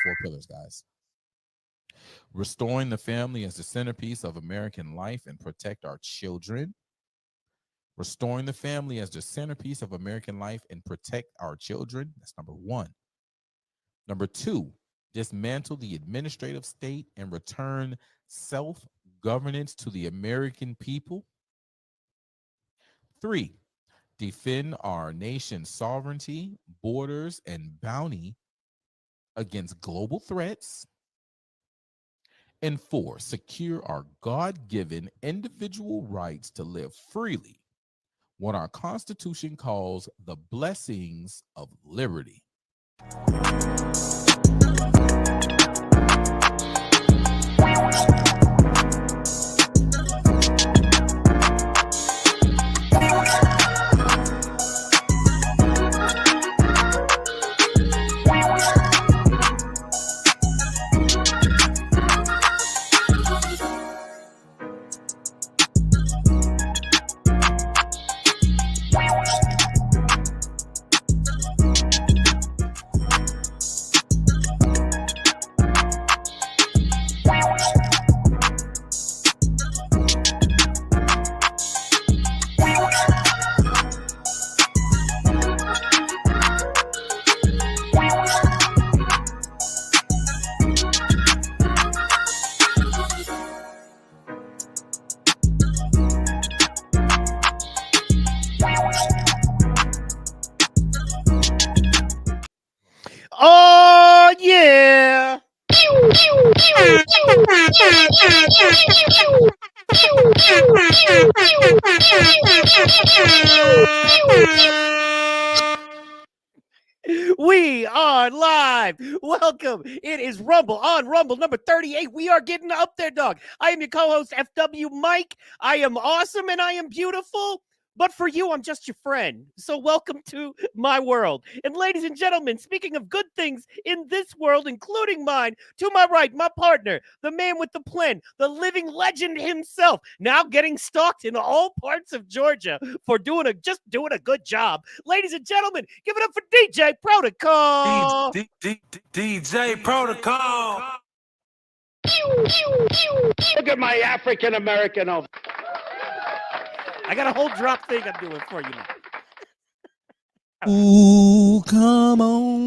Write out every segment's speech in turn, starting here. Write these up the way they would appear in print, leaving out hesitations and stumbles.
4 pillars, guys. Restoring the family as the centerpiece of American life and protect our children. Restoring the family as the centerpiece of American life and protect our children. That's number 1. Number 2, dismantle the administrative state and return self-governance to the American people. 3, defend our nation's sovereignty, borders, and bounty against global threats. And 4, secure our God-given individual rights to live freely, what our Constitution calls the blessings of liberty. Oh, yeah. We are live. Welcome. It is Rumble on Rumble number 38. We are getting up there, dog. I am your co-host, FW Mike. I am awesome and I am beautiful. But for you, I'm just your friend. So welcome to my world. And ladies and gentlemen, speaking of good things in this world, including mine, to my right, my partner, the man with the plan, the living legend himself, now getting stalked in all parts of Georgia for doing a good job. Ladies and gentlemen, give it up for DJ Protocol. DJ Protocol. Look at my African American over. I got a whole drop thing I'm doing for you now. Ooh, come on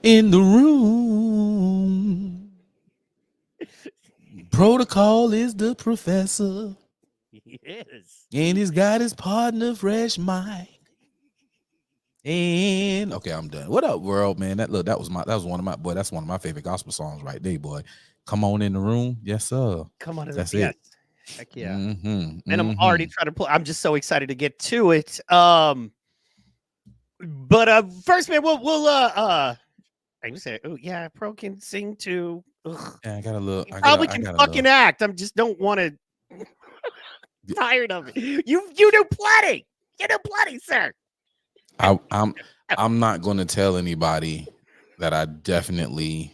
in the room. Protocol is the professor. Yes. And he's got his partner, Fresh Mike. And okay, I'm done. What up, world, man? That's one of my favorite gospel songs right there, boy. Come on in the room. Yes, sir. Come on in. That's yes. it. Heck yeah. And I'm already trying to pull. I'm just so excited to get to it. But first, man, I can say, oh yeah, Pro can sing too. Ugh. Yeah, I got a little. I can fucking act. I just don't want to. Tired of it. You do plenty. You do plenty, sir. I'm not going to tell anybody that I definitely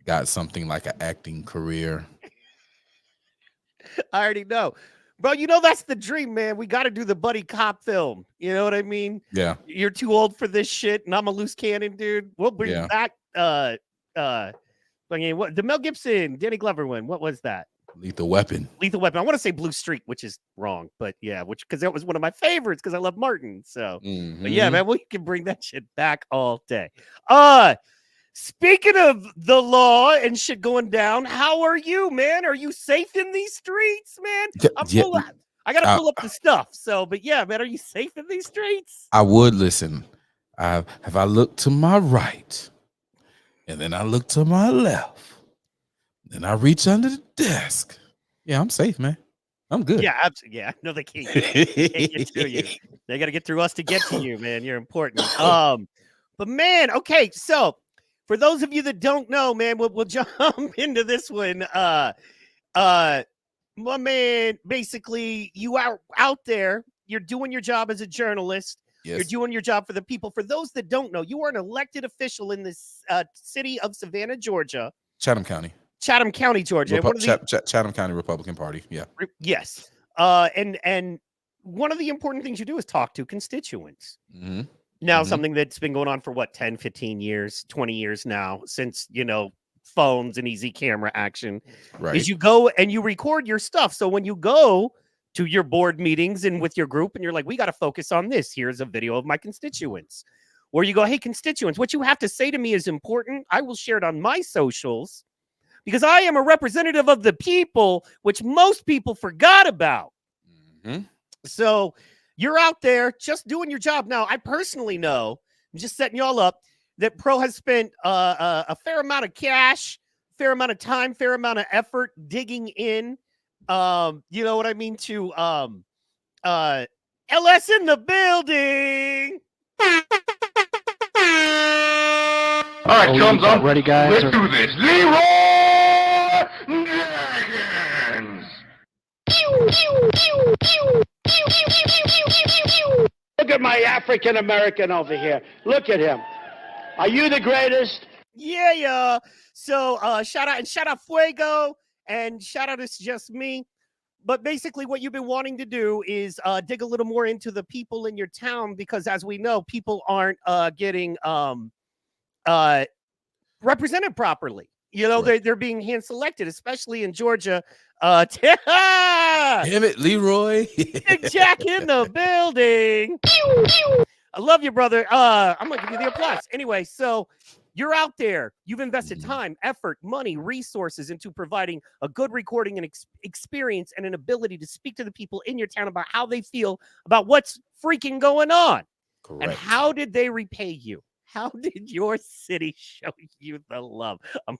got something like an acting career. I already know. Bro, you know that's the dream, man. We got to do the buddy cop film. You know what I mean? Yeah. You're too old for this shit, and I'm a loose cannon, dude. We'll bring back the Mel Gibson, Danny Glover one. What was that? Lethal Weapon. Lethal Weapon. I want to say Blue Streak, which is wrong, but yeah, because that was one of my favorites because I love Martin. So, but yeah, man, we can bring that shit back all day. Speaking of the law and shit going down, how are you, man? Are you safe in these streets, man? I gotta pull up the stuff. So, but yeah, man, are you safe in these streets? I would listen. I look to my right, and then I look to my left, and I reach under the desk. Yeah, I'm safe, man. I'm good. Yeah, absolutely. Yeah, no, they can't get to you. They got to get through us to get to you, man. You're important. But man, okay, so. For those of you that don't know, man, we'll jump into this one. My man, basically, you are out there. You're doing your job as a journalist. Yes. You're doing your job for the people. For those that don't know, you are an elected official in this city of Savannah, Georgia. Chatham County, Georgia. Chatham County Republican Party. Yeah. Yes. And one of the important things you do is talk to constituents. Mm-hmm. Now, Mhm. something that's been going on for what, 10, 15 years, 20 years now, since, phones and easy camera action, Right. is you go and you record your stuff. So when you go to your board meetings and with your group and you're like, we got to focus on this. Here's a video of my constituents. Or you go, hey, constituents, what you have to say to me is important. I will share it on my socials because I am a representative of the people, which most people forgot about. Mhm. So you're out there just doing your job. Now, I personally know, I'm just setting y'all up, that Pro has spent a fair amount of cash, fair amount of time, fair amount of effort digging in. You know what I mean? To LS in the building. All right, thumbs up. ready, guys? Let's do this. Leroy Jenkins. Look at my African American over here. Look at him. Are you the greatest? Yeah. So shout out Fuego and shout out It's Just Me. But basically what you've been wanting to do is dig a little more into the people in your town, because as we know, people aren't getting represented properly. They're being hand selected, especially in Georgia. Damn it, Leroy. Big Jack in the building. I love you, brother. I'm gonna give you the applause. Anyway, so you're out there. You've invested time, effort, money, resources into providing a good recording and experience and an ability to speak to the people in your town about how they feel about what's freaking going on. Correct. And how did they repay you? How did your city show you the love? I'm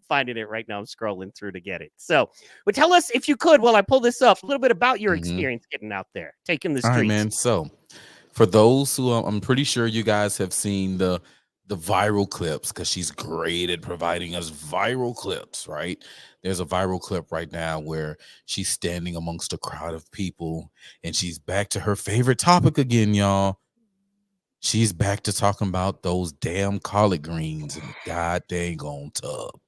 finding it right now. I'm scrolling through to get it. So, but tell us, if you could, while I pull this up, a little bit about your experience getting out there, taking the streets. All right, man. So, for those who I'm pretty sure you guys have seen the viral clips, because she's great at providing us viral clips, right? There's a viral clip right now where she's standing amongst a crowd of people, and she's back to her favorite topic again, y'all. She's back to talking about those damn collard greens in the god dang on tub.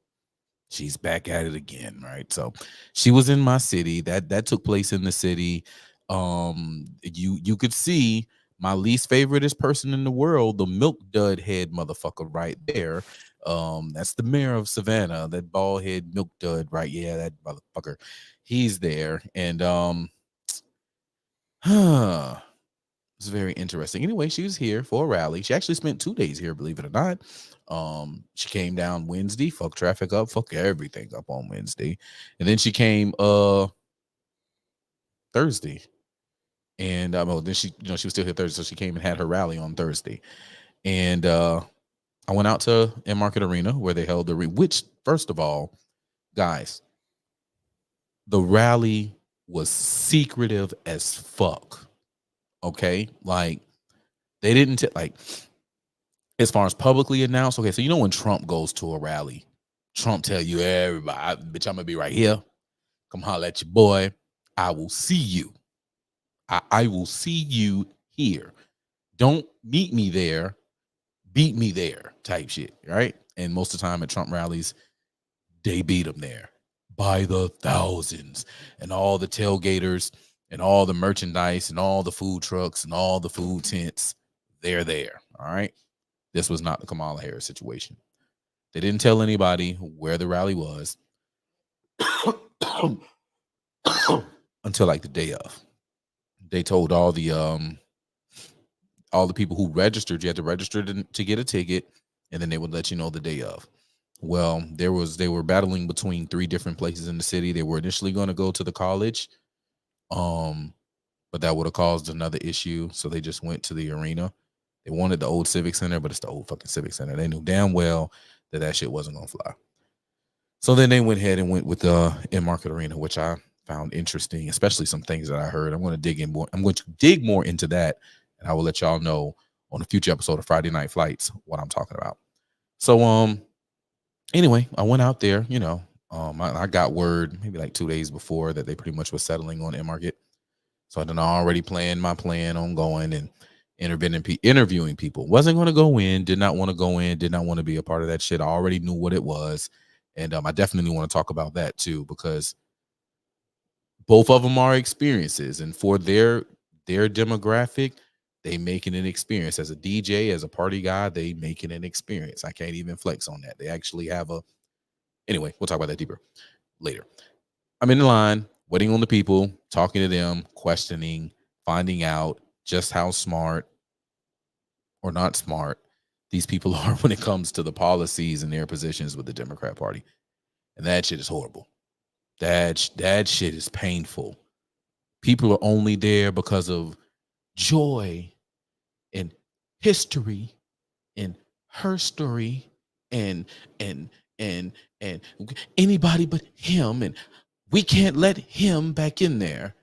She's back at it again, right? So she was in my city. That took place in the city. You could see my least favoriteest person in the world, the milk dud head motherfucker right there. That's the mayor of Savannah, that bald head milk dud, right? Yeah, that motherfucker. He's there. And it's very interesting. Anyway, she was here for a rally. She actually spent 2 days here, believe it or not. She came down Wednesday, fuck traffic up, fuck everything up on Wednesday. And then she came Thursday. And then she, she was still here Thursday, so she came and had her rally on Thursday. And I went out to Market Arena where they held the which, first of all, guys, the rally was secretive as fuck. Okay, like they didn't as far as publicly announced. Okay, so when Trump goes to a rally, Trump tell you, everybody, bitch, I'm gonna be right here. Come holler at your boy. I will see you. I will see you here. Don't meet me there. Beat me there type shit, right? And most of the time at Trump rallies, they beat them there by the thousands, and all the tailgaters and all the merchandise and all the food trucks and all the food tents, they're there. All right. This was not the Kamala Harris situation. They didn't tell anybody where the rally was until like the day of. They told all the people who registered, you had to register to get a ticket, and then they would let you know the day of. Well, they were battling between 3 different places in the city. They were initially going to go to the college, but that would have caused another issue, so they just went to the arena. They wanted the old Civic Center, but it's the old fucking Civic Center. They knew damn well that shit wasn't gonna fly. So then they went ahead and went with the in-market arena, which I found interesting, especially some things that I heard. I'm going to dig more into that, and I will let y'all know on a future episode of Friday Night Flights what I'm talking about. So anyway, I went out there. I got word maybe like 2 days before that they pretty much was settling on in-market. So I done already planned my plan on going and interviewing people. Wasn't going to go in, did not want to go in, did not want to be a part of that shit. I already knew what it was. And I definitely want to talk about that too, because both of them are experiences. And for their demographic, They making an experience. As a DJ, as a party guy, they making an experience. I can't even flex on that. They actually have a, anyway, we'll talk about that deeper later. I'm in the line, waiting on the people, talking to them, questioning, finding out just how smart or not smart these people are when it comes to the policies and their positions with the Democrat Party. And that shit is horrible. That shit is painful. People are only there because of joy and history and her story and anybody but him, and we can't let him back in there.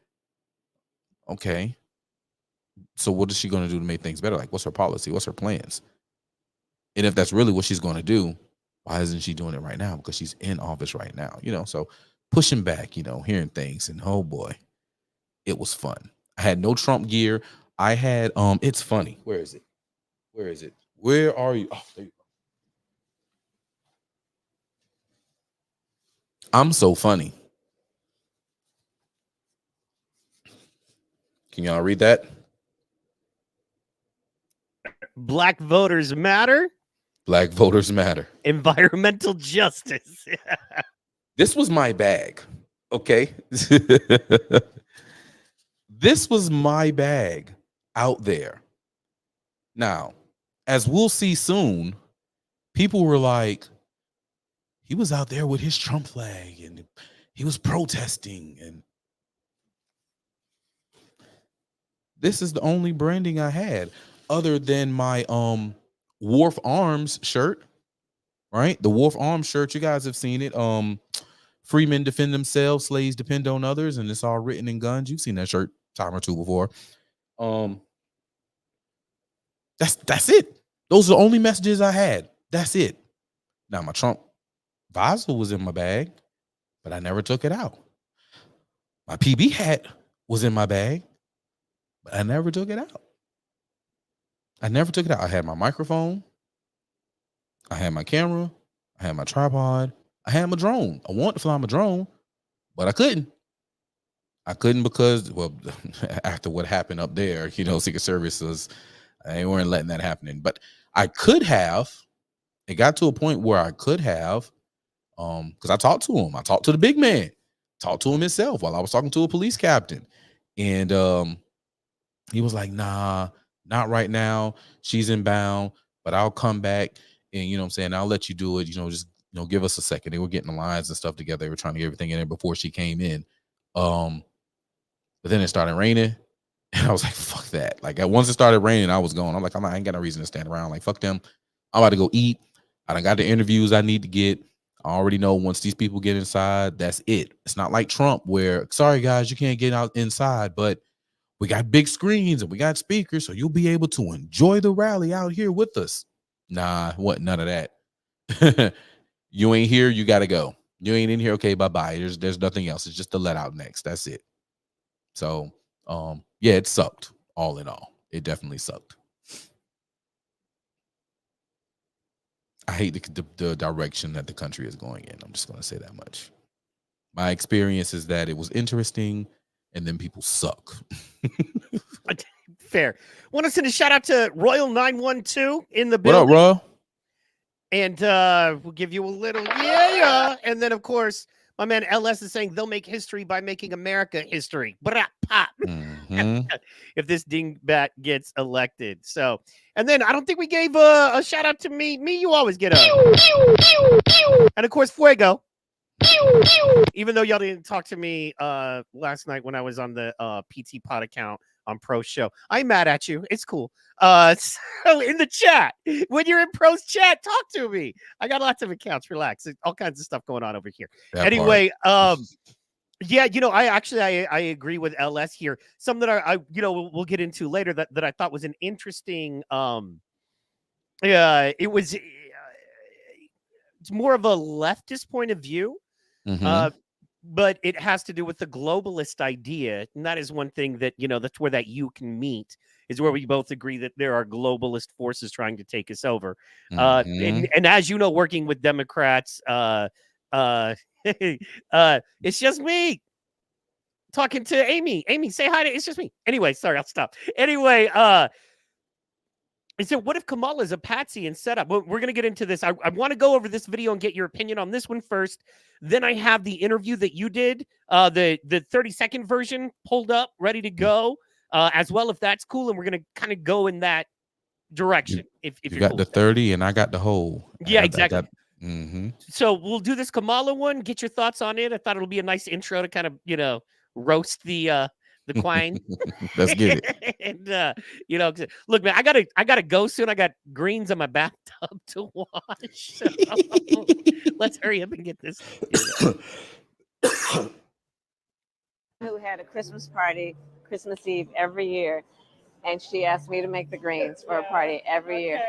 Okay. So what is she going to do to make things better? Like, what's her policy? What's her plans? And if that's really what she's going to do, why isn't she doing it right now? Because she's in office right now, you know? So pushing back, you know, hearing things, and oh boy, it was fun. I had no Trump gear. I had, it's funny. Where is it? Where is it? Where are you? Oh, there you go. I'm so funny. Can y'all read that? Black voters matter. Black voters matter. Environmental justice. This was my bag. Okay. This was my bag out there. Now, as we'll see soon, people were like, he was out there with his Trump flag and he was protesting, and this is the only branding I had other than my Wharf Arms shirt, right? The Wharf Arms shirt, you guys have seen it. Free men defend themselves, slaves depend on others, and it's all written in guns. You've seen that shirt time or two before. That's it. Those are the only messages I had. That's it. Now my Trump visor was in my bag, but I never took it out. My PB hat was in my bag, but I never took it out. I never took it out. I had my microphone. I had my camera. I had my tripod. I had my drone. I wanted to fly my drone, but I couldn't. I couldn't because, well, after what happened up there, you know, Secret Service was, they weren't letting that happen. But I could have. It got to a point where I could have, because I talked to him. I talked to the big man. Talked to him himself while I was talking to a police captain. And he was like, nah, not right now. She's inbound, but I'll come back and, you know what I'm saying, I'll let you do it. You know, just, you know, give us a second. They were getting the lines and stuff together. They were trying to get everything in there before she came in. But then it started raining. And I was like, fuck that. Like, once it started raining, I was going. I'm like, I ain't got no reason to stand around. Like, fuck them. I'm about to go eat. I done got the interviews I need to get. I already know once these people get inside, that's it. It's not like Trump where, sorry, guys, you can't get out inside, but we got big screens and we got speakers, so you'll be able to enjoy the rally out here with us. Nah, what? None of that. You ain't here, you got to go. You ain't in here, okay, bye-bye. There's nothing else. It's just the let out next. That's it. So, yeah, it sucked, all in all. It definitely sucked. I hate the direction that the country is going in. I'm just going to say that much. My experience is that it was interesting, and then people suck. Fair. Want to send a shout out to Royal 912 in the building. What up, Ro? And we'll give you a little yeah. And then, of course, my man LS is saying they'll make history by making America history. Brah, pop. Mm-hmm. If this dingbat gets elected. So, and then I don't think we gave a shout out to me. You always get a. And of course, Fuego. Even though y'all didn't talk to me last night when I was on the PT Pod account on Pro Show, I'm mad at you. It's cool. So in the chat, when you're in Pro's chat, talk to me. I got lots of accounts. Relax. There's all kinds of stuff going on over here. Anyway, yeah, you know, I agree with LS here. Something that I you know, we'll get into later that I thought was an interesting it was it's more of a leftist point of view. Mm-hmm. But it has to do with the globalist idea. And that is one thing that, you know, that's where that you can meet, is where we both agree that there are globalist forces trying to take us over. And as you know, working with Democrats, it's just me talking to Amy. Amy, say hi to, it's just me. Anyway, sorry, I'll stop. Anyway, So what if Kamala is a patsy and setup? Well, we're going to get into this. I want to go over this video and get your opinion on this one first. Then I have the interview that you did, the 30-second version pulled up, ready to go, as well, if that's cool. And we're going to kind of go in that direction. If you you're got cool the with that. 30 and I got the whole. Yeah, exactly. Mm-hmm. So we'll do this Kamala one. Get your thoughts on it. I thought it'll be a nice intro to kind of, roast the queen. Let's get it. And look, man, I gotta go soon. I got greens in my bathtub to wash. So let's hurry up and get this. Who had a Christmas party, Christmas Eve every year, and she asked me to make the greens for a party every year.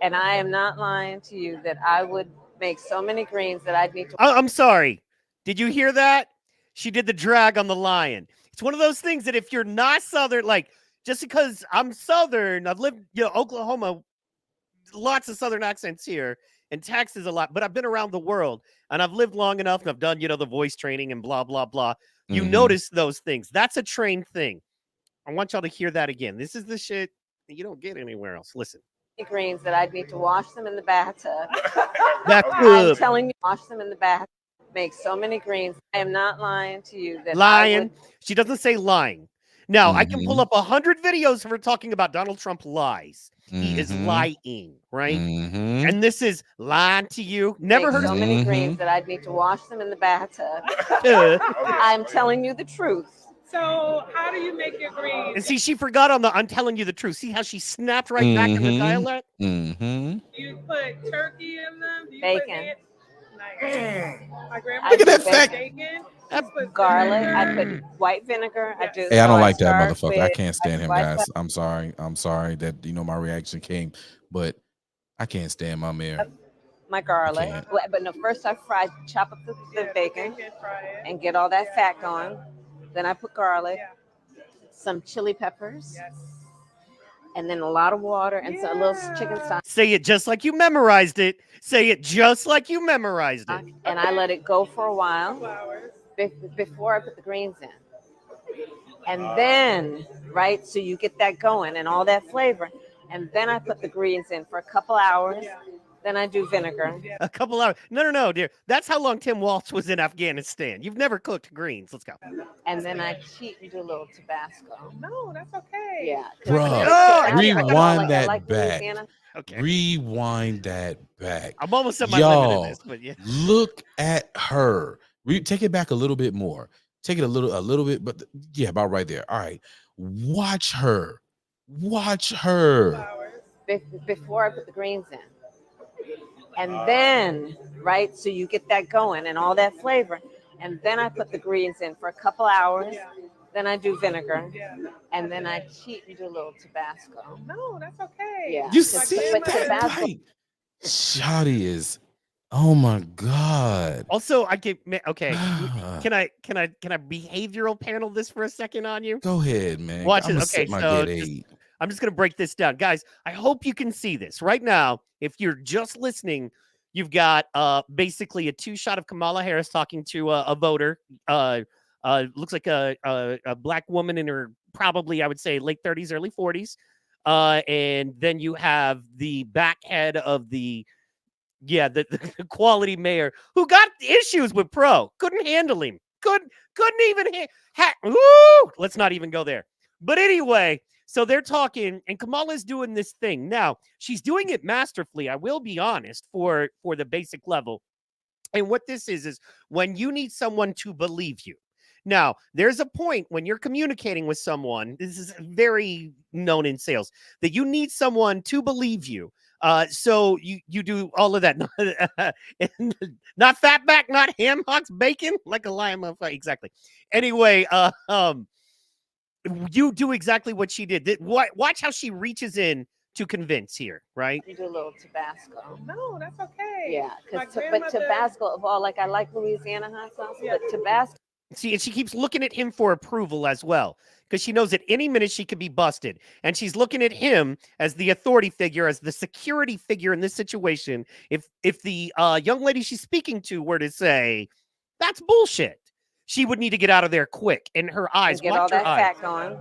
And I am not lying to you that I would make so many greens that I'd need to. I'm sorry. Did you hear that? She did the drag on the lion. It's one of those things that if you're not Southern, like just because I'm Southern, I've lived, Oklahoma, lots of Southern accents here, and Texas a lot, but I've been around the world and I've lived long enough and I've done, the voice training and blah, blah, blah. You notice those things. That's a trained thing. I want y'all to hear that again. This is the shit that you don't get anywhere else. Listen. Greens that I'd need to wash them in the bathtub. I'm telling you, wash them in the bathtub. Make so many greens. I am not lying to you that lying. She doesn't say lying. Now I can pull up 100 videos of her talking about Donald Trump lies. He is lying, right? And this is lying to you. Never heard so many greens that I'd need to wash them in the bathtub. I'm telling you the truth. So how do you make your greens? And see, she forgot on the I'm telling you the truth. See how she snapped right back in the dialect? You put turkey in them? Do you bacon. My grandma Look at that fact. bacon. Garlic. I put white vinegar. I do. Hey, I don't like that motherfucker. With, I can't stand him, guys. I'm sorry. I'm sorry that my reaction came, but I can't stand my mayor. My garlic. But no, first I chop up the bacon and get all that fat going. Then I put garlic, some chili peppers, and then a lot of water and a little chicken stock. Say it just like you memorized it. Say it just like you memorized it. And I let it go for a while before I put the greens in. And then, right, so you get that going and all that flavor. And then I put the greens in for a couple hours. Then I do vinegar. A couple hours. No, dear. That's how long Tim Walsh was in Afghanistan. You've never cooked greens. Let's go. And then I cheat and do a little Tabasco. No, that's okay. Yeah. Bruh, rewind that back. Louisiana. Okay. Rewind that back. I'm almost at my limit in this, but yeah. Look at her. Take it back a little bit more. Take it a little bit, but yeah, about right there. All right. Watch her. Watch her. Before I put the greens in. And then, right, so you get that going and all that flavor. And then I put the greens in for a couple hours. Then I do vinegar. And then I cheat and do a little Tabasco. No, that's okay. Yeah. You see but that? Tabasco. Shawty is, oh my God. Also, okay. Can I behavioral panel this for a second on you? Go ahead, man. Watch I'm it. Okay, so I'm just going to break this down. Guys, I hope you can see this. Right now, if you're just listening, you've got basically a 2-shot of Kamala Harris talking to a voter. Looks like a black woman in her probably, I would say, late 30s, early 40s. And then you have the backhead of the quality mayor who got issues with Pro. Couldn't handle him. Couldn't even let's not even go there. But anyway, so they're talking, and Kamala's doing this thing. Now, she's doing it masterfully, I will be honest, for the basic level. And what this is when you need someone to believe you. Now, there's a point when you're communicating with someone, this is very known in sales, that you need someone to believe you. So you do all of that. Not fatback, not ham hocks, bacon, like a lion motherfucker. Exactly. Anyway, you do exactly what she did. Watch how she reaches in to convince here, right? You do a little Tabasco. No, that's okay. Yeah, but Tabasco of all, like I like Louisiana hot sauce, but Tabasco. See, and she keeps looking at him for approval as well, because she knows at any minute she could be busted. And she's looking at him as the authority figure, as the security figure in this situation. If the young lady she's speaking to were to say, that's bullshit, she would need to get out of there quick. And her eyes, get all that fat going.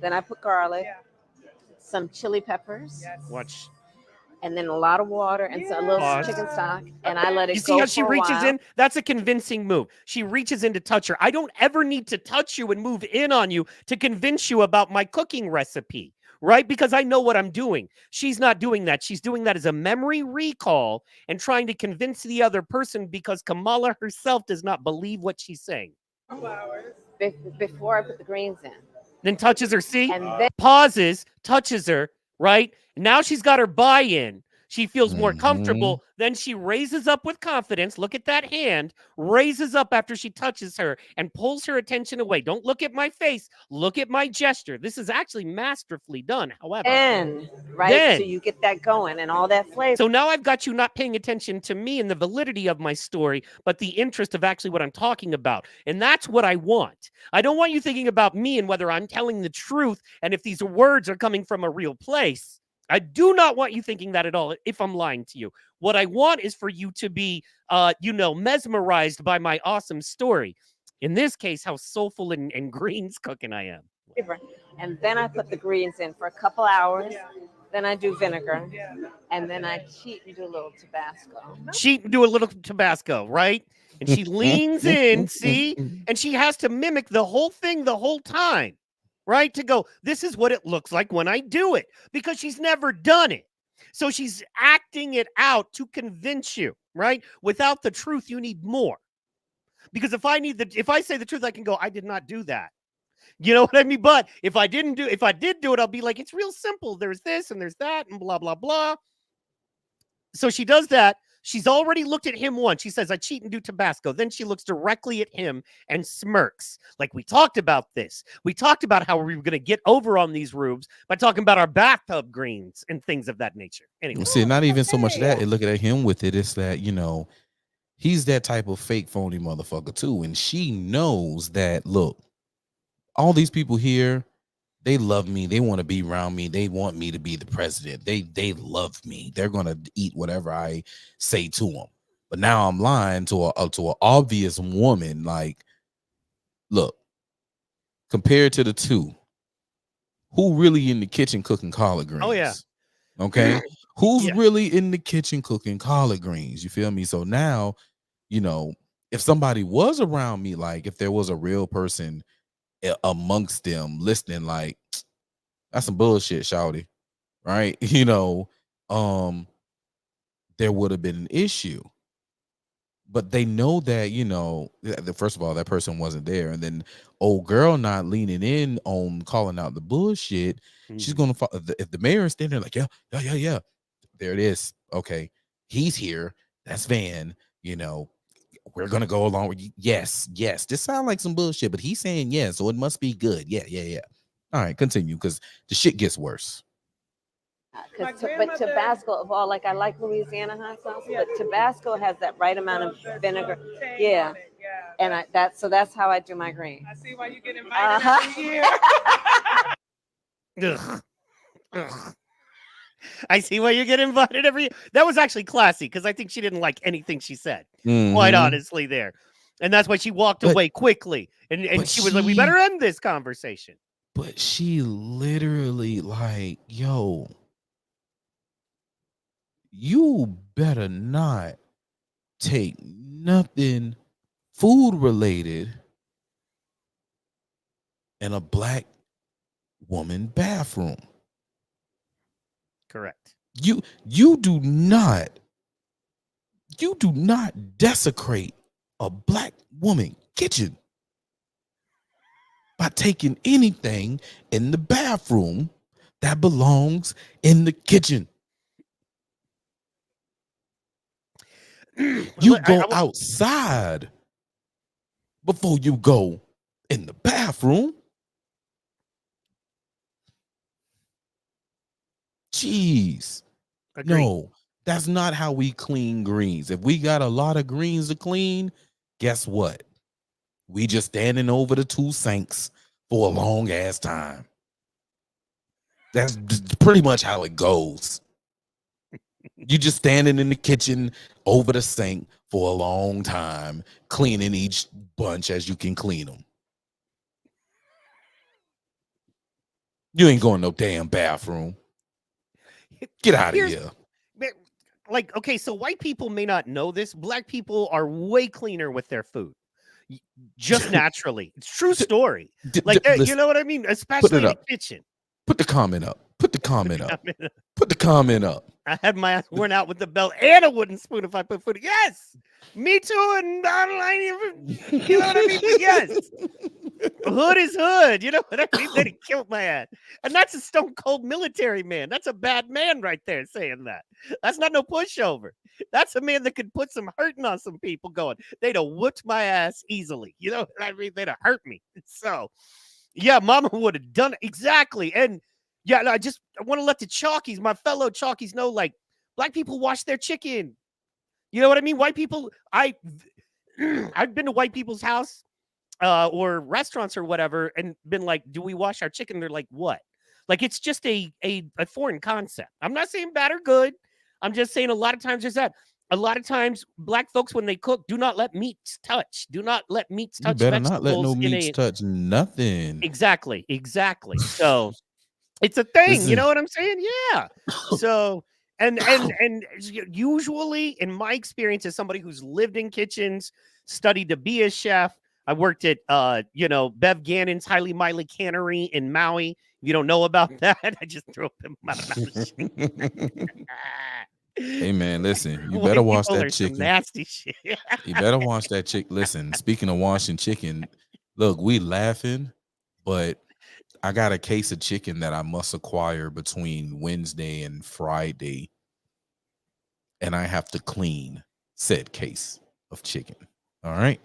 Then I put garlic, some chili peppers, Watch. and then a lot of water and a little Pause. chicken stock, and I let it You go see how she for a reaches while. in? That's a convincing move. She reaches in to touch her. I don't ever need to touch you and move in on you to convince you about my cooking recipe, right? Because I know what I'm doing. She's not doing that. She's doing that as a memory recall and trying to convince the other person because Kamala herself does not believe what she's saying. Flowers. Before I put the greens in. Then touches her, see? And then Pauses, touches her, right? Now she's got her buy-in. She feels more Mhm. comfortable. Then she raises up with confidence. Look at that hand. Raises up after she touches her and pulls her attention away. Don't look at my face. Look at my gesture. This is actually masterfully done, however. right? Then. So you get that going and all that flavor. So now I've got you not paying attention to me and the validity of my story, but the interest of actually what I'm talking about. And that's what I want. I don't want you thinking about me and whether I'm telling the truth and if these words are coming from a real place. I do not want you thinking that at all if I'm lying to you. What I want is for you to be, mesmerized by my awesome story. In this case, how soulful and greens cooking I am. And then I put the greens in for a couple hours. Then I do vinegar. And then I cheat and do a little Tabasco. Cheat and do a little Tabasco, right? And she leans in, see? And she has to mimic the whole thing the whole time, right? To go, this is what it looks like when I do it, because she's never done it. So she's acting it out to convince you, right? Without the truth, you need more. Because if I say the truth, I can go, I did not do that. You know what I mean? But if I did do it, I'll be like, it's real simple. There's this and there's that and blah, blah, blah. So she does that. She's already looked at him once. She says, I cheat and do Tabasco. Then she looks directly at him and smirks. Like, we talked about this. We talked about how we were going to get over on these rubes by talking about our bathtub greens and things of that nature. Anyway. See, not even so much that. Looking at him with it, it's that, he's that type of fake phony motherfucker too. And she knows that, look, all these people here, they love me. They want to be around me. They want me to be the president. They love me. They're going to eat whatever I say to them. But now I'm lying to an obvious woman. Like, look, compared to the two, who really in the kitchen cooking collard greens? Oh, yeah. Okay. Who's Yeah. really in the kitchen cooking collard greens? You feel me? So now, if somebody was around me, like if there was a real person amongst them listening, like, that's some bullshit, shawty, right? There would have been an issue. But they know that, first of all, that person wasn't there. And then old girl not leaning in on calling out the bullshit. She's going to, if the mayor is standing there like, yeah, there it is. Okay. He's here. That's Van, we're going to go along with you. Yes. This sounds like some bullshit, but he's saying yes. So it must be good. Yeah. All right. Continue. Because the shit gets worse. My But grandmother- Tabasco, of all, like I like Louisiana hot sauce, Yeah. but Tabasco has that right amount of vinegar. Tang Yeah. on it, yeah. And that's how I do my greens. I see why you get invited Uh-huh. every year. Ugh. Ugh. I see why you get invited every year. That was actually classy because I think she didn't like anything she said, quite honestly, there. And that's why she walked away quickly. And she was like, we better end this conversation. But she literally like, yo, you better not take nothing food related in a black woman bathroom. Correct. You do not desecrate a black woman kitchen by taking anything in the bathroom that belongs in the kitchen. You go outside before you go in the bathroom. Jeez. Agreed. No, that's not how we clean greens. If we got a lot of greens to clean, guess what? We just standing over the two sinks for a long ass time. That's pretty much how it goes. You just standing in the kitchen over the sink for a long time, cleaning each bunch as you can clean them. You ain't going no damn bathroom. Get out of Here's- here. Like, okay, so white people may not know this. Black people are way cleaner with their food. Just naturally. It's true story. Like, you Listen, know what I mean? Especially in the up. kitchen. Put the comment up. Put the comment up. Put the comment up. I had my ass worn out with the belt and a wooden spoon if I put food. Yes, me too. And I don't even, you know what I mean? But yes, hood is hood. You know what I mean? Then he killed my ass, and that's a stone cold military man. That's a bad man right there saying that. That's not no pushover. That's a man that could put some hurting on some people. Going, they'd have whooped my ass easily. You know what I mean? They'd have hurt me. So, yeah, Mama would have done it exactly. And yeah, no, I want to let the chalkies, my fellow chalkies, know, like, black people wash their chicken. You know what I mean? White people, I've been to white people's house or restaurants or whatever and been like, do we wash our chicken? They're like, what? Like, it's just a foreign concept. I'm not saying bad or good. I'm just saying a lot of times there's that. A lot of times, black folks, when they cook, do not let meats touch. Do not let meats touch. You better vegetables not let no meats touch nothing. Exactly. So it's a thing. Listen. You know what I'm saying? Yeah. So and usually, in my experience, as somebody who's lived in kitchens, studied to be a chef, I worked at Bev Gannon's Highly Miley Cannery in Maui. If you don't know about that, I just threw up in my mouth. Hey man, listen, you better wash that chicken. Nasty shit. You better wash that chicken. Listen, speaking of washing chicken, look, we laughing, but I got a case of chicken that I must acquire between Wednesday and Friday, and I have to clean said case of chicken. All right.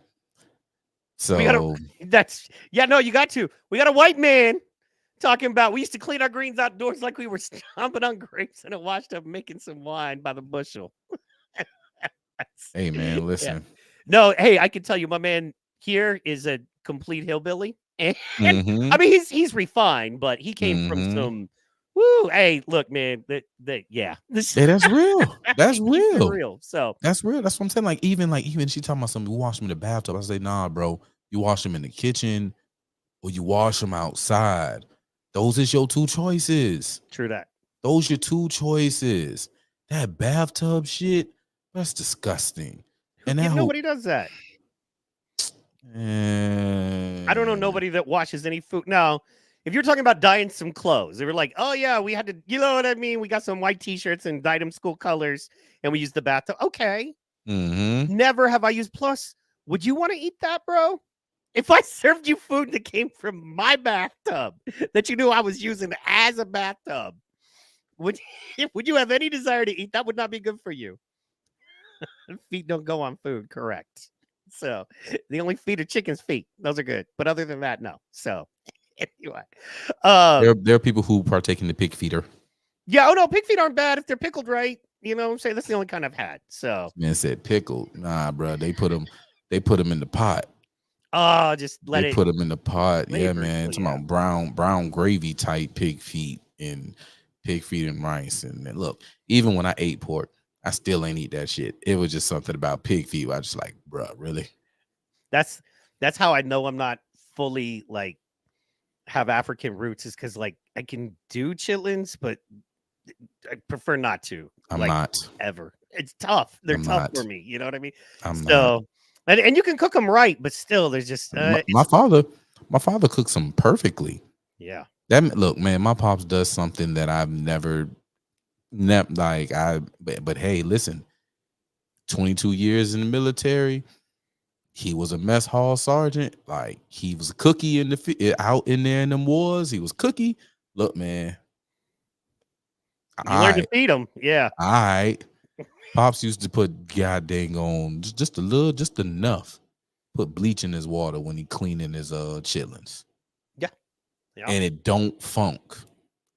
So you got to. We got a white man talking about we used to clean our greens outdoors like we were stomping on grapes and it washed up making some wine by the bushel. Hey man, listen. Yeah. No, hey, I can tell you, my man here is a complete hillbilly. And I mean, he's refined, but he came from some. Woo! Hey, look, man. Yeah. Hey, that's real. That's real. Real. So that's real. That's what I'm saying. Like even she talking about something. We wash them in the bathtub. I say, nah, bro. You wash them in the kitchen, or you wash them outside. Those is your two choices. True that. Those your two choices. That bathtub shit, that's disgusting. And nobody does that. I don't know nobody that washes any food. Now, if you're talking about dyeing some clothes, they were like, oh yeah, we had to, you know what I mean? We got some white t-shirts and dyed them school colors and we used the bathtub. Okay. Never have I used. Plus, would you want to eat that, bro? If I served you food that came from my bathtub that you knew I was using as a bathtub, would you have any desire to eat? That would not be good for you. Feet don't go on food, correct. So the only feet are chicken's feet. Those are good. But other than that, no. So anyway. There are people who partake in the pig feeder. Yeah, oh no, pig feet aren't bad if they're pickled right. You know what I'm saying? That's the only kind I've had. So man said pickled. Nah, bro. They put them in the pot. Oh, just let put them in the pot. Flavor, yeah, man. Talking about brown gravy type pig feet and rice. And look, even when I ate pork, I still ain't eat that shit. It was just something about pig feet. I just like, bro, really? That's how I know I'm not fully like have African roots, is because like I can do chitlins, but I prefer not to. I'm like, not ever. It's tough. They're tough for me. You know what I mean? I'm not. And you can cook them right, but still, there's just my father cooks them perfectly. Yeah. Look, man, my pops does something that I've never like. But hey, listen, 22 years in the military, he was a mess hall sergeant. Like he was a cookie out in there in them wars. He was cookie. Look, man, you learn to feed them. Yeah. All right. Pops used to put goddamn on just enough. Put bleach in his water when he cleaning his chitlins. Yeah. And it don't funk.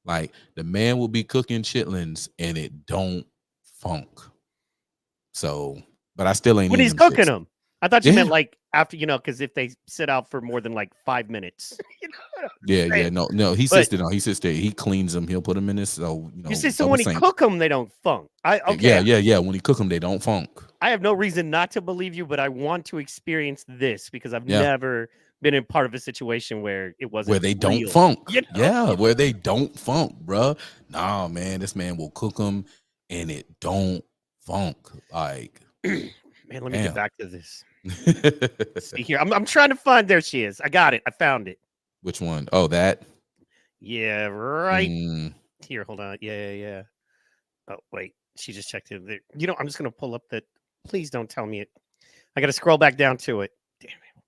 Like the man will be cooking chitlins and it don't funk. So, but I still ain't. When he's cooking them, I thought you meant like after, because if they sit out for more than like 5 minutes. No. He sits there. He cleans them. He'll put them in this. So you see, so when he cook them, they don't funk. Yeah. When he cook them, they don't funk. I have no reason not to believe you, but I want to experience this because I've never been in part of a situation where it wasn't where they don't real, funk. you know? Yeah, where they don't funk, bruh. Nah, man, this man will cook them and it don't funk. Like, Man, let me damn. get back to this. Let's see here. I'm trying to find. There she is. I got it. I found it. Which one? Oh, that. Yeah, right Mm, here. Hold on. Yeah. Oh, wait. She just checked in there. You know, I'm just gonna pull up that. Please don't tell me it. I gotta scroll back down to it. Damn it.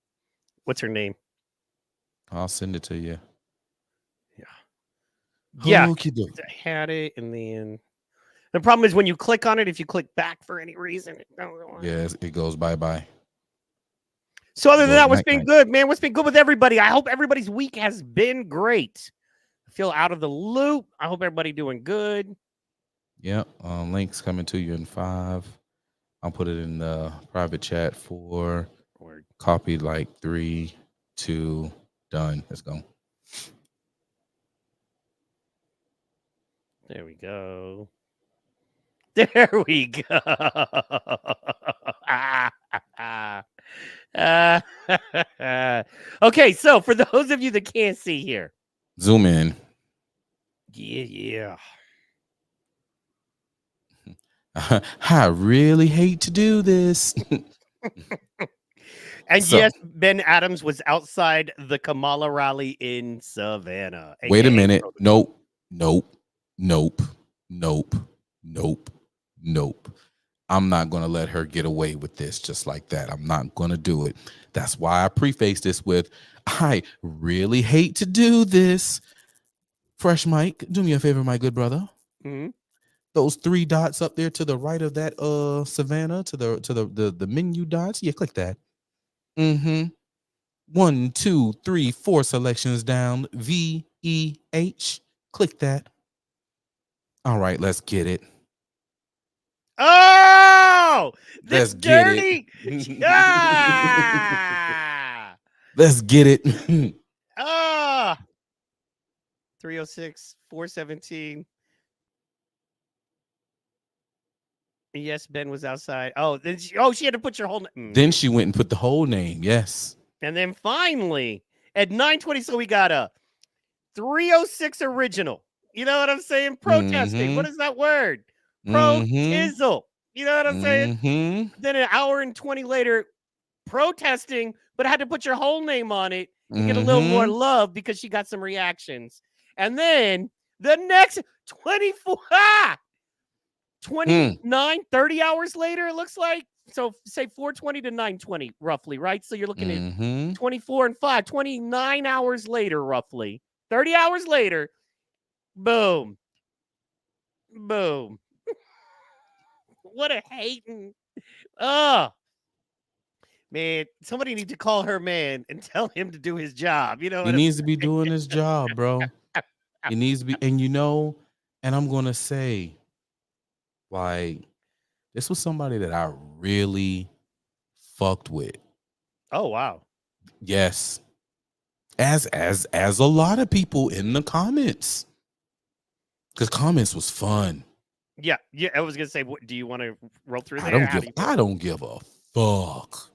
What's her name? I'll send it to you. Yeah. Okey-doke. I had it, and then the problem is when you click on it, if you click back for any reason, it don't go on. Yes, it goes bye-bye. So other than Goes that, what's been night-night. good, man? What's been good with everybody? I hope everybody's week has been great. I feel out of the loop. I hope everybody doing good. Yep. Links coming to you in 5. I'll put it in the private chat for Word. copy like 3, 2, done. Let's go. There we go. There we go. Okay, so for those of you that can't see here, Zoom in. yeah. I really hate to do this. And So- yes, Ben Adams was outside the Kamala rally in Savannah. Wait a aka minute. Protocol. Nope. I'm not going to let her get away with this just like that. I'm not going to do it. That's why I preface this with, I really hate to do this. Fresh Mike, do me a favor, my good brother. Mhm. Those 3 dots up there to the right of that Savannah, to the menu dots. Yeah, click that. 1, 2, 3, 4 selections down. VEH. Click that. All right, let's get it. Oh, this Let's get dirty. it. Ah! Let's get it. Ah! 306, 417. Yes, Ben was outside. Oh, then she had to put your whole name. Then she went and put the whole name. Yes. And then finally, at 9:20, so we got a 306 original. You know what I'm saying? Protesting. What is that word? Pro-tizzle. You know what I'm saying? Then an hour and 20 later, protesting, but I had to put your whole name on it to get a little more love because she got some reactions. And then the next 29, 30 hours later, it looks like. So say 4:20 to 9:20, roughly, right? So you're looking at 24 and 5, 29 hours later, roughly. 30 hours later, boom. What a hating. Oh, man, somebody needs to call her man and tell him to do his job. You know He what needs to be doing his job, bro. He needs to be, and and I'm gonna say, like, this was somebody that I really fucked with. Oh, wow. Yes. As a lot of people in the comments. Because comments was fun. Yeah, I was gonna say, what do you want to roll through there? I don't give a fuck.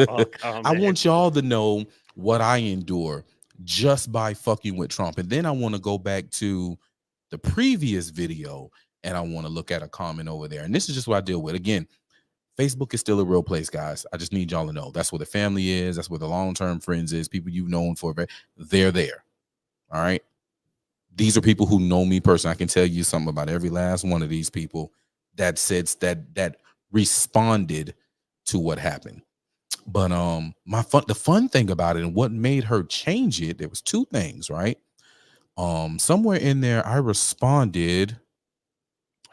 Oh, I want y'all to know what I endure just by fucking with Trump. And then I want to go back to the previous video and I want to look at a comment over there. And this is just what I deal with. Again, Facebook is still a real place, guys. I just need y'all to know that's where the family is. That's where the long-term friends is. People you've known for, they're there. All right. These are people who know me personally. I can tell you something about every last one of these people that said that responded to what happened. But the fun thing about it and what made her change it, there was 2 things, right? Somewhere in there, I responded.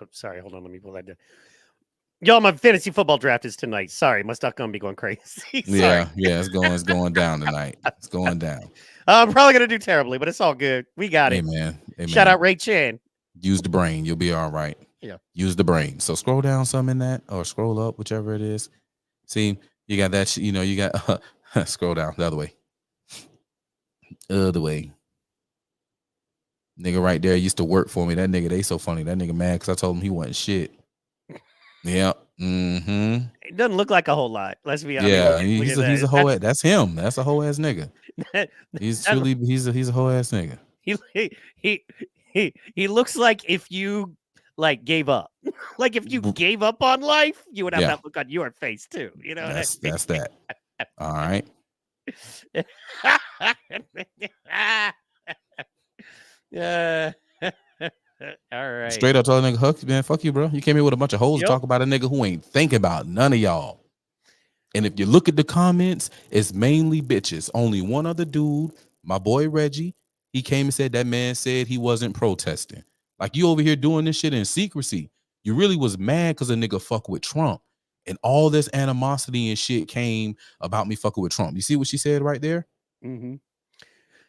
Oh, sorry, hold on, let me pull that down. Y'all, my fantasy football draft is tonight. Sorry, my .com be going crazy. Yeah, it's going down tonight. It's going down. I'm probably gonna do terribly, but it's all good. We got it. Amen. Shout out Ray Chan. Use the brain. You'll be all right. Yeah. Use the brain. So scroll down some in that or scroll up, whichever it is. See, you got that, you got scroll down the other way. Nigga right there used to work for me. That nigga, they so funny. That nigga mad because I told him he wasn't shit. Yeah. Mm-hmm. It doesn't look like a whole lot. Let's be honest. Yeah. Look He's at a that. whole. That's him. That's a whole ass nigga. That- He's that- truly. He's a whole ass nigga. he looks like if you like gave up. Like if you gave up on life, you would have Yeah. that look on your face too. You know what I mean? That's that. All right. Yeah. All right. Straight up tell a nigga, Huck, man, fuck you, bro. You came here with a bunch of hoes to Yep. talk about a nigga who ain't thinking about none of y'all. And if you look at the comments, it's mainly bitches. Only one other dude, my boy Reggie, he came and said that man said he wasn't protesting. Like, you over here doing this shit in secrecy. You really was mad because a nigga fuck with Trump. And all this animosity and shit came about me fucking with Trump. You see what she said right there? Mm-hmm.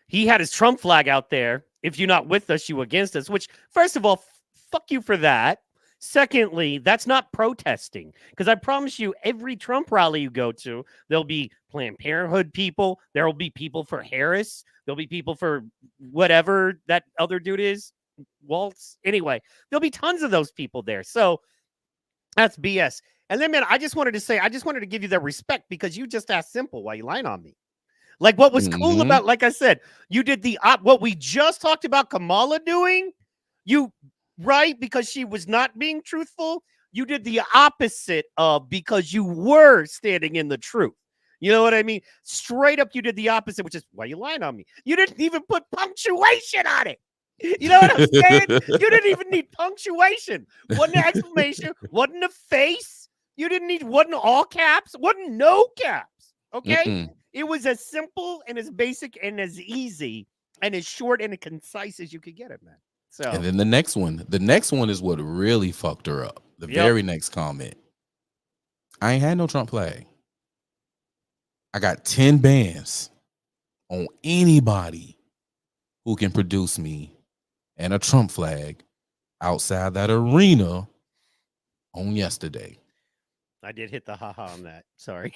He had his Trump flag out there. If you're not with us, you against us. Which, first of all, fuck you for that. Secondly, that's not protesting. Because I promise you, every Trump rally you go to, there'll be Planned Parenthood people. There will be people for Harris. There'll be people for whatever that other dude is. Waltz. Anyway, there'll be tons of those people there. So that's BS. And then, man, I just wanted to give you that respect because you just asked simple. Why you lying on me? Like, what was cool about, like I said, you did what we just talked about Kamala doing, right? Because she was not being truthful. You did the opposite of because you were standing in the truth. You know what I mean? Straight up, you did the opposite, which is why you lying on me. You didn't even put punctuation on it. You know what I'm saying? You didn't even need punctuation. Wasn't an exclamation, wasn't a face. You didn't need, wasn't all caps, wasn't no caps. Okay? It was as simple and as basic and as easy and as short and as concise as you could get it, man. So, and then the next one is what really fucked her up. The very next comment. I ain't had no Trump flag. I got 10 bans on anybody who can produce me and a Trump flag outside that arena on yesterday. I did hit the haha on that. Sorry.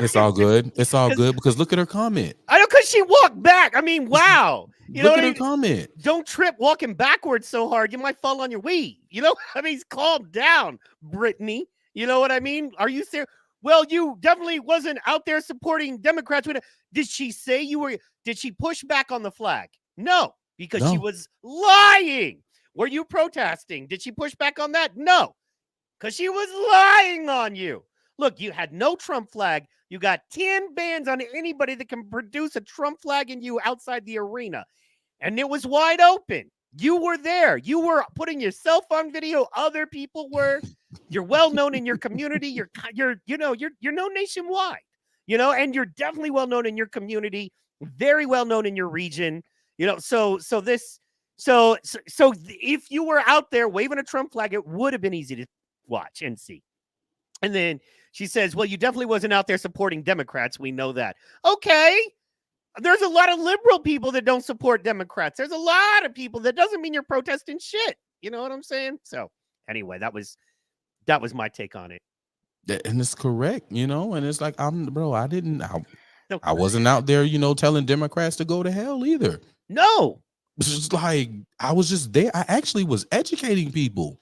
It's all good. It's all good because look at her comment. I know, because she walked back. I mean, wow. You look know at her comment. Don't trip walking backwards so hard. You might fall on your weed. You know, I mean, calm down, Brittany. You know what I mean? Are you serious? Well, you definitely wasn't out there supporting Democrats. Did she say you were? Did she push back on the flag? No, because she was lying. Were you protesting? Did she push back on that? No, because she was lying on you. Look, you had no Trump flag. You got 10 bans on anybody that can produce a Trump flag in you outside the arena. And it was wide open. You were there. You were putting yourself on video. Other people were. You're well known in your community. You're known nationwide. You know, and you're definitely well known in your community. Very well known in your region. You know, so if you were out there waving a Trump flag, it would have been easy to watch and see. And then she says, well, you definitely wasn't out there supporting Democrats. We know that. Okay. There's a lot of liberal people that don't support Democrats. There's a lot of people. That doesn't mean you're protesting shit. You know what I'm saying? So anyway, that was my take on it. And it's correct, you know, and it's like, I wasn't out there, you know, telling Democrats to go to hell either. No. It's just like, I was just there. I actually was educating people.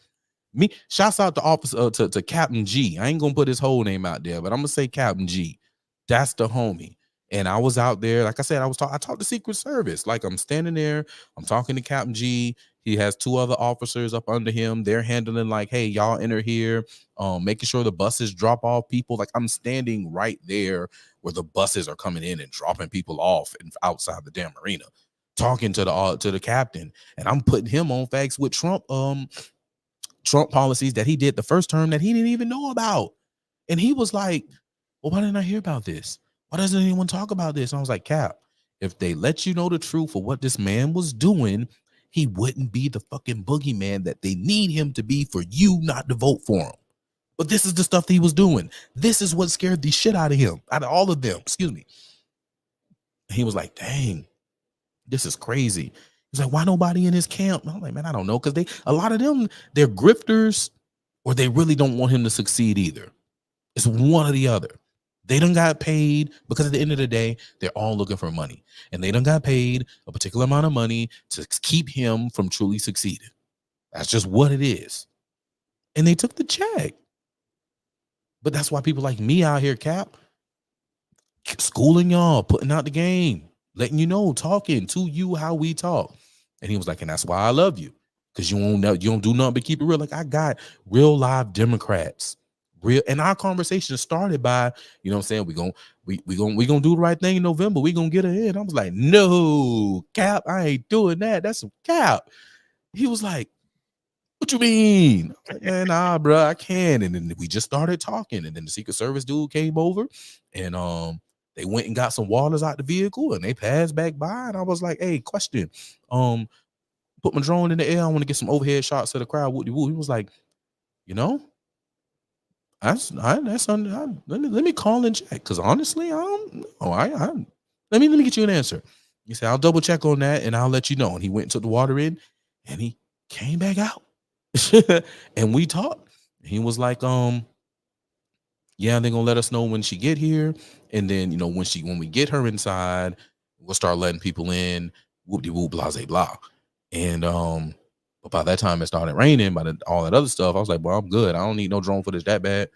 Me, shouts out to officer to Captain G. I ain't gonna put his whole name out there, but I'm gonna say Captain G. That's the homie. And I was out there, like I said, I talked to Secret Service. Like, I'm standing there, I'm talking to Captain G. He has 2 other officers up under him. They're handling like, hey, y'all enter here, making sure the buses drop off people. Like, I'm standing right there where the buses are coming in and dropping people off and outside the damn arena, talking to the captain, and I'm putting him on facts with Trump policies that he did the first term that he didn't even know about. And he was like, well, why didn't I hear about this? Why doesn't anyone talk about this? And I was like, Cap, if they let you know the truth of what this man was doing, he wouldn't be the fucking boogeyman that they need him to be for you not to vote for him. But this is the stuff that he was doing. This is what scared the shit out of him, out of all of them. Excuse me. And he was like, dang, this is crazy. He's like, why nobody in his camp? I'm like, man, I don't know. Because a lot of them, they're grifters, or they really don't want him to succeed either. It's one or the other. They done got paid because at the end of the day, they're all looking for money. And they done got paid a particular amount of money to keep him from truly succeeding. That's just what it is. And they took the check. But that's why people like me out here, Cap, schooling y'all, putting out the game, letting you know, talking to you how we talk. And he was like, and that's why I love you. Because you don't do nothing but keep it real. Like, I got real live Democrats. Real, and our conversation started by, you know what I'm saying, we gonna do the right thing in November. We gonna get ahead. I was like, no, Cap, I ain't doing that. That's some Cap. He was like, what you mean? I was like, man, nah, bro, I can. And then we just started talking. And then the Secret Service dude came over, and they went and got some waters out the vehicle, and they passed back by. And I was like, hey, question. Put my drone in the air. I want to get some overhead shots of the crowd. Woo-de woo. He was like, you know, let me call and check. Because honestly, I don't know. Let me get you an answer. He said, I'll double check on that and I'll let you know. And he went and took the water in, and he came back out. And we talked. He was like, yeah, they're gonna let us know when she get here. And then, you know, when we get her inside, we'll start letting people in, whoop-de-whoop, blah, blah, blah. And but by that time it started raining, all that other stuff, I was like, well, I'm good. I don't need no drone footage that bad.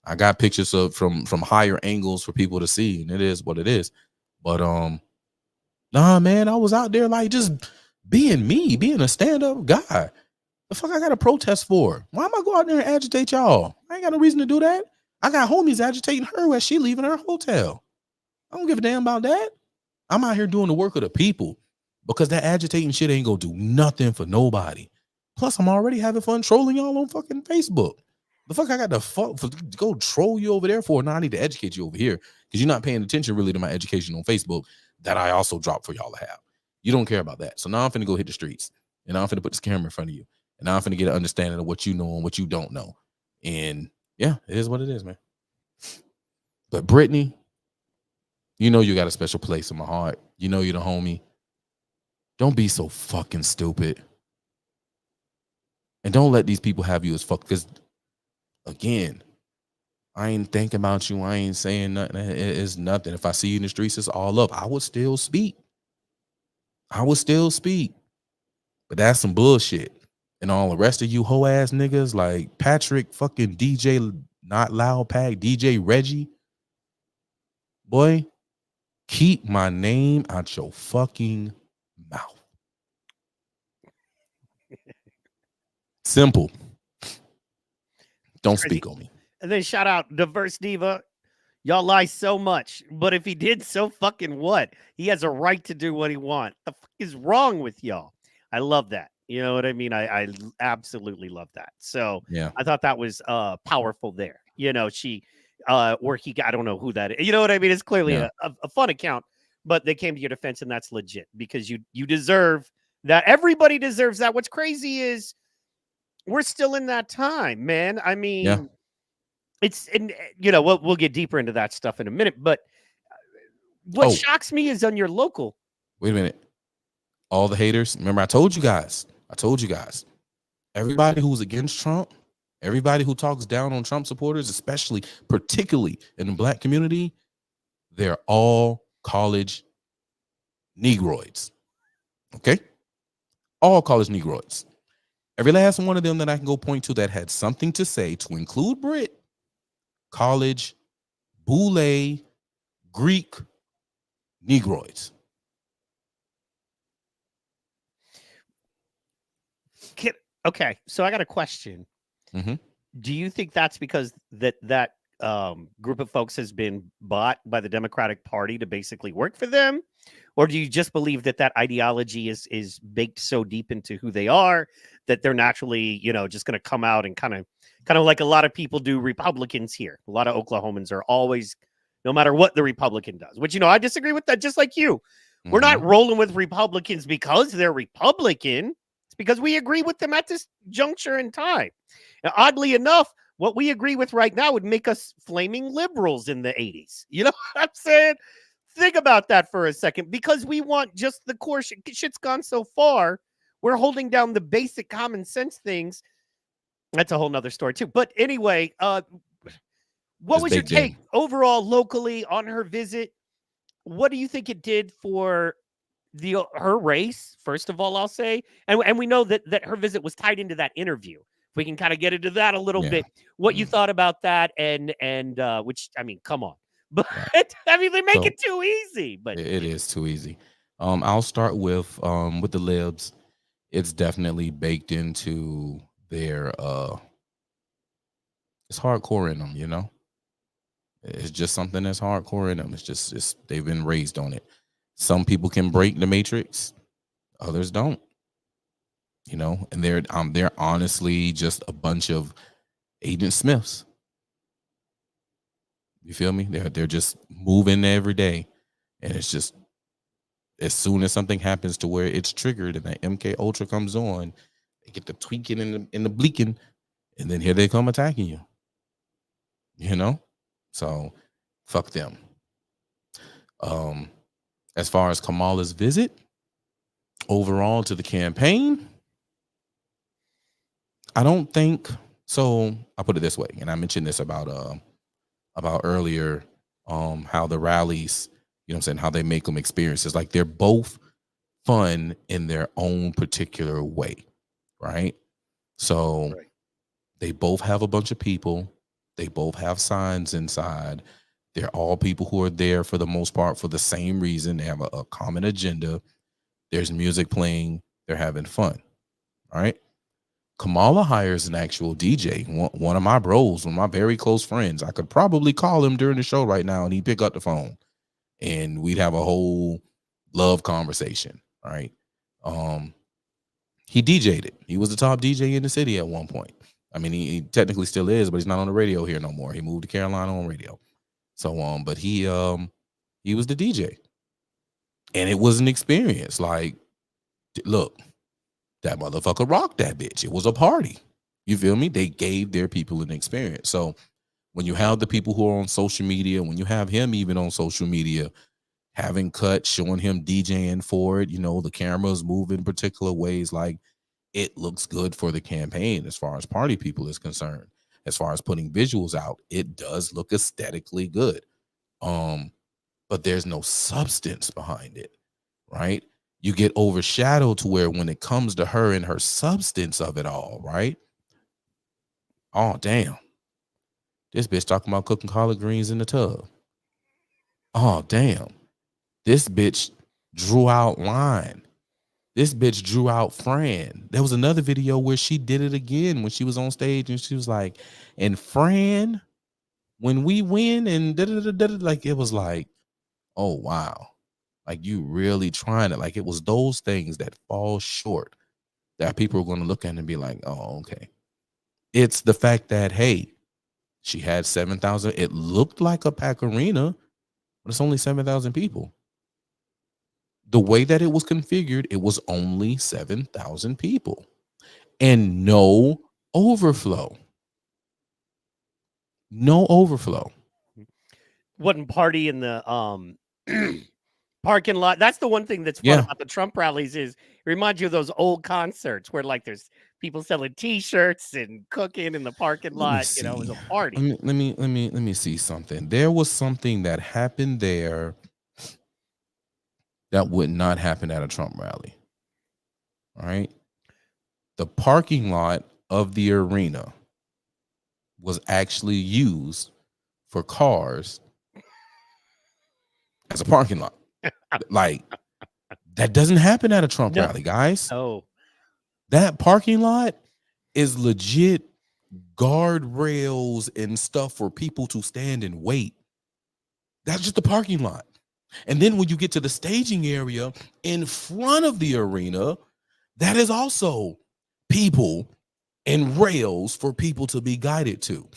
I got pictures of from higher angles for people to see, and it is what it is. But nah, man, I was out there like just being me, being a stand-up guy. The fuck I got to protest for? Why am I go out there and agitate y'all? I ain't got no reason to do that. I got homies agitating her as she leaving her hotel. I don't give a damn about that. I'm out here doing the work of the people, because that agitating shit ain't gonna do nothing for nobody. Plus, I'm already having fun trolling y'all on fucking Facebook. The fuck I got to go troll you over there for? Now I need to educate you over here, because you're not paying attention really to my education on Facebook that I also dropped for y'all to have. You don't care about that. So now I'm finna go hit the streets, and now I'm finna put this camera in front of you, and now I'm finna get an understanding of what you know and what you don't know. And yeah, it is what it is, man. But Brittany, you know you got a special place in my heart. You know you're the homie. Don't be so fucking stupid. And don't let these people have you as fuck. Because, again, I ain't thinking about you. I ain't saying nothing. It's nothing. If I see you in the streets, it's all up. I would still speak. But that's some bullshit. And all the rest of you hoe ass niggas like Patrick, fucking DJ Not Loud Pack, DJ Reggie. Boy, keep my name out your fucking mouth. Simple. Don't speak on me. And then shout out Diverse Diva. Y'all lie so much, but if he did, so fucking what? He has a right to do what he wants. The fuck is wrong with y'all? I love that. You know what I mean? I absolutely love that. So yeah, I thought that was powerful there. You know, she or he, I don't know who that is. You know what I mean? It's clearly a fun account, but they came to your defense, and that's legit, because you deserve that. Everybody deserves that. What's crazy is we're still in that time, man. I mean, it's, and you know, we'll get deeper into that stuff in a minute, but what shocks me is on your local. Wait a minute. All the haters. Remember, I told you guys. Everybody who's against Trump, everybody who talks down on Trump supporters, particularly in the black community, they're all college Negroids. Okay? All college Negroids. Every last one of them that I can go point to that had something to say, to include Brit, college, Boule, Greek, Negroids. Okay, so I got a question. Mm-hmm. Do you think that's because that group of folks has been bought by the Democratic Party to basically work for them? Or do you just believe that ideology is baked so deep into who they are that they're naturally, you know, just going to come out and kind of like a lot of people do Republicans here. A lot of Oklahomans are always, no matter what the Republican does, which, you know, I disagree with that, just like you. Mm-hmm. We're not rolling with Republicans because they're Republican. It's because we agree with them at this juncture in time. Now, oddly enough, what we agree with right now would make us flaming liberals in the 80s. You know what I'm saying? Think about that for a second, because we want just the core shit. Shit's gone so far. We're holding down the basic common sense things. That's a whole nother story too. But anyway, what was your take overall locally on her visit? What do you think it did for her race? First of all, I'll say, and we know that her visit was tied into that interview if we can kind of get into that a little Yeah. bit, what you thought about that, and which, I mean, come on, but I mean, they make So- it too easy. But It is too easy. I'll start with the libs. It's definitely baked into their it's hardcore in them, you know. It's just something that's hardcore in them. It's they've been raised on it. Some people can break the matrix, others don't. You know, and they're honestly just a bunch of Agent Smiths. You feel me? They're just moving every day, and it's just as soon as something happens to where it's triggered and that MK Ultra comes on, they get the tweaking and the bleaking, and then here they come attacking you. You know, so fuck them. As far as Kamala's visit overall to the campaign, I don't think so. I'll put it this way, and I mentioned this about earlier, how the rallies, you know what I'm saying, how they make them experiences. Like they're both fun in their own particular way, right? So they both have a bunch of people. They both have signs inside. They're all people who are there for the most part for the same reason. They have a common agenda. There's music playing. They're having fun, all right? Kamala hires an actual DJ, one of my bros, one of my very close friends. I could probably call him during the show right now and he'd pick up the phone and we'd have a whole love conversation. Right. He DJ'd it. He was the top DJ in the city at one point. I mean, he technically still is, but he's not on the radio here no more. He moved to Carolina on radio. So, but he was the DJ. And it was an experience. Like, look, that motherfucker rocked that bitch. It was a party. You feel me? They gave their people an experience. So when you have the people who are on social media, when you have him even on social media, having cuts, showing him DJing for it, you know, the cameras move in particular ways, like it looks good for the campaign as far as party people is concerned. As far as putting visuals out, it does look aesthetically good. But there's no substance behind it, right? You get overshadowed to where when it comes to her and her substance of it all, right? Oh, damn. This bitch talking about cooking collard greens in the tub. Oh, damn. This bitch drew out line. This bitch drew out Fran. There was another video where she did it again when she was on stage and she was like, and Fran, when we win and like, it was like, oh, wow. Like you really trying it. Like it was those things that fall short that people are going to look at and be like, oh, okay. It's the fact that, hey, she had 7,000. It looked like a pack arena, but it's only 7,000 people. The way that it was configured, it was only 7,000 people and no overflow. No overflow. Wasn't party in the parking lot. That's the one thing that's fun about the Trump rallies is it reminds you of those old concerts where like there's people selling T-shirts and cooking in the parking lot. You know, it was a party. Let me see something. There was something that happened there that would not happen at a Trump rally. All right. The parking lot of the arena was actually used for cars as a parking lot. Like that doesn't happen at a Trump rally, guys. Oh, that parking lot is legit guardrails and stuff for people to stand and wait. That's just the parking lot. And then when you get to the staging area in front of the arena, that is also people and rails for people to be guided to.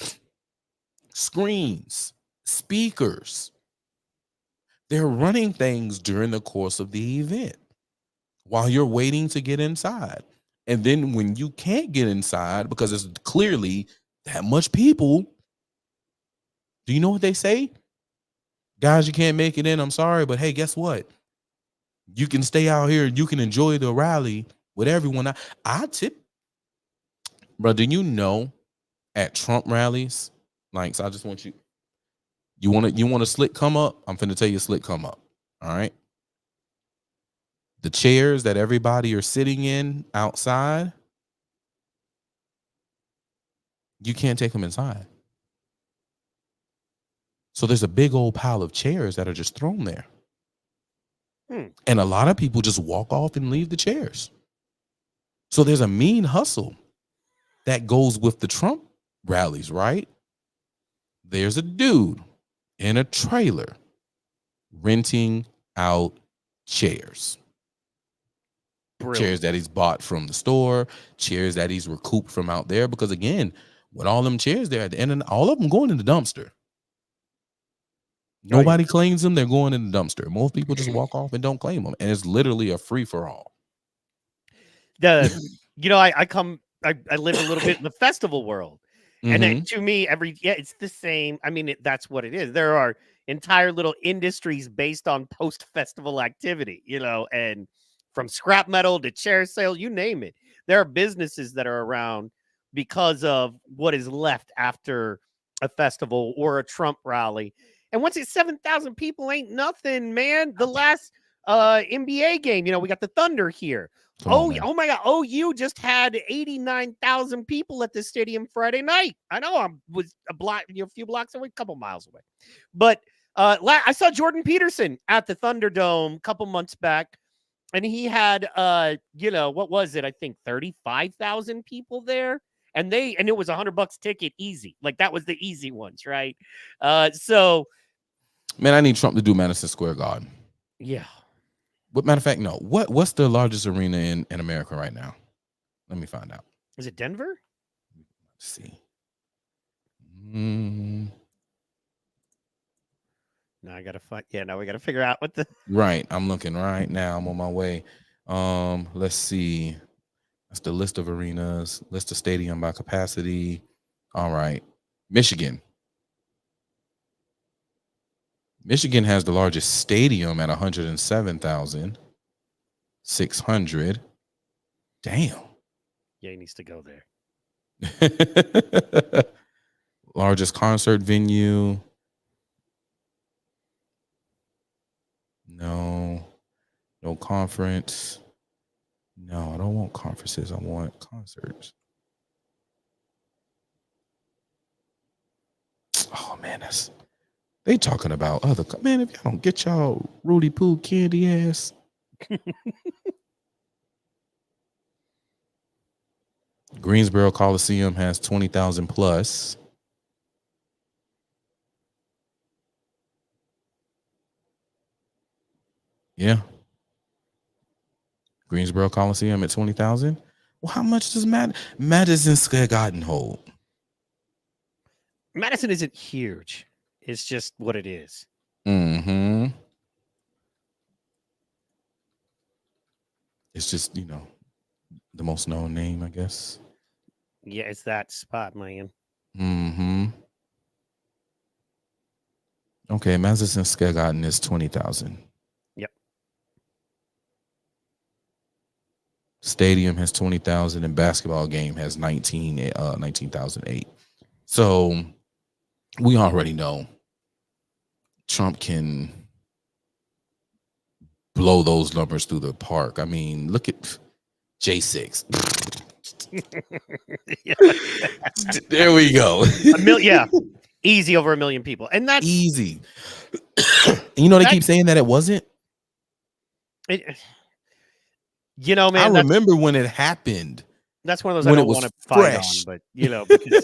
Screens, speakers. They're running things during the course of the event while you're waiting to get inside. And then when you can't get inside because it's clearly that much people, do you know what they say? Guys, you can't make it in. I'm sorry, but hey, guess what? You can stay out here. You can enjoy the rally with everyone. I tip, bro. Do you know at Trump rallies, like, so I just want you want a slick come up? I'm finna tell you a slick come up. All right. The chairs that everybody are sitting in outside, You can't take them inside. So there's a big old pile of chairs that are just thrown there. And a lot of people just walk off and leave the chairs. So there's a mean hustle that goes with the Trump rallies, right? There's a dude in a trailer renting out chairs. Brilliant. Chairs that he's bought from the store, chairs that he's recouped from out there. Because again, with all them chairs there at the end, and all of them going in the dumpster. Nobody claims them; they're going in the dumpster. Most people just walk off and don't claim them, and it's literally a free for all. I live a little bit in the festival world, and then to me, it's the same. I mean, that's what it is. There are entire little industries based on post-festival activity, and from scrap metal to chair sale, you name it. There are businesses that are around because of what is left after a festival or a Trump rally. And once it's 7,000 people, ain't nothing, man. The last NBA game, we got the Thunder here. Oh my God. OU just had 89,000 people at the stadium Friday night. I know I was a few blocks away, a couple miles away. But I saw Jordan Peterson at the Thunderdome a couple months back. And he had, what was it? I think 35,000 people there. And it was $100 ticket easy. Like that was the easy ones, right? Man, I need Trump to do Madison Square Garden. Yeah. But matter of fact, no. What's the largest arena in America right now? Let me find out. Is it Denver? Let's see. Now I gotta find. Yeah, now we gotta figure out what the. Right, I'm looking right now. I'm on my way. Let's see. That's the list of arenas, list of stadium by capacity. All right, Michigan. Michigan has the largest stadium at 107,600. Damn. Yeah, he needs to go there. Largest concert venue. No conference. No, I don't want conferences. I want concerts. Oh man, they talking about other man. If y'all don't get y'all Rudy Poo candy ass. Greensboro Coliseum has 20,000 plus. Yeah. Greensboro Coliseum at 20,000. Well, how much does Madison Square Garden hold? Madison isn't huge. It's just what it is. Mm-hmm. It's just, the most known name, I guess. Yeah, it's that spot, man. Mm-hmm. Okay, Madison Square Garden is 20,000. Yep. Stadium has 20,000 and basketball game has 19,008. So we already know Trump can blow those numbers through the park. I mean, look at J6. There we go. Yeah. Easy over 1 million people. And that's easy. They keep saying that it wasn't. Man. I remember when it happened. That's one of those I don't want to fight on, but because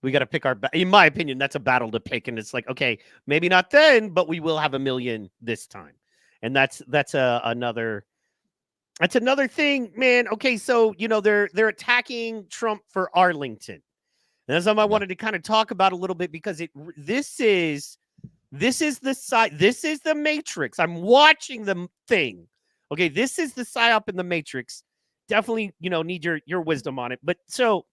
we got to pick our. In my opinion, that's a battle to pick, and it's like, okay, maybe not then, but we will have 1 million this time, and that's another thing, man. Okay, so they're attacking Trump for Arlington, and that's something I wanted to kind of talk about a little bit because this is the side. This is the Matrix. I'm watching the thing. Okay, this is the psyop in the Matrix. Definitely, need your wisdom on it. But so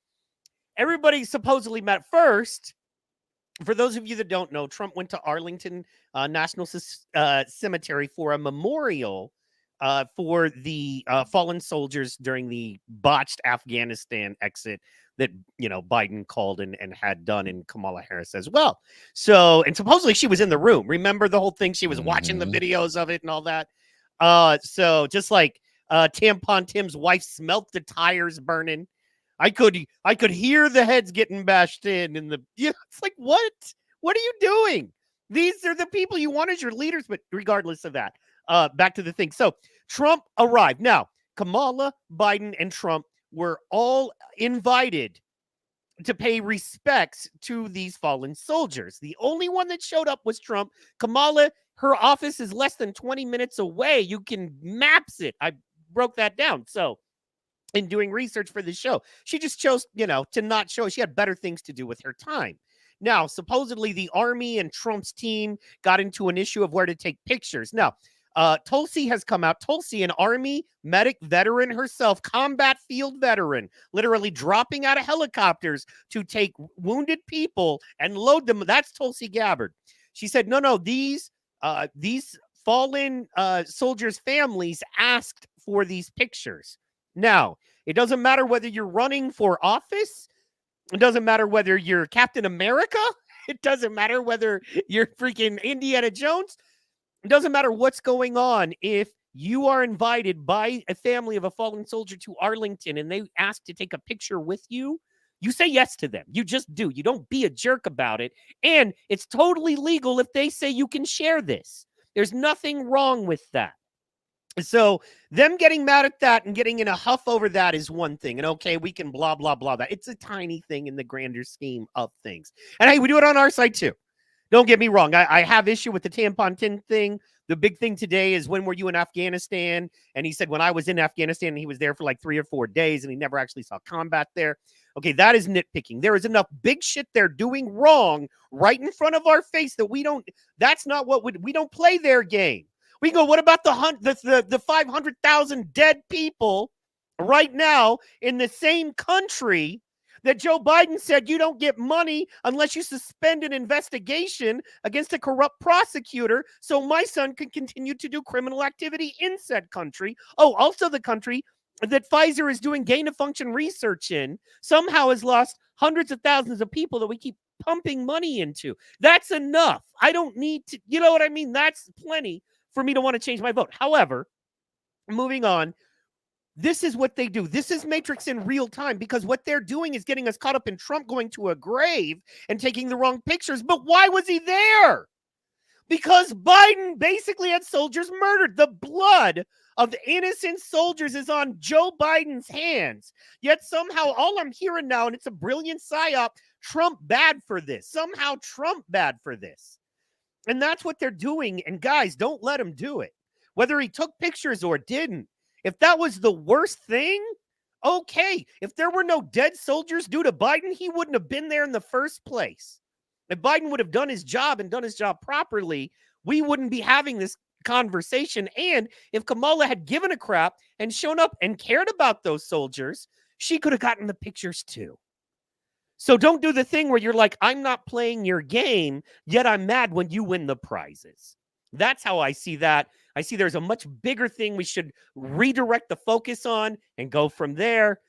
everybody supposedly met first. For those of you that don't know, Trump went to Arlington National Cemetery for a memorial for the fallen soldiers during the botched Afghanistan exit that Biden called and had done, and Kamala Harris as well. So, and supposedly she was in the room. Remember the whole thing? She was watching the videos of it and all that. So just like Tampon Tim's wife smelt the tires burning. I could hear the heads getting bashed in the it's like what? What are you doing? These are the people you want as your leaders, but regardless of that, back to the thing. So Trump arrived. Now, Kamala, Biden, and Trump were all invited to pay respects to these fallen soldiers. The only one that showed up was Trump. Kamala, her office is less than 20 minutes away. You can maps it. I broke that down. So in doing research for the show, she just chose, to not show. She had better things to do with her time. Now, supposedly the Army and Trump's team got into an issue of where to take pictures. Now, Tulsi has come out. Tulsi, an Army medic veteran herself, combat field veteran, literally dropping out of helicopters to take wounded people and load them. That's Tulsi Gabbard. She said, no, these fallen soldiers' families asked for these pictures. Now, it doesn't matter whether you're running for office. It doesn't matter whether you're Captain America. It doesn't matter whether you're freaking Indiana Jones. It doesn't matter what's going on. If you are invited by a family of a fallen soldier to Arlington and they ask to take a picture with you, you say yes to them. You just do. You don't be a jerk about it. And it's totally legal if they say you can share this. There's nothing wrong with that. So them getting mad at that and getting in a huff over that is one thing. And okay, we can blah, blah, blah that. It's a tiny thing in the grander scheme of things. And hey, we do it on our side too. Don't get me wrong. I have issue with the tampon tin thing. The big thing today is when were you in Afghanistan? And he said when I was in Afghanistan, and he was there for like 3 or 4 days and he never actually saw combat there. Okay, that is nitpicking. There is enough big shit they're doing wrong right in front of our face that that's not what we don't play their game. We go, what about the 500,000 dead people right now in the same country that Joe Biden said you don't get money unless you suspend an investigation against a corrupt prosecutor so my son can continue to do criminal activity in said country. Oh, also the country that Pfizer is doing gain-of-function research in somehow has lost hundreds of thousands of people that we keep pumping money into. That's enough. I don't need to, you know what I mean? That's plenty for me to want to change my vote. However, moving on, this is what they do. This is Matrix in real time because what they're doing is getting us caught up in Trump going to a grave and taking the wrong pictures. But why was he there? Because Biden basically had soldiers murdered. The blood of innocent soldiers is on Joe Biden's hands. Yet somehow all I'm hearing now, and it's a brilliant psyop, Trump bad for this. Somehow Trump bad for this. And that's what they're doing. And guys, don't let him do it. Whether he took pictures or didn't. If that was the worst thing, okay. If there were no dead soldiers due to Biden, he wouldn't have been there in the first place. If Biden would have done his job and done his job properly, we wouldn't be having this conversation. And if Kamala had given a crap and shown up and cared about those soldiers, she could have gotten the pictures too. So don't do the thing where you're like, I'm not playing your game, yet I'm mad when you win the prizes. That's how I see that. I see there's a much bigger thing we should redirect the focus on and go from there.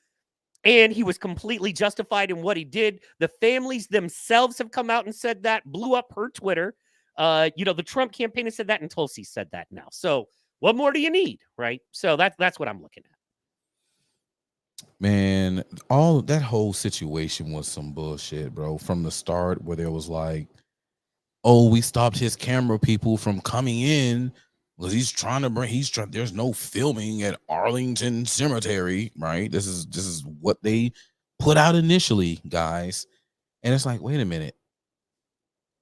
And he was completely justified in what he did. The families themselves have come out and said that, blew up her Twitter. The Trump campaign has said that, and Tulsi said that now. So what more do you need, right? So that's what I'm looking at. Man, all that whole situation was some bullshit, bro. From the start, where there was like, oh, we stopped his camera people from coming in because there's no filming at Arlington Cemetery, right? This is what they put out initially, guys. And it's like, wait a minute.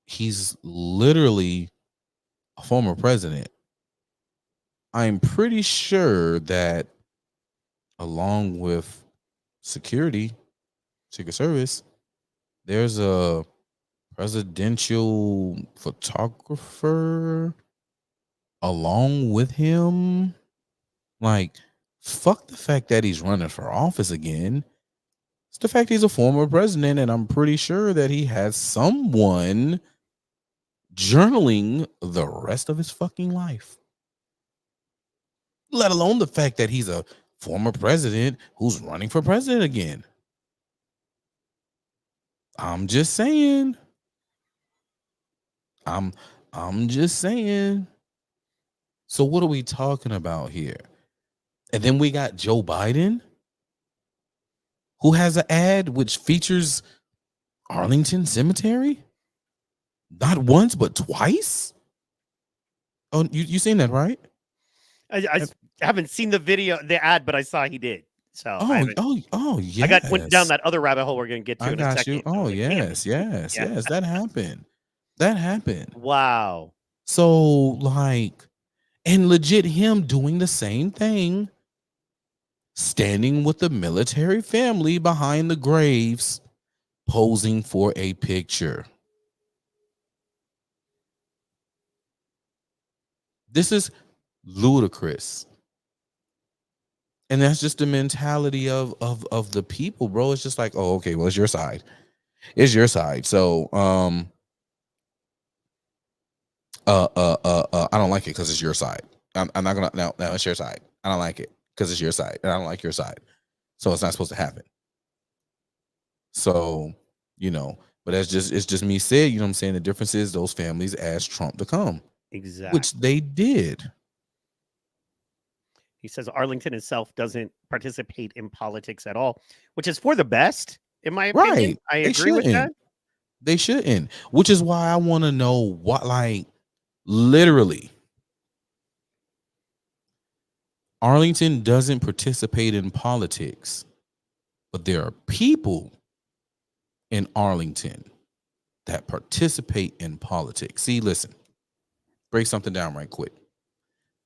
He's literally a former president. I'm pretty sure that along with security, Secret Service, there's a presidential photographer along with him. Like, fuck the fact that he's running for office again. It's the fact he's a former president, and I'm pretty sure that he has someone journaling the rest of his fucking life. Let alone the fact that he's a former president who's running for president again. I'm just saying. I'm just saying. So what are we talking about here? And then we got Joe Biden, who has an ad which features Arlington Cemetery? Not once, but twice. Oh, you seen that, right? I haven't seen the ad, but I saw he did. So Yes. I went down that other rabbit hole we're gonna get to I in a got second. you. Oh, yes. Yeah. That happened. That happened. Wow. So, like, and legit him doing the same thing, standing with the military family behind the graves, posing for a picture. This is ludicrous. And that's just the mentality of the people, bro. It's just like, oh, okay, well, it's your side. It's your side. So I don't like it because it's your side. I'm not gonna no, it's your side. I don't like it because it's your side. And I don't like your side. So it's not supposed to happen. So, but it's just me saying, you know what I'm saying? The difference is those families asked Trump to come. Exactly. Which they did. He says Arlington itself doesn't participate in politics at all, which is for the best, in my opinion. Right. I agree with that. They shouldn't. Which is why I want to know what, like, literally, Arlington doesn't participate in politics, but there are people in Arlington that participate in politics. See, listen, break something down right quick.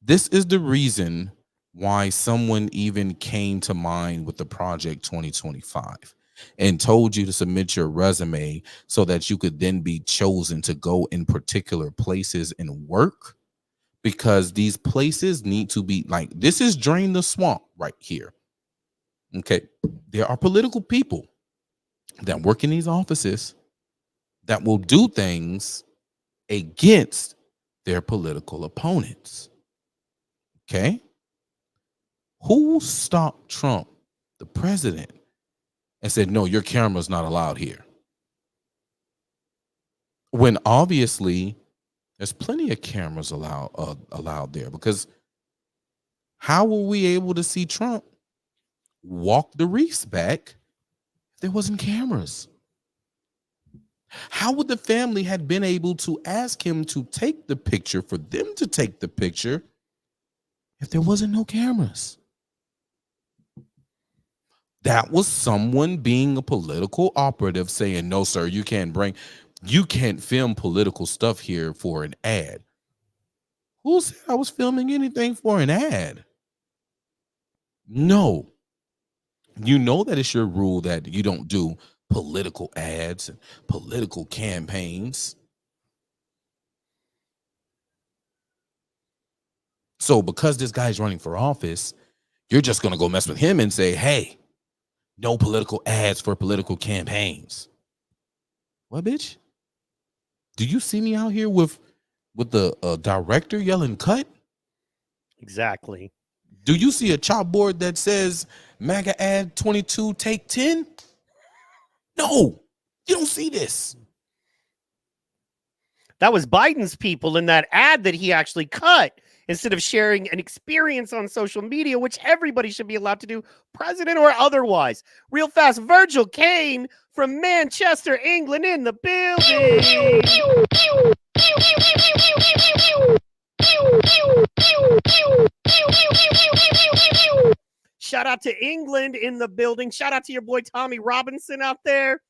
This is the reason why someone even came to mind with the Project 2025 and told you to submit your resume so that you could then be chosen to go in particular places and work, because these places need to be like, this is Drain the Swamp right here. Okay. There are political people that work in these offices that will do things against their political opponents. Okay. Who stopped Trump, the president, and said, no, your camera's not allowed here? When obviously there's plenty of cameras allowed there, because how were we able to see Trump walk the reefs back if there wasn't cameras? How would the family had been able to ask him to take the picture, for them to take the picture, if there wasn't no cameras? That was someone being a political operative saying, no, sir, you can't film political stuff here for an ad. Who said I was filming anything for an ad? No. You know that it's your rule that you don't do political ads and political campaigns. So because this guy's running for office, you're just going to go mess with him and say, hey, no political ads for political campaigns. What, bitch? Do you see me out here with the director yelling cut? Exactly. Do you see a chalkboard that says MAGA ad 22 take 10? No, you don't see this. That was Biden's people in that ad that he actually cut, instead of sharing an experience on social media, which everybody should be allowed to do, president or otherwise. Real fast, Virgil Kane from Manchester, England in the building. Shout out to England in the building. Shout out to your boy Tommy Robinson out there.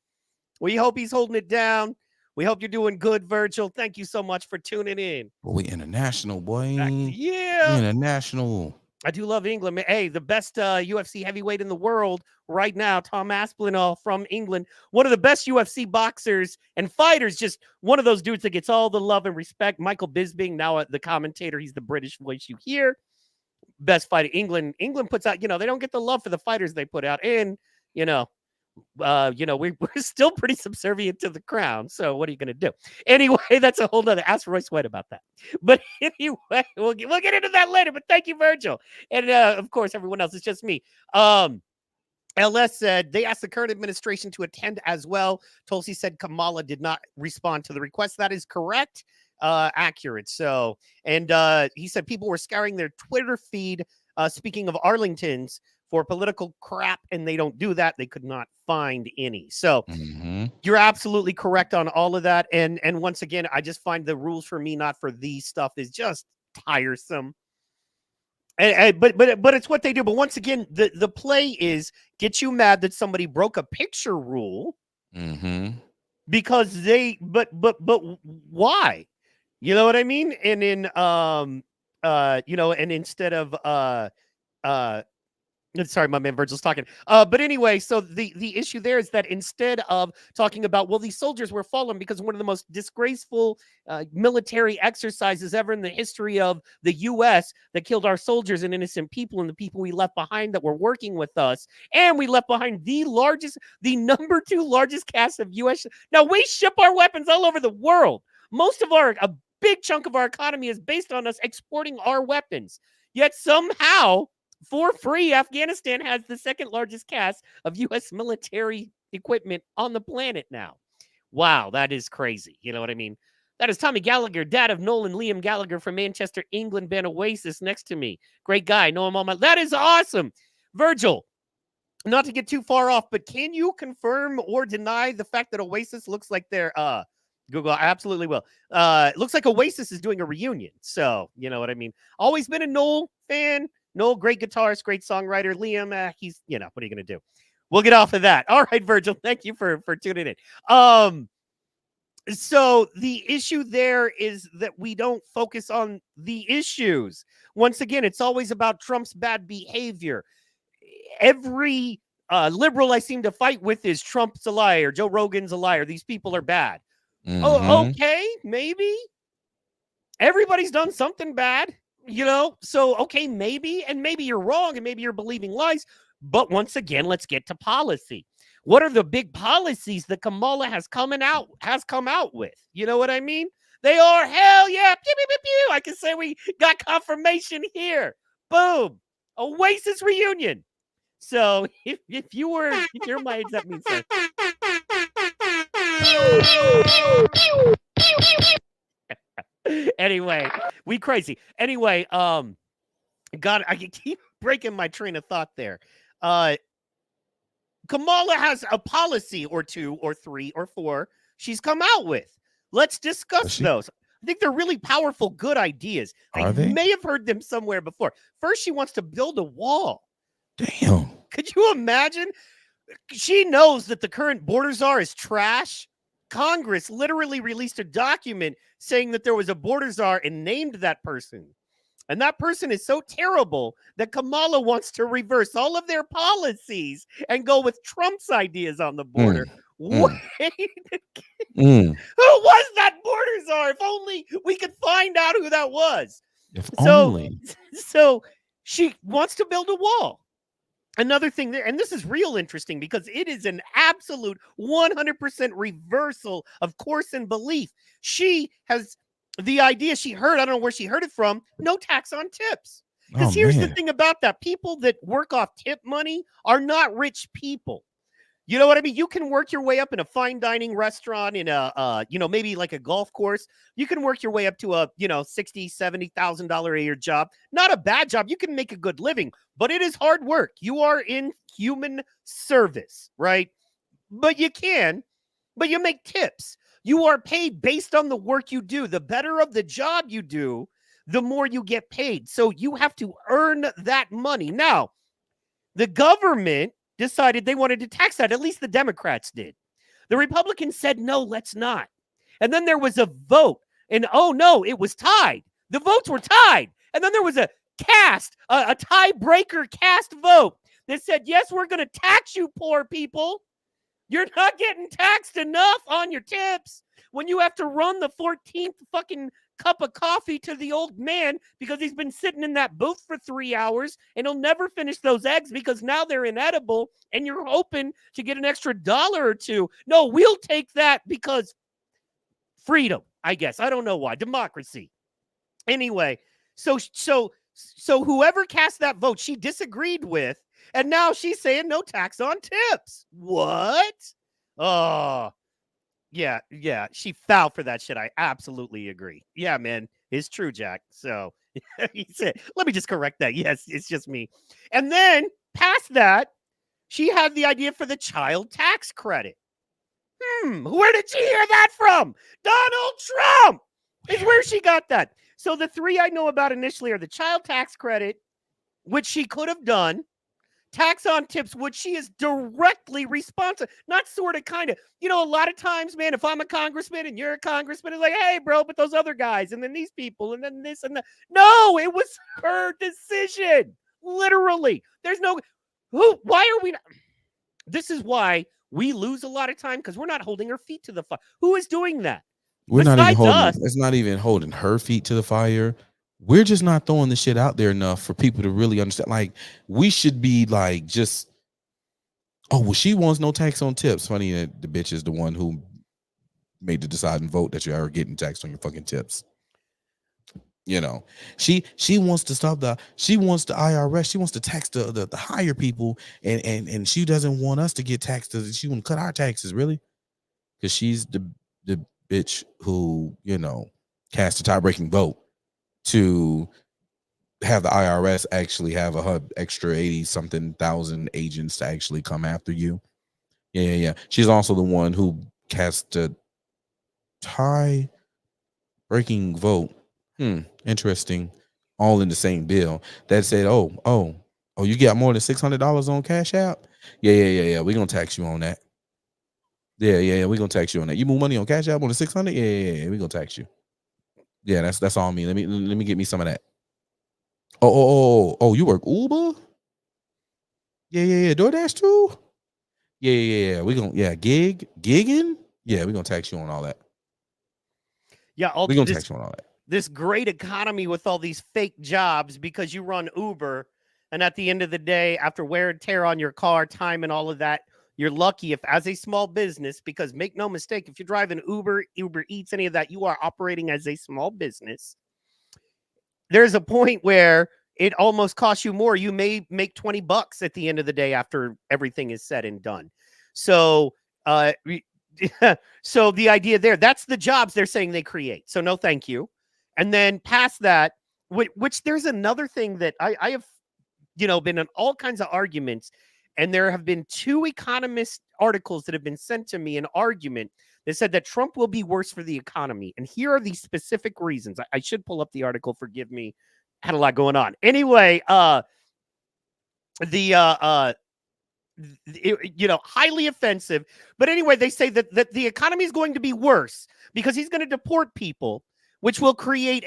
We hope he's holding it down. We hope you're doing good, Virgil. Thank you so much for tuning in. Well, we international, boy. Yeah. International. I do love England. Hey, the best UFC heavyweight in the world right now, Tom Aspinall from England. One of the best UFC boxers and fighters. Just one of those dudes that gets all the love and respect. Michael Bisping, now the commentator. He's the British voice you hear. Best fighter. England puts out, they don't get the love for the fighters they put out. And, we're still pretty subservient to the crown. So what are you going to do? Anyway, that's a whole nother. Ask Royce White about that. But anyway, we'll get into that later. But thank you, Virgil. And of course, everyone else. It's just me. LS said they asked the current administration to attend as well. Tulsi said Kamala did not respond to the request. That is correct. Accurate. So, and he said people were scouring their Twitter feed, speaking of Arlington's, for political crap, and they don't do that. They could not find any. So Mhm. you're absolutely correct on all of that. And once again, I just find the rules for me, not for these stuff, is just tiresome. But it's what they do. But once again, the play is get you mad that somebody broke a picture rule Mhm. because they but why? You know what I mean? And in and instead of sorry, my man Virgil's talking. But anyway, so the issue there is that instead of talking about, well, these soldiers were fallen because one of the most disgraceful military exercises ever in the history of the U.S. that killed our soldiers and innocent people and the people we left behind that were working with us, and we left behind the number 2 largest cast of U.S. Now we ship our weapons all over the world. Most of a big chunk of our economy is based on us exporting our weapons. Yet somehow, for free, Afghanistan has the 2nd largest cast of U.S. military equipment on the planet now. Wow, that is crazy. You know what I mean? That is Tommy Gallagher, dad of Nolan Liam Gallagher from Manchester, England, band Oasis next to me. Great guy. Know him all my... That is awesome. Virgil, not to get too far off, but can you confirm or deny the fact that Oasis looks like they're... Google, I absolutely will. It looks like Oasis is doing a reunion. So, you know what I mean? Always been a Noel fan. Noel, great guitarist, great songwriter. Liam, he's, what are you going to do? We'll get off of that. All right, Virgil, thank you for tuning in. So the issue there is that we don't focus on the issues. Once again, it's always about Trump's bad behavior. Every liberal I seem to fight with is Trump's a liar, Joe Rogan's a liar, these people are bad. Oh, okay, maybe. Everybody's done something bad. So, okay, maybe you're wrong, and maybe you're believing lies. But once again, let's get to policy. What are the big policies that Kamala has come out with? You know what I mean? They are, hell yeah, pew, pew, pew, pew. I can say we got confirmation here. Boom. Oasis reunion. So if you're my age, that means that. Anyway, we crazy. Anyway, God, I keep breaking my train of thought there. Kamala has a policy or 2 or 3 or 4 she's come out with. Let's discuss those. I think they're really powerful, good ideas. I may have heard them somewhere before. First, she wants to build a wall. Damn. Could you imagine? She knows that the current border czar is trash. Congress literally released a document saying that there was a border czar and named that person. And that person is so terrible that Kamala wants to reverse all of their policies and go with Trump's ideas on the border. Wait. Who was that border czar? If only we could find out who that was. So she wants to build a wall. Another thing there, and this is real interesting because it is an absolute 100% reversal of course and belief. She has the idea she heard, I don't know where she heard it from, no tax on tips. Because here's the thing about that. People that work off tip money are not rich people. You know what I mean? You can work your way up in a fine dining restaurant, in a, maybe like a golf course. You can work your way up to a, $60,000, $70,000 a year job. Not a bad job. You can make a good living, but it is hard work. You are in human service, right? But you make tips. You are paid based on the work you do. The better of the job you do, the more you get paid. So you have to earn that money. Now, the government decided they wanted to tax that. At least the Democrats did. The Republicans said, no, let's not. And then there was a vote. And oh, no, it was tied. The votes were tied. And then there was a tiebreaker cast vote that said, yes, we're going to tax you, poor people. You're not getting taxed enough on your tips when you have to run the 14th fucking cup of coffee to the old man because he's been sitting in that booth for 3 hours and he'll never finish those eggs because now they're inedible and you're hoping to get an extra $1 or $2. No, we'll take that because freedom, I guess. I don't know why. Democracy. Anyway, so whoever cast that vote, she disagreed with, and now she's saying no tax on tips. What? Oh, yeah, she fell for that shit. I absolutely agree. Yeah, man, it's true, Jack. So he said, let me just correct that. Yes, it's just me. And then past that, she had the idea for the child tax credit. Where did she hear that from? Donald Trump is where she got that. So the three I know about initially are the child tax credit, which she could have done, tax on tips, which she is directly responsible, not sort of, kind of. You know, a lot of times, man, if I'm a congressman and you're a congressman, it's like, hey, bro, but those other guys, and then these people, and then this and that. No, it was her decision. Literally. There's no, why are we not? This is why we lose a lot of time, because we're not holding her feet to the fire. Who is doing that? We're not even Besides holding. us. It's not even holding her feet to the fire. We're just not throwing the shit out there enough for people to really understand. Like, we should be like, just, oh, well, she wants no tax on tips. Funny that the bitch is the one who made the deciding vote that you're getting taxed on your fucking tips. You know, she wants to stop she wants the IRS, she wants to tax the higher people, and she doesn't want us to get taxed. She want to cut our taxes, really, because she's the bitch who, you know, cast a tie-breaking vote to have the IRS actually have a extra 80-something thousand agents to actually come after you. Yeah. She's also the one who cast a tie-breaking vote. Interesting. All in the same bill that said, oh, you got more than $600 on Cash App? Yeah. We're gonna tax you on that. Yeah. We're gonna tax you on that. You move money on Cash App on the 600? Yeah. We're gonna tax you. Yeah, that's all me. Let me get me some of that. Oh, you work Uber? Yeah. DoorDash too? Yeah. We gonna gigging? Yeah, we're gonna tax you on all that. Yeah, we're gonna tax you on all that. This great economy with all these fake jobs because you run Uber, and at the end of the day, after wear and tear on your car, time and all of that, you're lucky if, as a small business, because make no mistake, if you're driving Uber Eats, any of that, you are operating as a small business. There's a point where it almost costs you more. You may make $20 at the end of the day after everything is said and done. So, so the idea there, that's the jobs they're saying they create. So no, thank you. And then past that, which there's another thing that I have, you know, been in all kinds of arguments, and there have been 2 economist articles that have been sent to me, an argument that said that Trump will be worse for the economy. And here are the specific reasons. I should pull up the article. Forgive me. Had a lot going on. Anyway, you know, highly offensive. But anyway, they say that the economy is going to be worse because he's going to deport people, which will create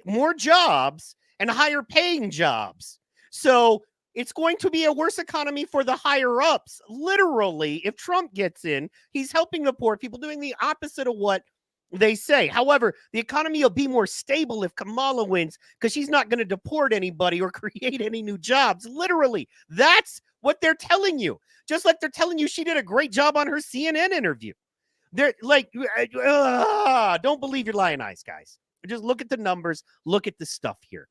more jobs and higher paying jobs. So it's going to be a worse economy for the higher ups. Literally, if Trump gets in, he's helping the poor people, doing the opposite of what they say. However, the economy will be more stable if Kamala wins because she's not going to deport anybody or create any new jobs. Literally, that's what they're telling you. Just like they're telling you she did a great job on her CNN interview. They're like, don't believe your lying eyes, guys. Just look at the numbers. Look at the stuff here.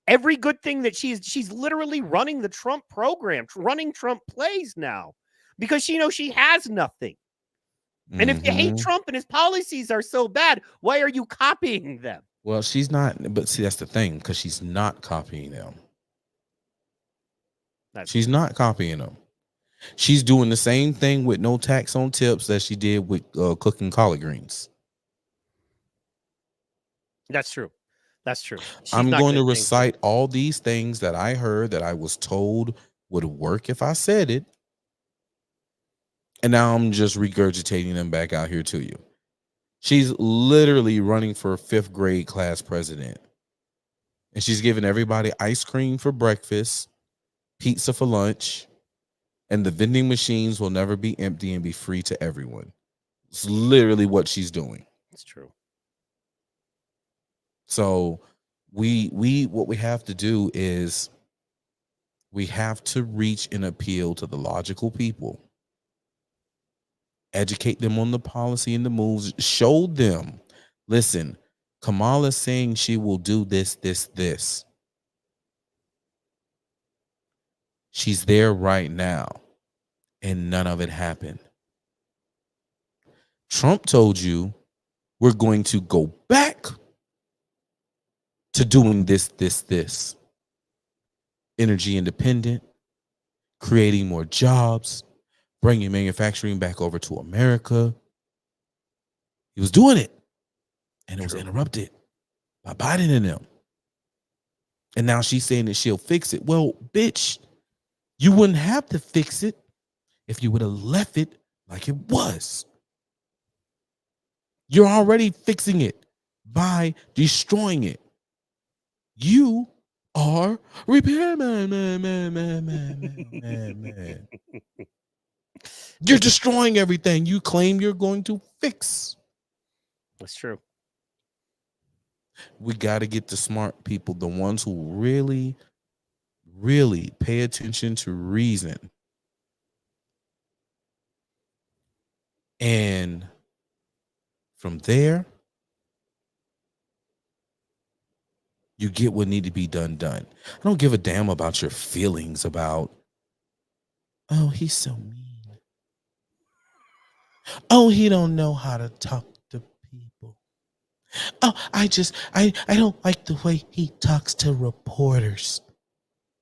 Every good thing that she's literally running the Trump program, running Trump plays now because she knows she has nothing. And if you hate Trump and his policies are so bad, why are you copying them? Well, she's not, but see, that's the thing, because she's not copying them. She's not copying them. She's doing the same thing with no tax on tips that she did with cooking collard greens. That's true. That's true. I'm going to recite all these things that I heard that I was told would work if I said it. And now I'm just regurgitating them back out here to you. She's literally running for 5th grade class president. And she's giving everybody ice cream for breakfast, pizza for lunch, and the vending machines will never be empty and be free to everyone. It's literally what she's doing. It's true. So what we have to do is we have to reach and appeal to the logical people. Educate them on the policy and the moves. Show them, listen, Kamala's saying she will do this. She's there right now, and none of it happened. Trump told you we're going to go back to doing this. Energy independent. creating more jobs, bringing manufacturing back over to America. He was doing it, and it was interrupted by Biden and them. And now she's saying that she'll fix it. Well, bitch, you wouldn't have to fix it if you would have left it like it was. You're already fixing it by destroying it. You are repairman, man. You're destroying everything you claim you're going to fix. That's true. We got to get the smart people, the ones who really, really pay attention to reason. And from there, you get what need to be done. I don't give a damn about your feelings about, oh, he's so mean. Oh, he don't know how to talk to people. Oh, I don't like the way he talks to reporters.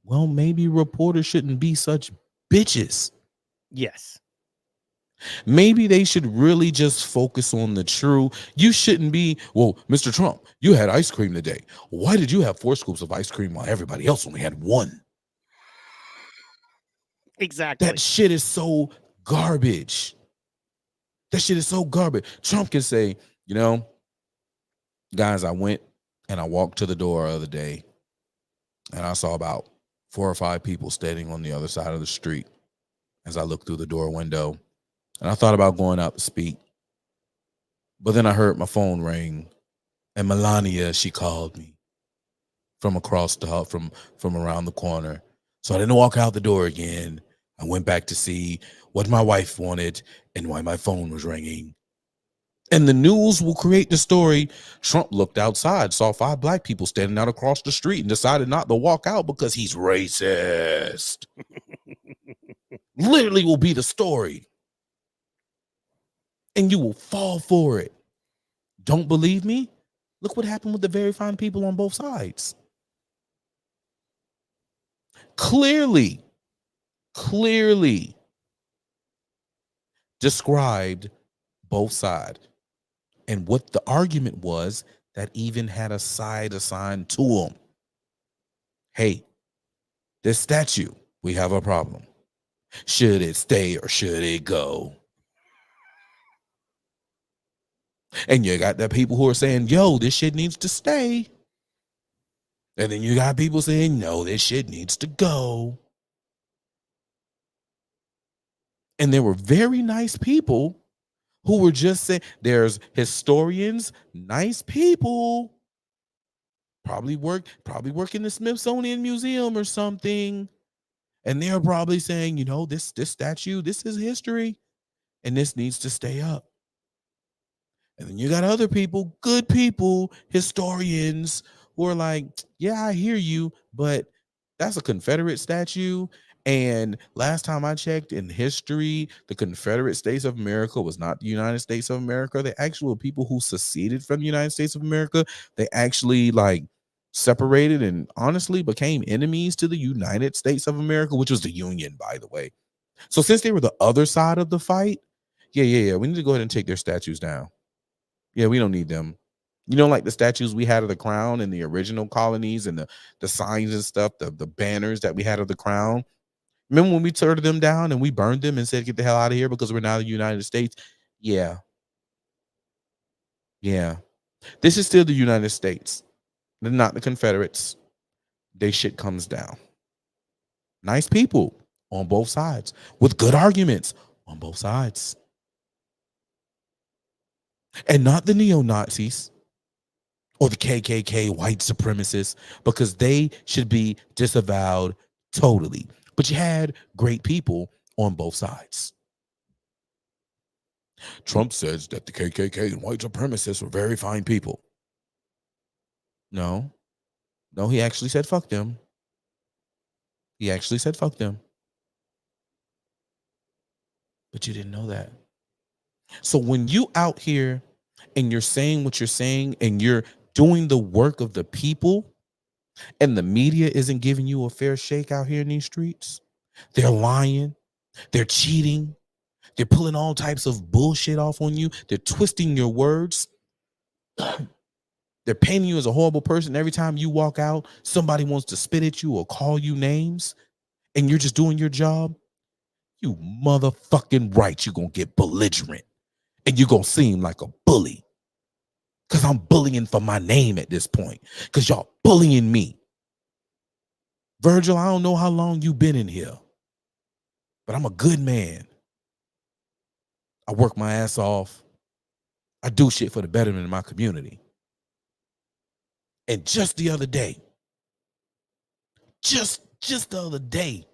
Well, maybe reporters shouldn't be such bitches. Yes. Maybe they should really just focus on the true. You shouldn't be, well, Mr. Trump, you had ice cream today. Why did you have 4 scoops of ice cream while everybody else only had 1? Exactly. That shit is so garbage. That shit is so garbage. Trump can say, you know, guys, I went and I walked to the door the other day and I saw about 4 or 5 people standing on the other side of the street as I looked through the door window. And I thought about going out to speak. But then I heard my phone ring and Melania, she called me from across the from around the corner. So I didn't walk out the door again. I went back to see what my wife wanted and why my phone was ringing. And the news will create the story. Trump looked outside, saw 5 black people standing out across the street and decided not to walk out because he's racist. Literally will be the story. And you will fall for it. Don't believe me? Look what happened with the very fine people on both sides. Clearly described both sides. And what the argument was that even had a side assigned to them. Hey, this statue, we have a problem. Should it stay or should it go? And you got the people who are saying, yo, this shit needs to stay. And then you got people saying, no, this shit needs to go. And there were very nice people who were just saying, there's historians, nice people, probably work in the Smithsonian Museum or something. And they're probably saying, you know, this statue, this is history, and this needs to stay up. And then you got other people, good people, historians, who are like, yeah, I hear you, but that's a Confederate statue. And last time I checked in history, the Confederate States of America was not the United States of America. The actual people who seceded from the United States of America, they actually like separated and honestly became enemies to the United States of America, which was the Union, by the way. So since they were the other side of the fight, yeah, we need to go ahead and take their statues down. Yeah, we don't need them. You know, like the statues we had of the crown in the original colonies and the signs and stuff, the banners that we had of the crown. Remember when we tore them down and we burned them and said, get the hell out of here because we're now the United States? Yeah. This is still the United States. They're not the Confederates. They shit comes down. Nice people on both sides with good arguments on both sides. And not the neo-Nazis or the KKK white supremacists, because they should be disavowed totally. But you had great people on both sides. Trump says that the KKK and white supremacists were very fine people. No, he actually said fuck them. But you didn't know that. So when you out here and you're saying what you're saying and you're doing the work of the people and the media isn't giving you a fair shake out here in these streets, They're lying. They're cheating. They're pulling all types of bullshit off on you. They're twisting your words. They're painting you as a horrible person. Every time you walk out, somebody wants to spit at you or call you names, and you're just doing your job. You motherfucking right, you're going to get belligerent, and you're going to seem like a bully, because I'm bullying for my name at this point, because y'all bullying me. Virgil, I don't know how long you've been in here, but I'm a good man. I work my ass off. I do shit for the betterment of my community. And just the other day, just the other day,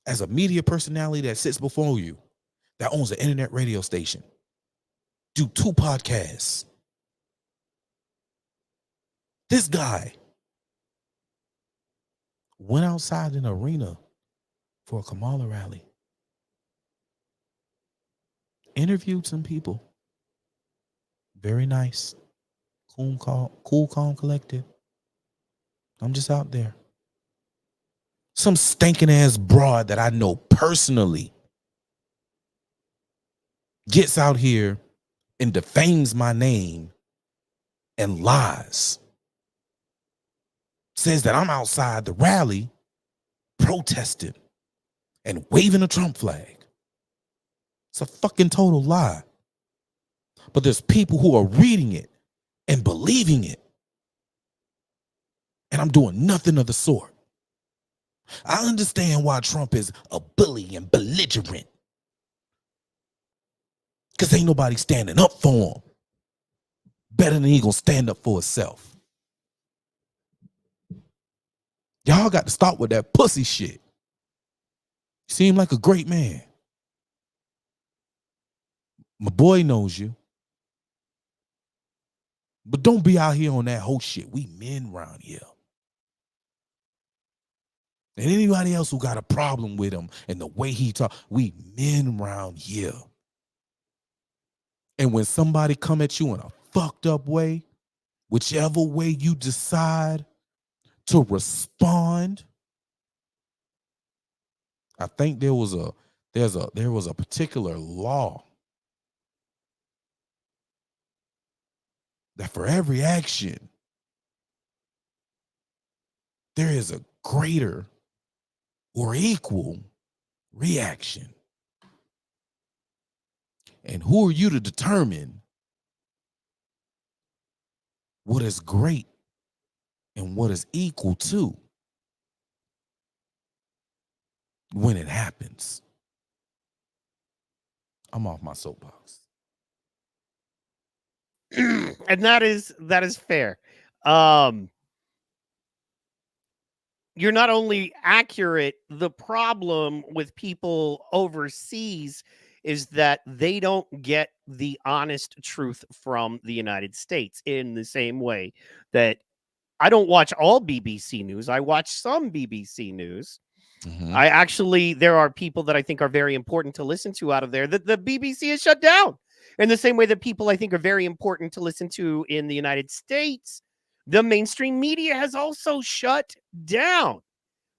as a media personality that sits before you, that owns an internet radio station, do 2 podcasts, this guy went outside an arena for a Kamala rally, interviewed some people, very nice, cool, calm, collected. I'm just out there. Some stinking ass broad that I know personally gets out here and defames my name and lies. Says that I'm outside the rally protesting and waving a Trump flag. It's a fucking total lie. But there's people who are reading it and believing it. And I'm doing nothing of the sort. I understand why Trump is a bully and belligerent. Because ain't nobody standing up for him better than he gonna stand up for himself. Y'all got to stop with that pussy shit. You seem like a great man. My boy knows you. But don't be out here on that whole shit. We men around here. And anybody else who got a problem with him and the way he talk, we men around here. And when somebody come at you in a fucked up way, whichever way you decide to respond, I think there was a particular law that for every action, there is a greater or equal reaction. And who are you to determine what is great and what is equal to when it happens? I'm off my soapbox. And that is fair. You're not only accurate, the problem with people overseas is that they don't get the honest truth from the United States in the same way that I don't watch all BBC news. I watch some BBC news. Mm-hmm. There are people that I think are very important to listen to out of there that the BBC is shut down. In the same way that people I think are very important to listen to in the United States, the mainstream media has also shut down,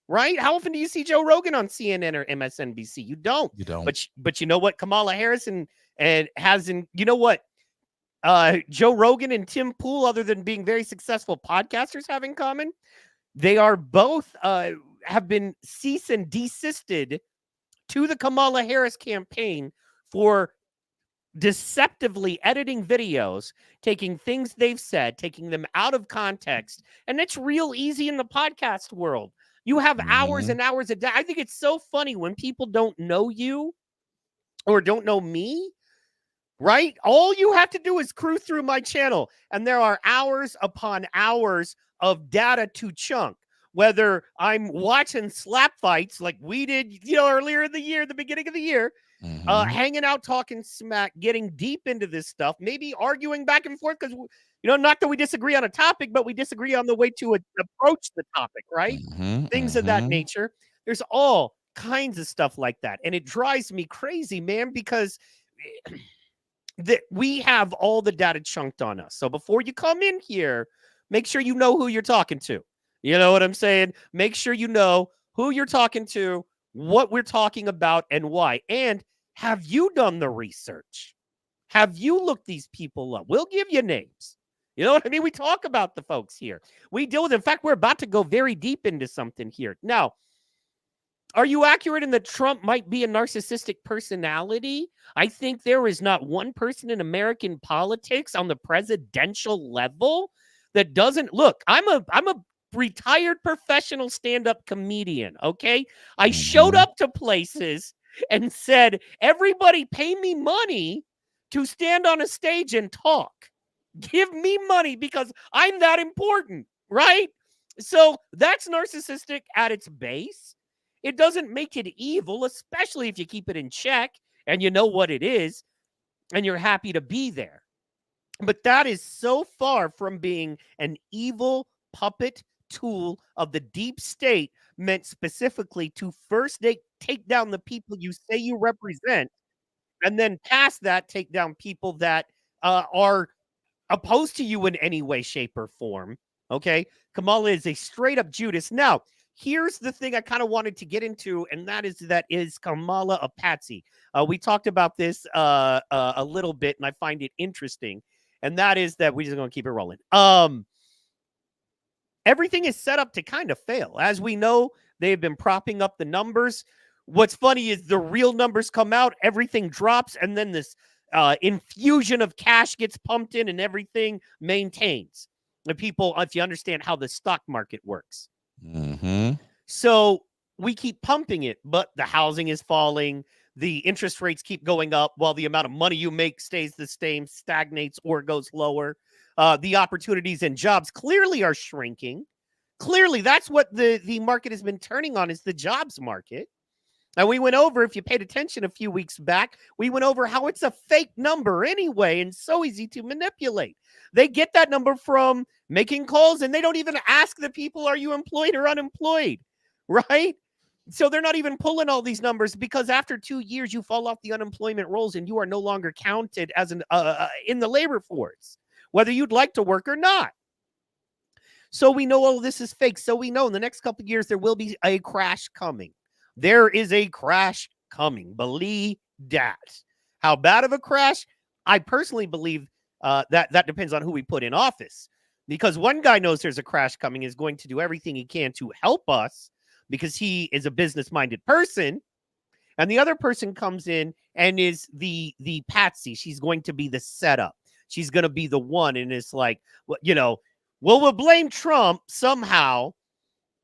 right? How often do you see Joe Rogan on CNN or MSNBC? You don't. You don't. But you know what? Kamala Harris and you know what? Joe Rogan and Tim Pool, other than being very successful podcasters, have in common. They are both have been cease and desisted to the Kamala Harris campaign for deceptively editing videos, taking things they've said, taking them out of context. And it's real easy in the podcast world. You have hours and hours a day. I think it's so funny when people don't know you or don't know me, right? All you have to do is cruise through my channel, and there are hours upon hours of data to chunk. Whether I'm watching slap fights like we did, earlier in the year, the beginning of the year, hanging out, talking smack, getting deep into this stuff, maybe arguing back and forth because, not that we disagree on a topic, but we disagree on the way to approach the topic, right? Things of that nature. There's all kinds of stuff like that. And it drives me crazy, man, because we have all the data chunked on us. So before you come in here, make sure you know who you're talking to. You know what I'm saying? Make sure you know who you're talking to, what we're talking about and why. And have you done the research? Have you looked these people up? We'll give you names. You know what I mean? We talk about the folks here. We deal with, in fact, we're about to go very deep into something here. Now, are you accurate in that Trump might be a narcissistic personality? I think there is not one person in American politics on the presidential level that doesn't look. I'm a retired professional stand-up comedian, okay? I showed up to places and said, "Everybody pay me money to stand on a stage and talk. Give me money because I'm that important," right? So that's narcissistic at its base. It doesn't make it evil, especially if you keep it in check and you know what it is and you're happy to be there. But that is so far from being an evil puppet tool of the deep state meant specifically to first take down the people you say you represent, and then past that, take down people that are opposed to you in any way, shape, or form. Okay? Kamala is a straight up Judas. Now, here's the thing I kind of wanted to get into, and that is Kamala a patsy? We talked about this a little bit, and I find it interesting. And that is that we're just going to keep it rolling. Everything is set up to kind of fail. As we know, they've been propping up the numbers. What's funny is the real numbers come out, everything drops, and then this infusion of cash gets pumped in and everything maintains. The people, if you understand how the stock market works. So we keep pumping it, but the housing is falling. The interest rates keep going up while the amount of money you make stays the same, stagnates, or goes lower. The opportunities and jobs clearly are shrinking. Clearly, that's what the market has been turning on, is the jobs market. And we went over, if you paid attention a few weeks back, we went over how it's a fake number anyway and so easy to manipulate. They get that number from making calls, and they don't even ask the people, are you employed or unemployed, right? So they're not even pulling all these numbers, because after 2 years, you fall off the unemployment rolls and you are no longer counted as an in the labor force, whether you'd like to work or not. So we know all of this is fake. So we know in the next couple of years, there will be a crash coming. There is a crash coming. Believe that. How bad of a crash? I personally believe that depends on who we put in office. Because one guy knows there's a crash coming, is going to do everything he can to help us because he is a business-minded person. And the other person comes in and is the patsy. She's going to be the setup. She's going to be the one. And it's like, we'll blame Trump somehow.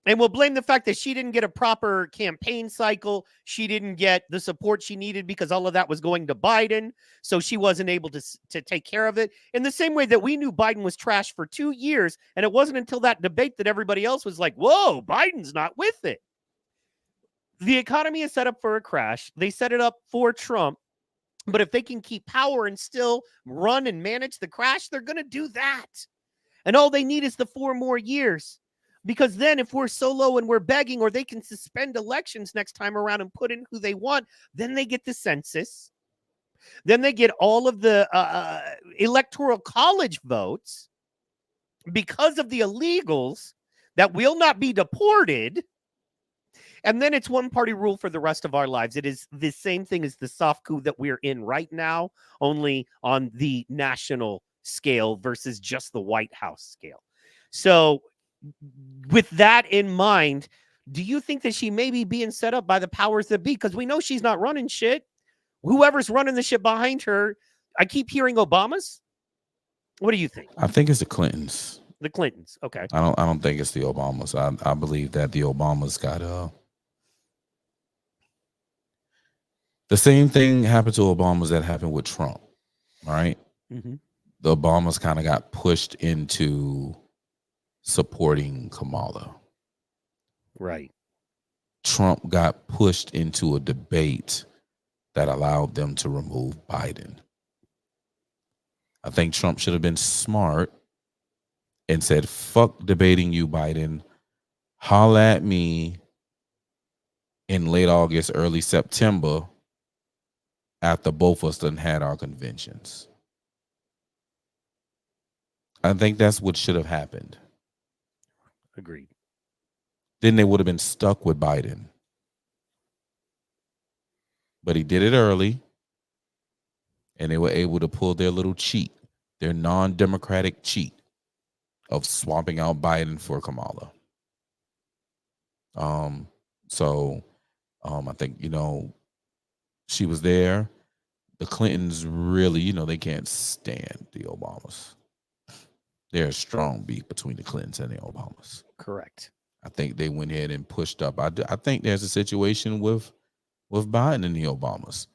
And we'll blame the fact that she didn't get a proper campaign cycle. She didn't get the support she needed because all of that was going to Biden. So she wasn't able to take care of it. In the same way that we knew Biden was trash for 2 years. And it wasn't until that debate that everybody else was like, whoa, Biden's not with it. The economy is set up for a crash. They set it up for Trump. But if they can keep power and still run and manage the crash, they're going to do that. And all they need is the 4 more years. Because then if we're so low and we're begging, or they can suspend elections next time around and put in who they want, then they get the census. Then they get all of the electoral college votes because of the illegals that will not be deported. And then it's one party rule for the rest of our lives. It is the same thing as the soft coup that we're in right now, only on the national scale versus just the White House scale. So with that in mind, do you think that she may be being set up by the powers that be? Because we know she's not running shit. Whoever's running the shit behind her, I keep hearing Obama's. What do you think? I think it's the Clintons. The Clintons. Okay. I don't think it's the Obamas. I believe that the Obamas got the same thing happened to Obamas that happened with Trump. Right? Mm-hmm. The Obamas kind of got pushed into supporting Kamala. Right. Trump got pushed into a debate that allowed them to remove Biden. I think Trump should have been smart and said, fuck debating you, Biden. Holla at me in late August, early September, after both of us done had our conventions. I think that's what should have happened. Agreed. Then they would have been stuck with Biden. but he did it early, and they were able to pull their little cheat, their non-democratic cheat of swapping out Biden for Kamala. So I think, she was there. The Clintons really, they can't stand the Obamas. There's a strong beef between the Clintons and the Obamas. Correct. I think they went ahead and pushed up. I think there's a situation with Biden and the Obamas.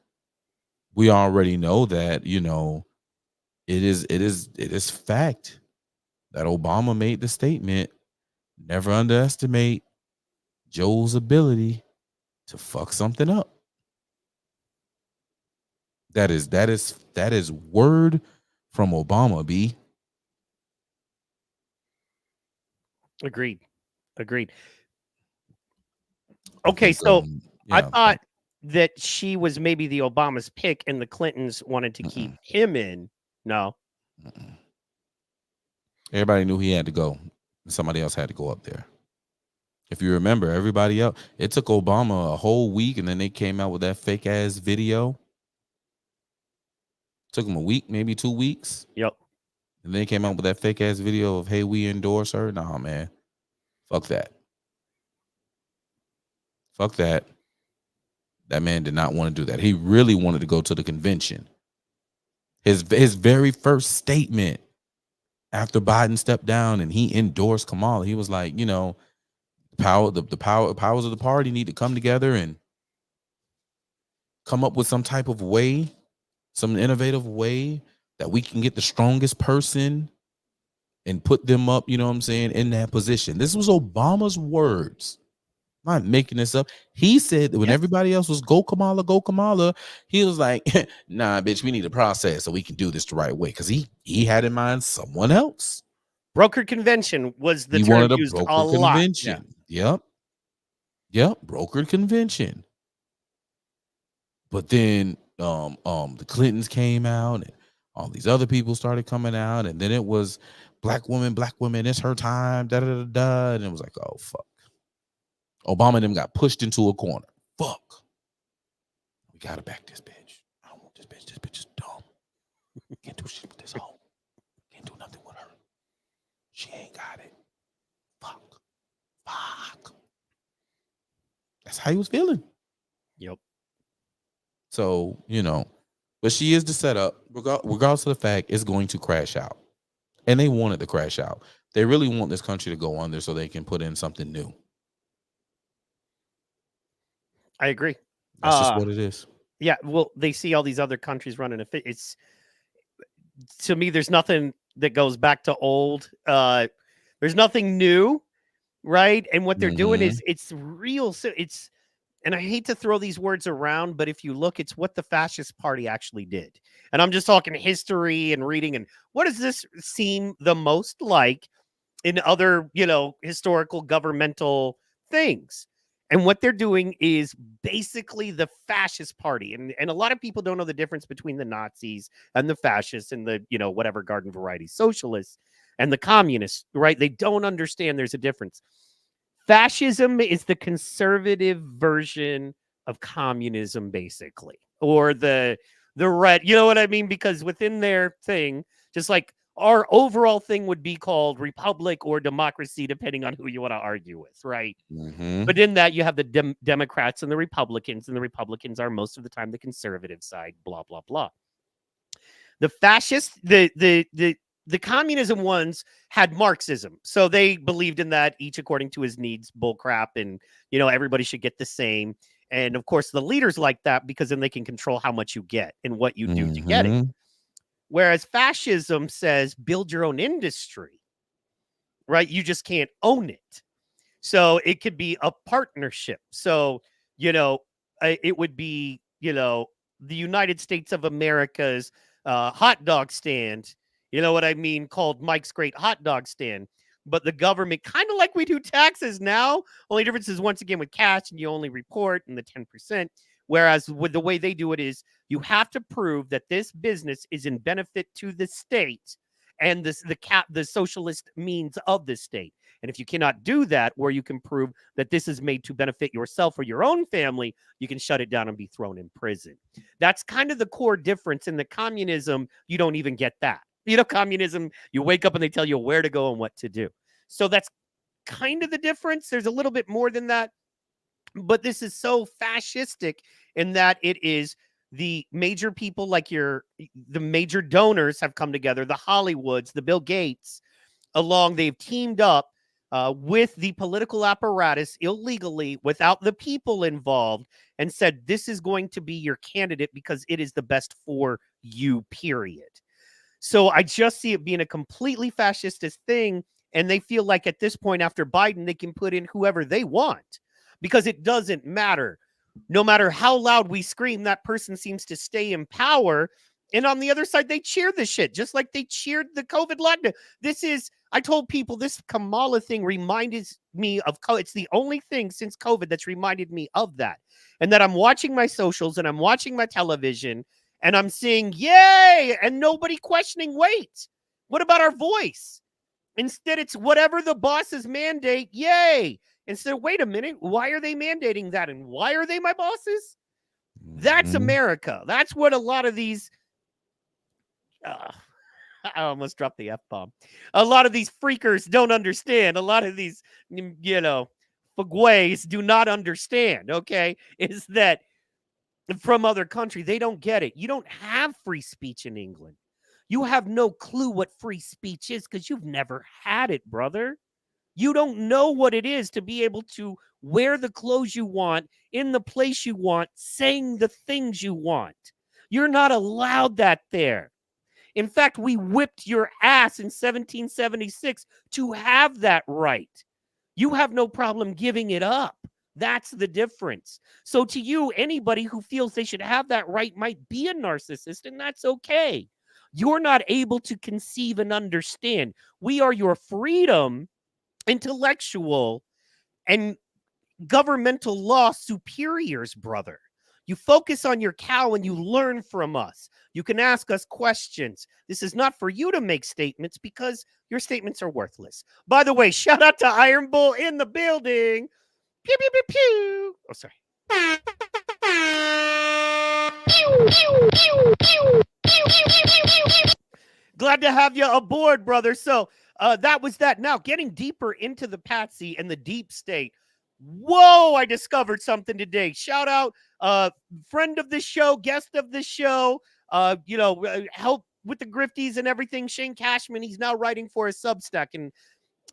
We already know that, it is fact that Obama made the statement, never underestimate Joe's ability to fuck something up. That is word from Obama, B. Agreed. Okay, so I thought that she was maybe the Obama's pick and the Clintons wanted to keep him in. No. Everybody knew he had to go. Somebody else had to go up there. If you remember, everybody else, it took Obama a whole week, and then they came out with that fake ass video. Took him a week, maybe 2 weeks. Yep. And then they came out with that fake ass video of, hey, we endorse her. Nah, man. Fuck that. Fuck that. That man did not want to do that. He really wanted to go to the convention. His very first statement after Biden stepped down and he endorsed Kamala, he was like, the powers of the party need to come together and come up with some type of way, some innovative way that we can get the strongest person and put them up, in that position. This was Obama's words. I'm not making this up. He said that when everybody else was go Kamala, he was like, nah, bitch, we need a process so we can do this the right way. Because he had in mind someone else. Brokered convention was the term used a lot. Convention. Yeah. Yep. Brokered convention. But then the Clintons came out and all these other people started coming out, and then it was black woman, it's her time, and it was like, oh fuck. Obama and them got pushed into a corner. Fuck. We gotta back this bitch. I don't want this bitch. This bitch is dumb. Can't do shit with this hoe. Can't do nothing with her. She ain't got it. Fuck. That's how he was feeling. Yep. So, but she is the setup, regardless of the fact it's going to crash out. And they want it to crash out. They really want this country to go under so they can put in something new. I agree. That's just what it is. Yeah, well, they see all these other countries running it's to me, there's nothing that goes back to old. There's nothing new, right? And what they're doing is it's real. So and I hate to throw these words around, but if you look, it's what the fascist party actually did. And I'm just talking history and reading. And what does this seem the most like in other, historical governmental things? And what they're doing is basically the fascist party. And a lot of people don't know the difference between the Nazis and the fascists and the, whatever garden variety socialists and the communists, right? They don't understand there's a difference. Fascism is the conservative version of communism, basically, or the red, you know what I mean? Because within their thing, just like our overall thing would be called republic or democracy, depending on who you want to argue with, right? But in that, you have the Democrats and the Republicans are most of the time the conservative side, blah, blah, blah. The fascists, the communism ones had Marxism. So they believed in that, each according to his needs, bullcrap, and, everybody should get the same. And of course, the leaders like that because then they can control how much you get and what you do to get it. Whereas fascism says build your own industry, right? You just can't own it. So it could be a partnership. So, it would be, the United States of America's hot dog stand, you know what I mean, called Mike's Great Hot Dog Stand. But the government, kind of like we do taxes now, only difference is once again with cash and you only report in the 10%. Whereas with the way they do it is you have to prove that this business is in benefit to the state and the socialist means of the state. And if you cannot do that, where you can prove that this is made to benefit yourself or your own family, you can shut it down and be thrown in prison. That's kind of the core difference. In the communism, you don't even get that. Communism, you wake up and they tell you where to go and what to do. So that's kind of the difference. There's a little bit more than that. But this is so fascistic in that it is the major people like the major donors have come together, the Hollywoods, the Bill Gates, they've teamed up with the political apparatus illegally without the people involved and said, this is going to be your candidate because it is the best for you, period. So I just see it being a completely fascist thing. And they feel like at this point after Biden, they can put in whoever they want because it doesn't matter. No matter how loud we scream, that person seems to stay in power. And on the other side, they cheer the shit, just like they cheered the COVID lockdown. I told people this Kamala thing reminded me of, it's the only thing since COVID that's reminded me of that. And that I'm watching my socials and I'm watching my television and I'm seeing, yay, and nobody questioning, wait, what about our voice? Instead, it's whatever the bosses mandate, yay. Instead, wait a minute, why are they mandating that? And why are they my bosses? That's America. That's what a lot of these, I almost dropped the F-bomb. A lot of these freakers don't understand. A lot of these, fugues do not understand, okay? Is that from other countries, they don't get it. You don't have free speech in England. You have no clue what free speech is because you've never had it, brother. You don't know what it is to be able to wear the clothes you want, in the place you want, saying the things you want. You're not allowed that there. In fact, we whipped your ass in 1776 to have that right. You have no problem giving it up. That's the difference. So to you, anybody who feels they should have that right might be a narcissist, and that's okay. You're not able to conceive and understand. We are your freedom, intellectual, and governmental law superiors, brother. You focus on your cow and you learn from us. You can ask us questions. This is not for you to make statements because your statements are worthless. By the way, shout out to Iron Bull in the building. Pew, pew, pew, pew. Oh, sorry. Glad to have you aboard, brother. So that was that. Now, getting deeper into the Patsy and the deep state. Whoa, I discovered something today. Shout out, friend of the show, guest of the show, help with the grifties and everything. Shane Cashman, he's now writing for a Substack. And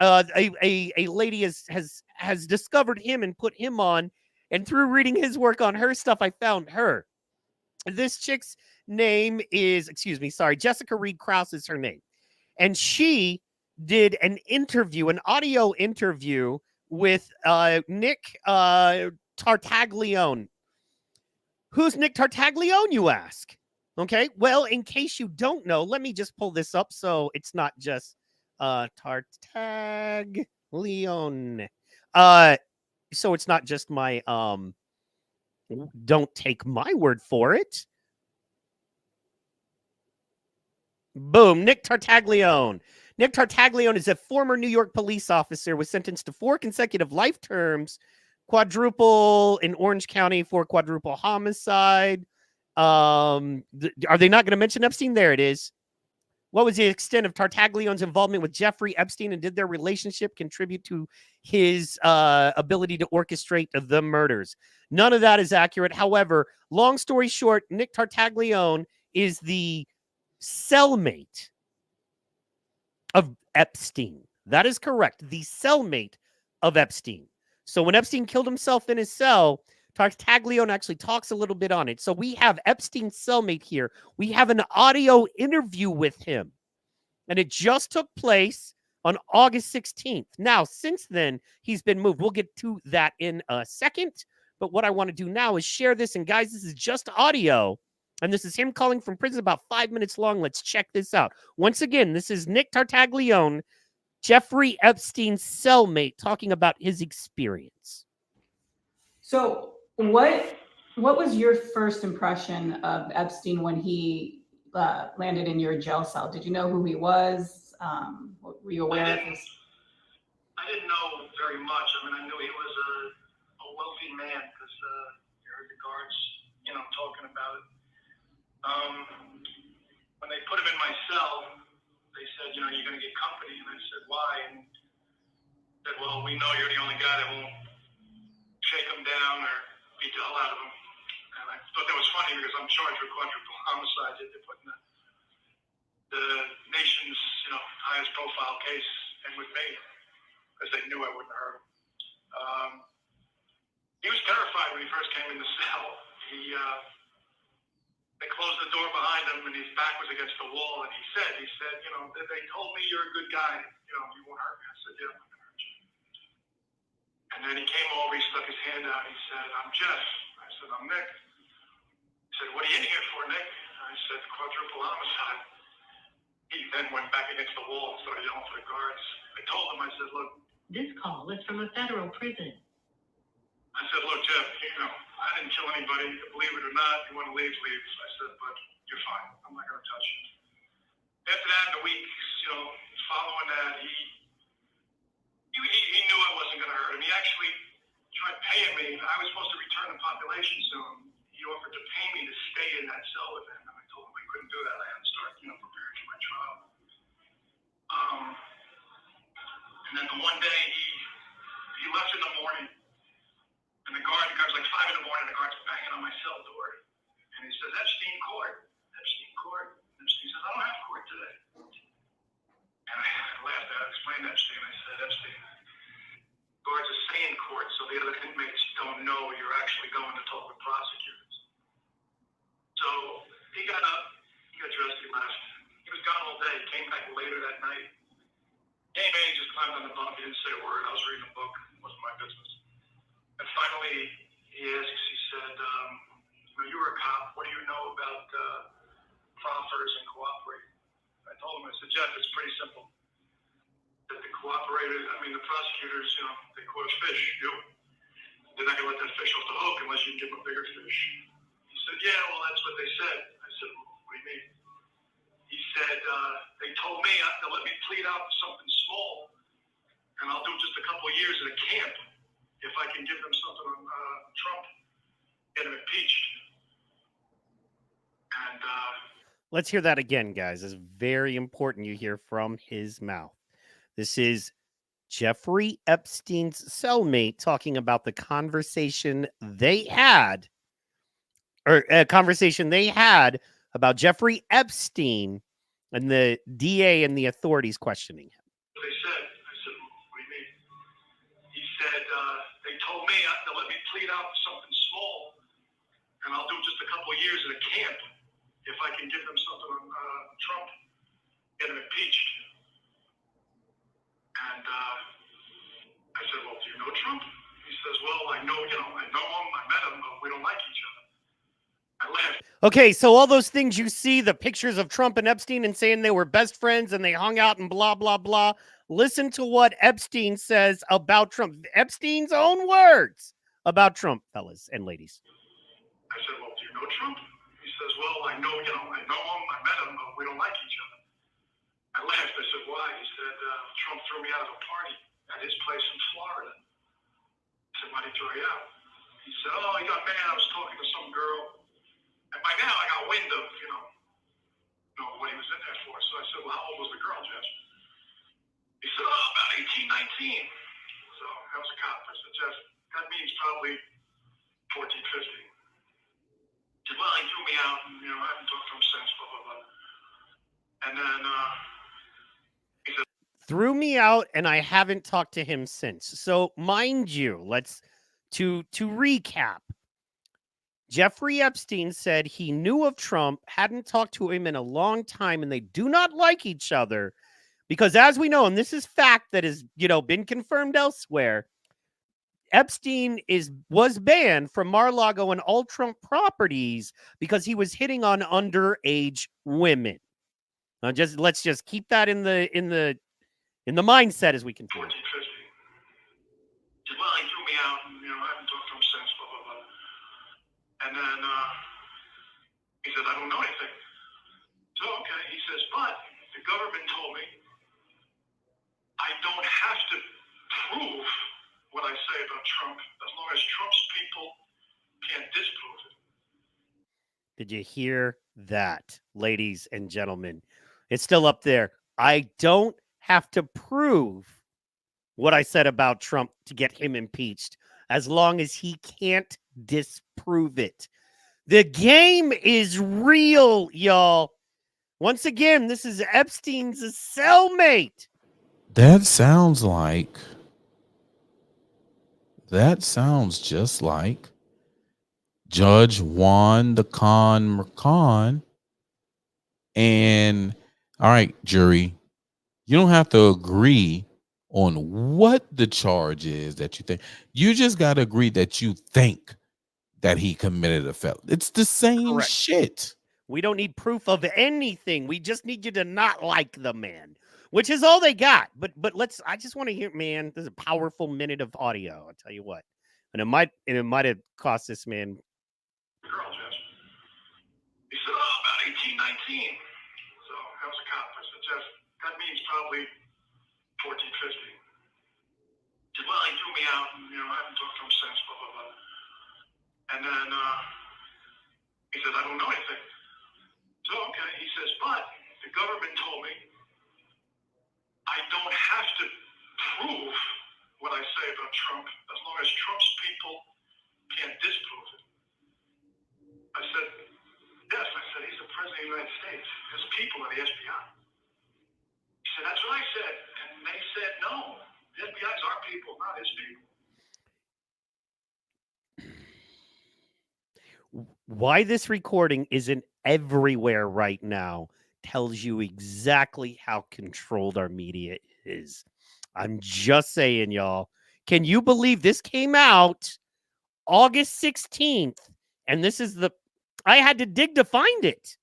a lady has discovered him and put him on. And through reading his work on her stuff, I found her. This chick's name is, Jessica Reed Krause is her name. And she did an audio interview with Nick Tartaglione. Who's Nick Tartaglione, you ask? Okay, well, in case you don't know, let me just pull this up so it's not just Tartaglione. So it's not just my don't take my word for it. Boom, Nick Tartaglione. Nick Tartaglione is a former New York police officer, was sentenced to 4 consecutive life terms, quadruple in Orange County for quadruple homicide. Are they not going to mention Epstein? There it is. What was the extent of Tartaglione's involvement with Jeffrey Epstein, and did their relationship contribute to his ability to orchestrate the murders? None of that is accurate. However, long story short, Nick Tartaglione is the cellmate of Epstein. That is correct. The cellmate of Epstein. So when Epstein killed himself in his cell, Tartaglione actually talks a little bit on it. So we have Epstein's cellmate here. We have an audio interview with him. And it just took place on August 16th. Now, since then, he's been moved. We'll get to that in a second. But what I want to do now is share this. And guys, this is just audio. And this is him calling from prison, about 5 minutes long. Let's check this out. Once again, this is Nick Tartaglione, Jeffrey Epstein's cellmate, talking about his experience. So what was your first impression of Epstein when he landed in your jail cell? Did you know who he was? Were you aware of his? I didn't know very much. I mean, I knew he was a wealthy man because you heard the guards, talking about it. When they put him in my cell, they said, you're going to get company. And I said, why? And they said, well, we know you're the only guy that won't shake him down or beat the hell out of him. And I thought that was funny because I'm charged with quadruple homicide. They're putting the nation's, highest profile case in with me because they knew I wouldn't hurt him. He was terrified when he first came in the cell. They closed the door behind him and his back was against the wall. And he said, they told me you're a good guy. You won't hurt me. I said, yeah, I'm not going to hurt you. And then he came over, he stuck his hand out. He said, I'm Jeff. I said, I'm Nick. He said, what are you in here for, Nick? I said, quadruple homicide. He then went back against the wall and started yelling for the guards. I told him, I said, look. This call is from a federal prison. I said, look, Jeff, I didn't kill anybody. Believe it or not, you want to leave, leave. I said, but you're fine. I'm not going to touch you. After that, the weeks, following that, he knew I wasn't going to hurt him. He actually tried paying me. I was supposed to return to population soon. He offered to pay me to stay in that cell with him. And I told him I couldn't do that. I had to start, preparing for my trial. And then the one day he left in the morning. And the guard was like 5 in the morning, the guard's banging on my cell door. And he says, Epstein court. Epstein court. And Epstein says, I don't have court today. And I laughed at it, explained Epstein. I said, Epstein, guards are saying court, so the other inmates don't know you're actually going to talk with prosecutors. So he got up, he got dressed, he left. He was gone all day, came back later that night. Came in, he just climbed on the bunk, he didn't say a word. I was reading a book, it wasn't my business. And finally, he asks, he said, you were a cop. What do you know about proffers and cooperating? I told him, I said, Jeff, it's pretty simple. That the the prosecutors, they caught a fish. They're not going to let that fish off the hook unless you give them a bigger fish. He said, yeah, well, that's what they said. I said, what do you mean? He said, they told me they'll let me plead out for something small, and I'll do just a couple of years in a camp. If I can give them something on Trump, get him impeached. And let's hear that again, guys. It's very important you hear from his mouth. This is Jeffrey Epstein's cellmate talking about the conversation they had, or a conversation they had about Jeffrey Epstein and the DA and the authorities questioning him. They said, I said, what do you mean? He said, they told me they'll let me plead out for something small, and I'll do just a couple of years in a camp if I can give them something on Trump, get him impeached. And I said, well, do you know Trump? He says, well, I know him, I met him, but we don't like each other. I laughed. Okay, so all those things you see, the pictures of Trump and Epstein and saying they were best friends and they hung out and blah, blah, blah. Listen to what Epstein says about Trump. Epstein's own words about Trump, fellas and ladies. I said, well, do you know Trump? He says, well, I know him, I met him, but we don't like each other. I laughed. I said, why? He said, Trump threw me out of a party at his place in Florida. I said, why did he throw you out? He said, oh, he got mad. I was talking to some girl. And by now I got wind of, what he was in there for. So I said, well, how old was the girl, Jeff? He said, oh, about 18, 19. So I was a cop. I said, Jeff, that means probably 14, 15. He said, well, he threw me out, and, I haven't talked to him since, blah, blah, blah. And then he said, threw me out, and I haven't talked to him since. So mind you, to recap. Jeffrey Epstein said he knew of Trump, hadn't talked to him in a long time, and they do not like each other because, as we know, and this is fact that has, been confirmed elsewhere, Epstein was banned from Mar-a-Lago and all Trump properties because he was hitting on underage women. Now, let's just keep that in the mindset as we continue. 14, 15. He said, well, he threw me out, and, I haven't talked to him since, blah, blah, blah. And then he said, I don't know anything. the government told me I don't have to prove what I say about Trump as long as Trump's people can't disprove it. Did you hear that, ladies and gentlemen? It's still up there. I don't have to prove what I said about Trump to get him impeached as long as he can't disprove it. The game is real, y'all. Once again, this is Epstein's cellmate. That sounds just like Judge Juan the Con Mercon. And all right, jury, you don't have to agree on what the charge is that you think. You just got to agree that you think that he committed a felony. It's the same Correct. shit. We don't need proof of anything. We just need you to not like the man, which is all they got. But I just want to hear, man, there's a powerful minute of audio. I'll tell you what. And it might have cost this man. Girl, Jess. He said, oh, about 18, 19. So I was a cop. I said, Jeff, that means probably 14, 15. He said, well, he threw me out, and, I haven't talked to him since, blah, blah, blah. And then he said, I don't know anything. So, okay. He says, but the government told me I don't have to prove what I say about Trump as long as Trump's people can't disprove it. I said, yes. I said, he's the president of the United States. His people are the FBI. He said, that's what I said. And they said, no, the FBI is our people, not his people. Why this recording isn't everywhere right now tells you exactly how controlled our media is. I'm just saying, y'all. Can you believe this came out August 16th? And this is I had to dig to find it.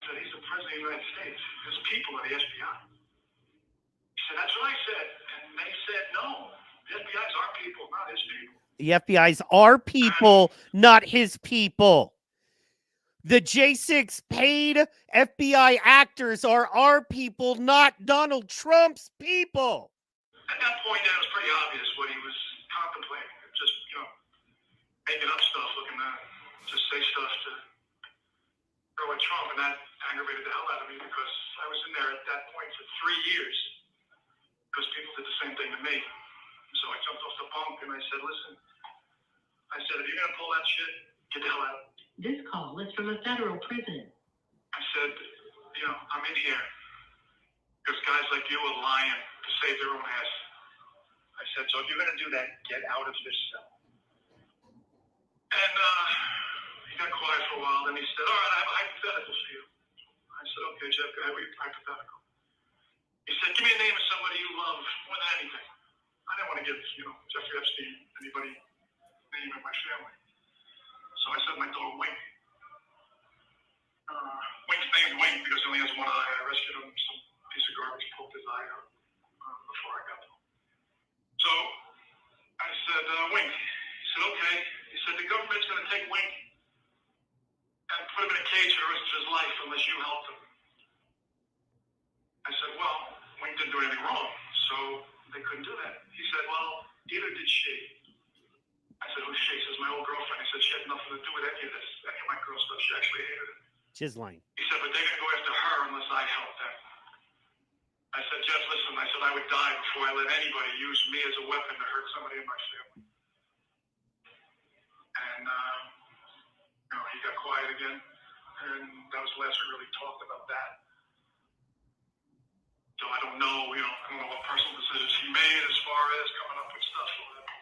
He said, he's the president of the United States. His people are the FBI. He said, that's what I said. And they said, no, the FBI is our people, not his people. The FBI's our people, not his people. The J6 paid FBI actors are our people, not Donald Trump's people. At that point, it was pretty obvious what he was contemplating. Just, making up stuff, looking to just say stuff to throw at Trump. And that aggravated the hell out of me because I was in there at that point for 3 years because people did the same thing to me. So I jumped off the bunk and I said, listen, I said, if you're going to pull that shit, get the hell out. This call is from a federal prison. I said, I'm in here because guys like you are lying to save their own ass. I said, so if you're going to do that, get out of this cell. And he got quiet for a while. Then he said, all right, I have a hypothetical for you. I said, okay, Jeff, go ahead with your hypothetical. He said, give me a name of somebody you love more than anything. I didn't want to give, Jeffrey Epstein, anybody name in my family. So I said my dog Wink. Wink's named Wink because he only has one eye. I rescued him. Some piece of garbage poked his eye out before I got to him. So I said, Wink. He said, okay. He said, the government's going to take Wink and put him in a cage for the rest of his life unless you help him. I said, well, Wink didn't do anything wrong, so they couldn't do that. He said, well, neither did she. I said, who's she? He says, my old girlfriend. He said, she had nothing to do with any of this, any of my girl stuff. She actually hated it. Chisline. He said, but they're going to go after her unless I help them. I said, Jeff, listen, I said, I would die before I let anybody use me as a weapon to hurt somebody in my family. And, he got quiet again. And that was the last we really talked about that. So I don't know, I don't know what personal decisions he made as far as coming up with stuff or whatever.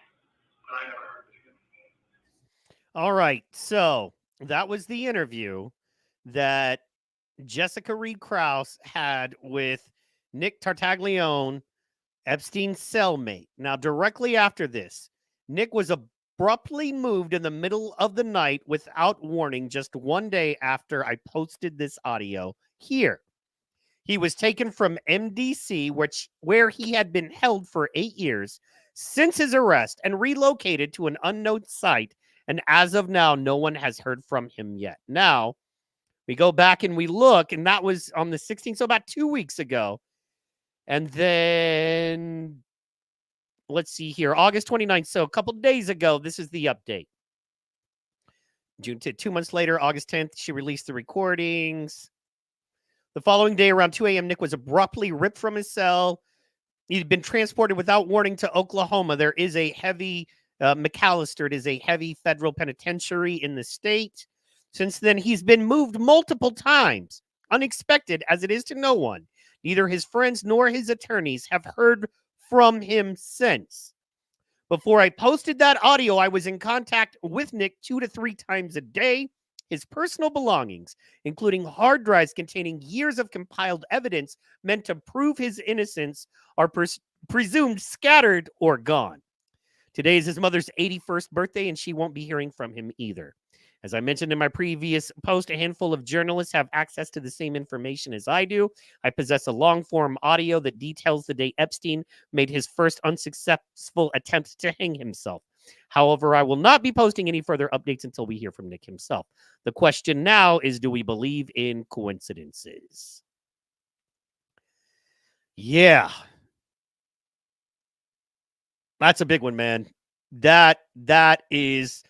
But I never heard it again. All right. So that was the interview that Jessica Reed Krause had with Nick Tartaglione, Epstein's cellmate. Now, directly after this, Nick was abruptly moved in the middle of the night without warning just one day after I posted this audio here. He was taken from MDC, where he had been held for 8 years since his arrest, and relocated to an unknown site. And as of now, no one has heard from him yet. Now, We go back and we look, and that was on the 16th, so about 2 weeks ago. And then let's see here, August 29th. So a couple days ago, this is the update. June 2 months later, August 10th, she released the recordings. The following day, around 2 a.m., Nick was abruptly ripped from his cell. He'd been transported without warning to Oklahoma. There is a heavy, McAllister, it is a heavy federal penitentiary in the state. Since then, he's been moved multiple times, unexpected as it is to no one. Neither his friends nor his attorneys have heard from him since. Before I posted that audio, I was in contact with Nick 2 to 3 times a day. His personal belongings, including hard drives containing years of compiled evidence meant to prove his innocence, are presumed scattered or gone. Today is his mother's 81st birthday, and she won't be hearing from him either. As I mentioned in my previous post, a handful of journalists have access to the same information as I do. I possess a long-form audio that details the day Epstein made his first unsuccessful attempt to hang himself. However, I will not be posting any further updates until we hear from Nick himself. The question now is, do we believe in coincidences? Yeah. That's a big one, man. That is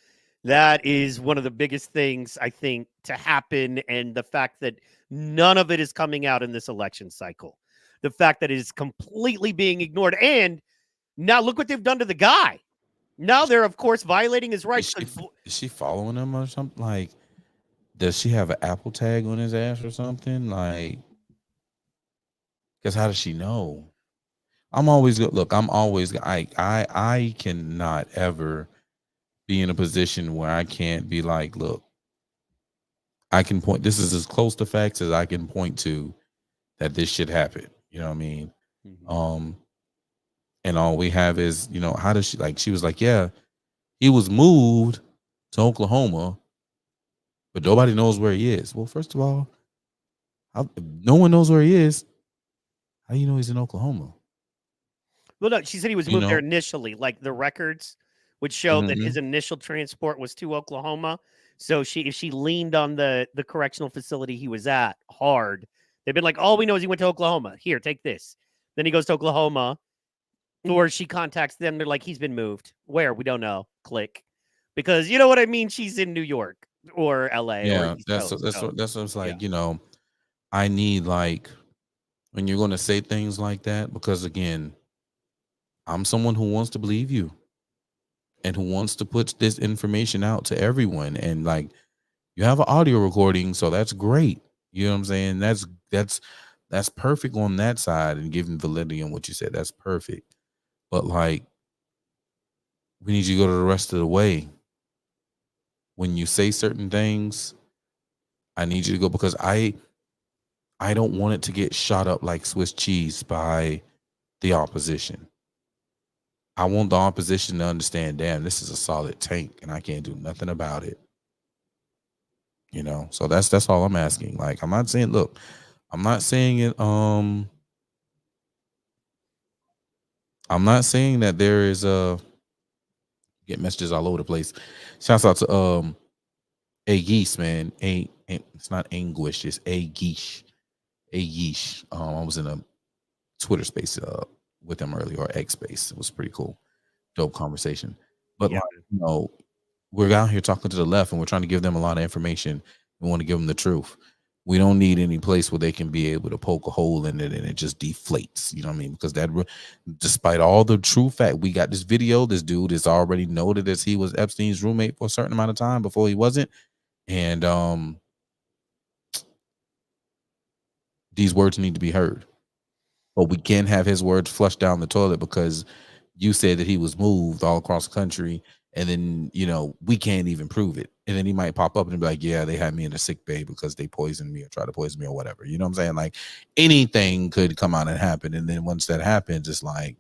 one of the biggest things, I think, to happen, and the fact that none of it is coming out in this election cycle. The fact that it is completely being ignored. And now look what they've done to the guy. Now they're, of course, violating his rights. Is she following him or something? Like, does she have an Apple tag on his ass or something? Like, because how does she know? I cannot ever be in a position where I can't be like, look, I can point, this is as close to facts as I can point to that this should happen. You know what I mean? Mm-hmm. And all we have is, how does she was like, yeah, he was moved to Oklahoma, but nobody knows where he is. Well, first of all, no one knows where he is. How do you know he's in Oklahoma? Well, no, she said he was moved there initially. Like the records would show that his initial transport was to Oklahoma. So if she leaned on the correctional facility he was at hard, they've been like, all we know is he went to Oklahoma. Here, take this. Then he goes to Oklahoma, or she contacts them. They're like, he's been moved. Where? We don't know. Click. Because you know what I mean? She's in New York or LA. Yeah, or that's what it's like. Yeah. I need, like, when you're going to say things like that, because again, I'm someone who wants to believe you and who wants to put this information out to everyone. And like, you have an audio recording, so that's great. You know what I'm saying? That's perfect on that side, and giving validity on what you said. That's perfect. But like, we need you to go to the rest of the way. When you say certain things, I need you to go, because I don't want it to get shot up like Swiss cheese by the opposition. I want the opposition to understand, damn, this is a solid tank and I can't do nothing about it. So that's all I'm asking. Like, I'm not saying, look, I'm not saying it, I'm not saying that there is get messages all over the place. Shouts out to A Geese, man. It's not anguish, it's A Geesh. A Yeesh. I was in a Twitter space with him earlier, or X space. It was pretty cool. Dope conversation. But Yeah. like, we're out here talking to the left, and we're trying to give them a lot of information. We want to give them the truth. We don't need any place where they can be able to poke a hole in it and it just deflates. You know what I mean? Because despite all the true fact, we got this video. This dude is already noted as he was Epstein's roommate for a certain amount of time before he wasn't. And these words need to be heard. But we can't have his words flushed down the toilet because you said that he was moved all across the country, and then we can't even prove it. And then he might pop up and be like, yeah, they had me in a sick bay because they poisoned me or tried to poison me or whatever. You know what I'm saying? Like, anything could come out and happen. And then once that happens, it's like,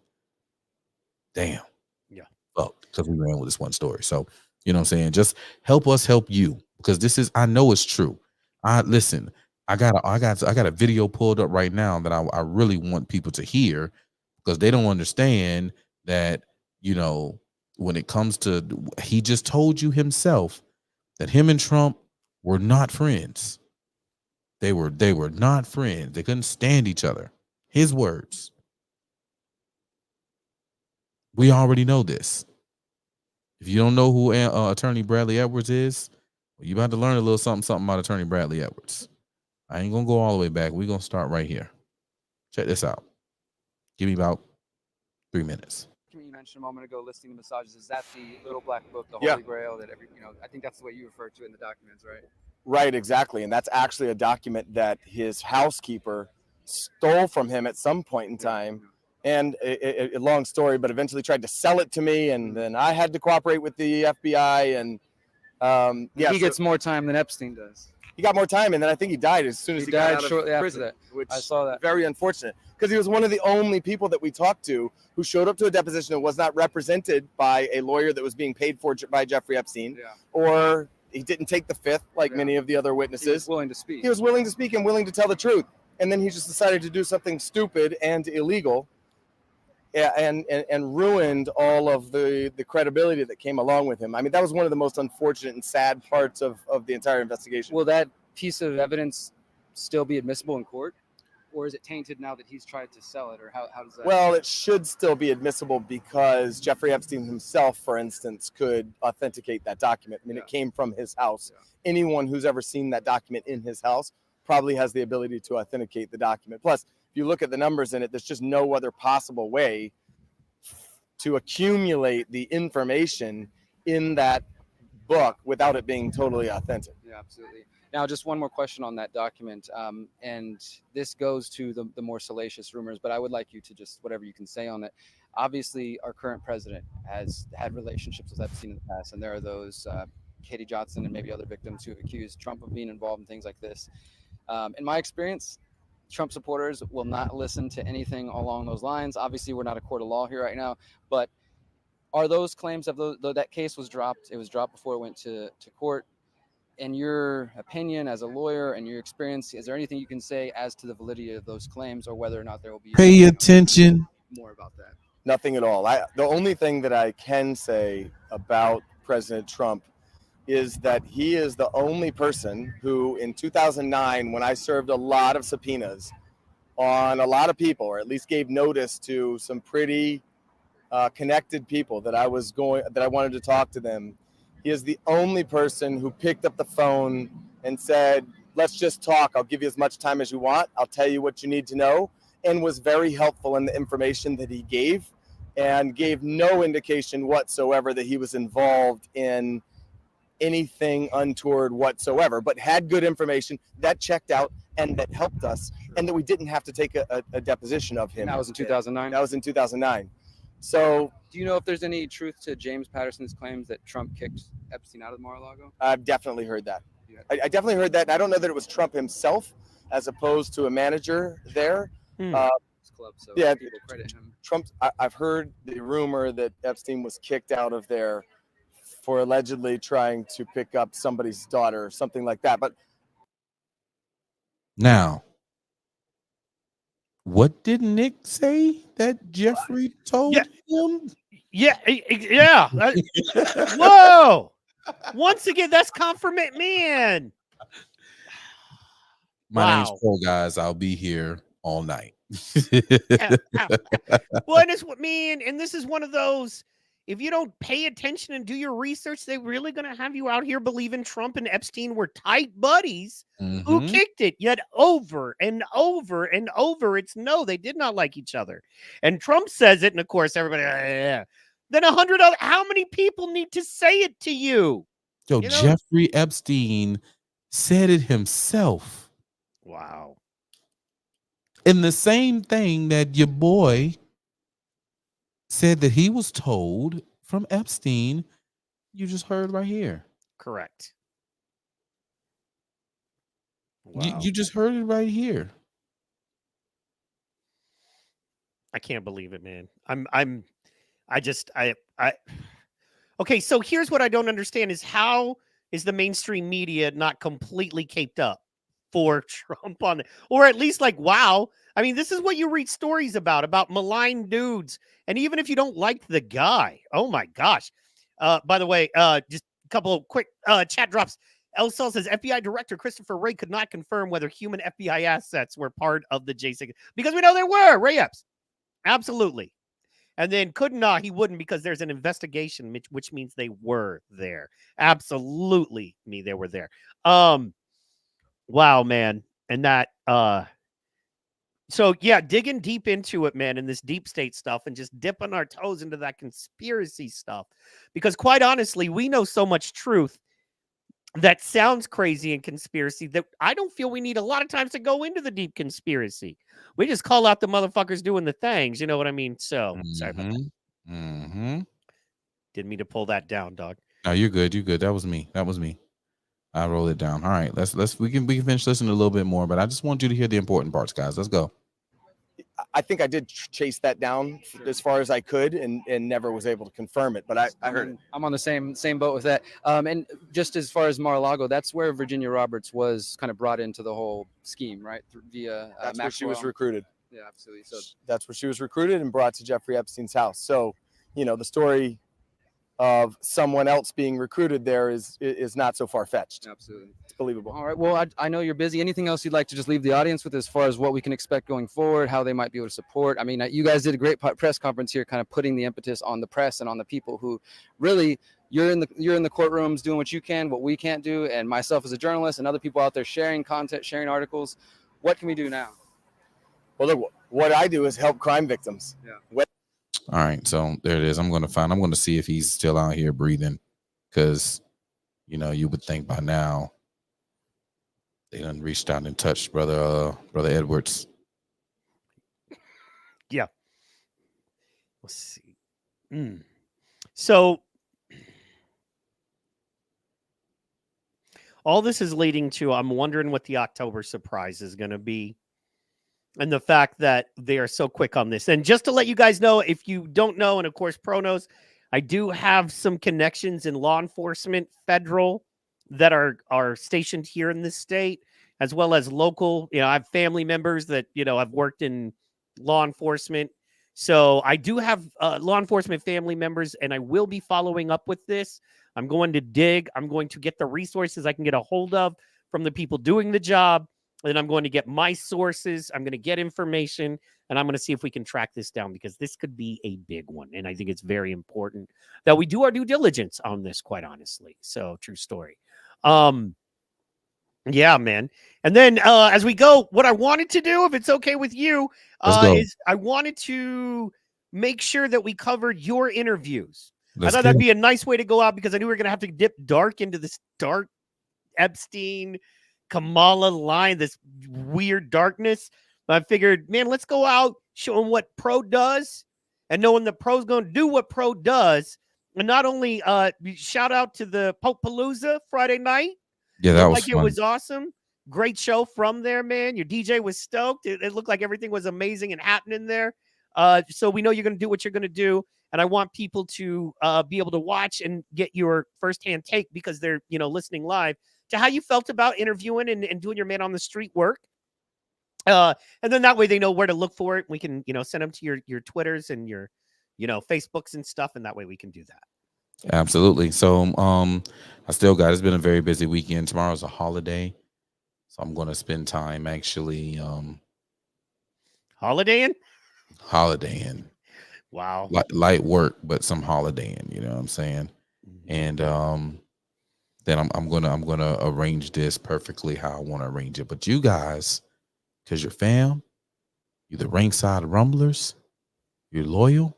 damn. Yeah. Well, because we ran with this one story. So, you know what I'm saying? Just help us help you, because I know it's true. Listen, I got a video pulled up right now that I really want people to hear, because they don't understand that, when it comes to, he just told you himself that him and Trump were not friends. They were not friends. They couldn't stand each other. His words. We already know this. If you don't know who Attorney Bradley Edwards is, well, you about to learn a little something about Attorney Bradley Edwards. I ain't gonna go all the way back. We're gonna start right here. Check this out. Give me about 3 minutes. You mentioned a moment ago, listing the massages. Is that the little black book, the Yeah. Holy Grail? That I think that's the way you refer to it in the documents, right? Right, exactly. And that's actually a document that his housekeeper stole from him at some point in time. And a long story, but eventually tried to sell it to me. And then I had to cooperate with the FBI. And He gets more time than Epstein does. He got more time. And then I think he died as soon as he got died out of shortly after prison, that. which I saw that. Very unfortunate, because he was one of the only people that we talked to who showed up to a deposition that was not represented by a lawyer that was being paid for by Jeffrey Epstein, or he didn't take the fifth like many of the other witnesses. He was willing to speak. He was willing to speak and willing to tell the truth. And then he just decided to do something stupid and illegal, and ruined all of the credibility that came along with him. I mean, that was one of the most unfortunate and sad parts of the entire investigation. Will that piece of evidence still be admissible in court? Or is it tainted now that he's tried to sell it? Or how does that? Well, it should still be admissible because Jeffrey Epstein himself, for instance, could authenticate that document. I mean, it came from his house. Anyone who's ever seen that document in his house probably has the ability to authenticate the document. Plus, if you look at the numbers in it, there's just no other possible way to accumulate the information in that book without it being totally authentic. Yeah, absolutely. Now, just one more question on that document, and this goes to the more salacious rumors, but I would like you to just, whatever you can say on it. Obviously, our current president has had relationships with Epstein in the past, and there are those Katie Johnson and maybe other victims who have accused Trump of being involved in things like this. In my experience, Trump supporters will not listen to anything along those lines. Obviously, we're not a court of law here right now, but are those claims of though that case was dropped, it was dropped before it went to court. In your opinion as a lawyer and your experience, is there anything you can say as to the validity of those claims or whether or not there will be Pay attention. more about that? Nothing at all. The only thing that I can say about President Trump is that he is the only person who, in 2009, when I served a lot of subpoenas on a lot of people, or at least gave notice to some pretty connected people that I wanted to talk to them, he is the only person who picked up the phone and said, let's just talk. I'll give you as much time as you want. I'll tell you what you need to know, and was very helpful in the information that he gave, and gave no indication whatsoever that he was involved in anything untoward whatsoever, but had good information that checked out and that helped us, and that we didn't have to take a deposition of him. And that was in 2009? That was in 2009. So, do you know if there's any truth to James Patterson's claims that Trump kicked Epstein out of Mar-a-Lago? I've definitely heard that. I definitely heard that. And I don't know that it was Trump himself as opposed to a manager there. Club, so yeah, people credit him. Trump. I've heard the rumor that Epstein was kicked out of there for allegedly trying to pick up somebody's daughter or something like that. But now, what did Nick say that Jeffrey told him? Yeah. Whoa. Once again, that's confirmation, man. My name's Paul, guys. I'll be here all night. Well, and it's what, man, and this is one of those, if you don't pay attention and do your research, they're really going to have you out here believing Trump and Epstein were tight buddies who kicked it. Yet over and over and over, it's no, they did not like each other. And Trump says it, and of course, everybody, yeah. Then 100 other, how many people need to say it to you? Yo, Jeffrey Epstein said it himself. Wow. And the same thing that your boy said that he was told from Epstein, you just heard right here. Correct. Wow. You just heard it right here. I can't believe it, man. Okay, so here's what I don't understand is how is the mainstream media not completely caped up for Trump on it? Or at least like, wow. I mean, this is what you read stories about malign dudes. And even if you don't like the guy, oh my gosh. By the way, just a couple of quick chat drops. El Sol says FBI Director Christopher Wray could not confirm whether human FBI assets were part of the J6 because we know there were. Ray Epps. Absolutely. And then could not, he wouldn't because there's an investigation, which means they were there. Absolutely, they were there. Wow, man. And that, so yeah, digging deep into it, man, in this deep state stuff and just dipping our toes into that conspiracy stuff. Because quite honestly, we know so much truth that sounds crazy and conspiracy that I don't feel we need a lot of times to go into the deep conspiracy. We just call out the motherfuckers doing the things. You know what I mean? So sorry about that. Didn't mean to pull that down, dog. No, you're good. You're good. That was me. I rolled it down. All right, we can finish listening a little bit more, but I just want you to hear the important parts, guys. Let's go. I think I did chase that down as far as I could and never was able to confirm it, but I heard it. I'm on the same boat with that. And just as far as Mar-a-Lago, that's where Virginia Roberts was kind of brought into the whole scheme, right? Via that's where she was Maxwell. recruited. Yeah, absolutely. So that's where she was recruited and brought to Jeffrey Epstein's house. So, the story of someone else being recruited there is not so far-fetched. Absolutely. It's believable. All right. Well, I know you're busy. Anything else you'd like to just leave the audience with as far as what we can expect going forward, how they might be able to support? I mean, you guys did a great press conference here, kind of putting the impetus on the press and on the people who really, you're in the courtrooms doing what you can, what we can't do, and myself as a journalist and other people out there sharing content, sharing articles. What can we do now? Well, look, what I do is help crime victims. Yeah. All right, so there it is. I'm going to see if he's still out here breathing, because, you would think by now they done reached out and touched brother Edwards. Yeah. Let's see. So all this is leading to, I'm wondering what the October surprise is going to be. And the fact that they are so quick on this. And just to let you guys know, if you don't know, and of course, Pro knows, I do have some connections in law enforcement, federal, that are stationed here in this state, as well as local. I have family members that, have worked in law enforcement. So I do have law enforcement family members, and I will be following up with this. I'm going to dig. I'm going to get the resources I can get a hold of from the people doing the job. And I'm going to get my sources. I'm going to get information, and I'm going to see if we can track this down, because this could be a big one. And I think it's very important that we do our due diligence on this, quite honestly. So true story. Yeah, man. And then as we go, what I wanted to do, if it's okay with you, is I wanted to make sure that we covered your interviews. I thought that'd be a nice way to go out, because I knew we were going to have to dip dark into this dark Epstein Kamala line, this weird darkness. But I figured, man, let's go out showing what Pro does, and knowing that Pro's going to do what Pro does. And not only shout out to the Pope Palooza Friday night. Yeah, that was fun. It was awesome. Great show from there, man. Your DJ was stoked. It looked like everything was amazing and happening there. So we know you're going to do what you're going to do. And I want people to be able to watch and get your firsthand take, because they're, listening live, to how you felt about interviewing and doing your man on the street work. And then that way they know where to look for it. We can, send them to your Twitters and your, Facebooks and stuff. And that way we can do that. Absolutely. So it's been a very busy weekend. Tomorrow's a holiday, so I'm going to spend time actually holidaying. Wow. Light work, but some holidaying, you know what I'm saying? And then I'm gonna arrange this perfectly how I want to arrange it. But you guys, because you're fam, you're the ringside rumblers, you're loyal.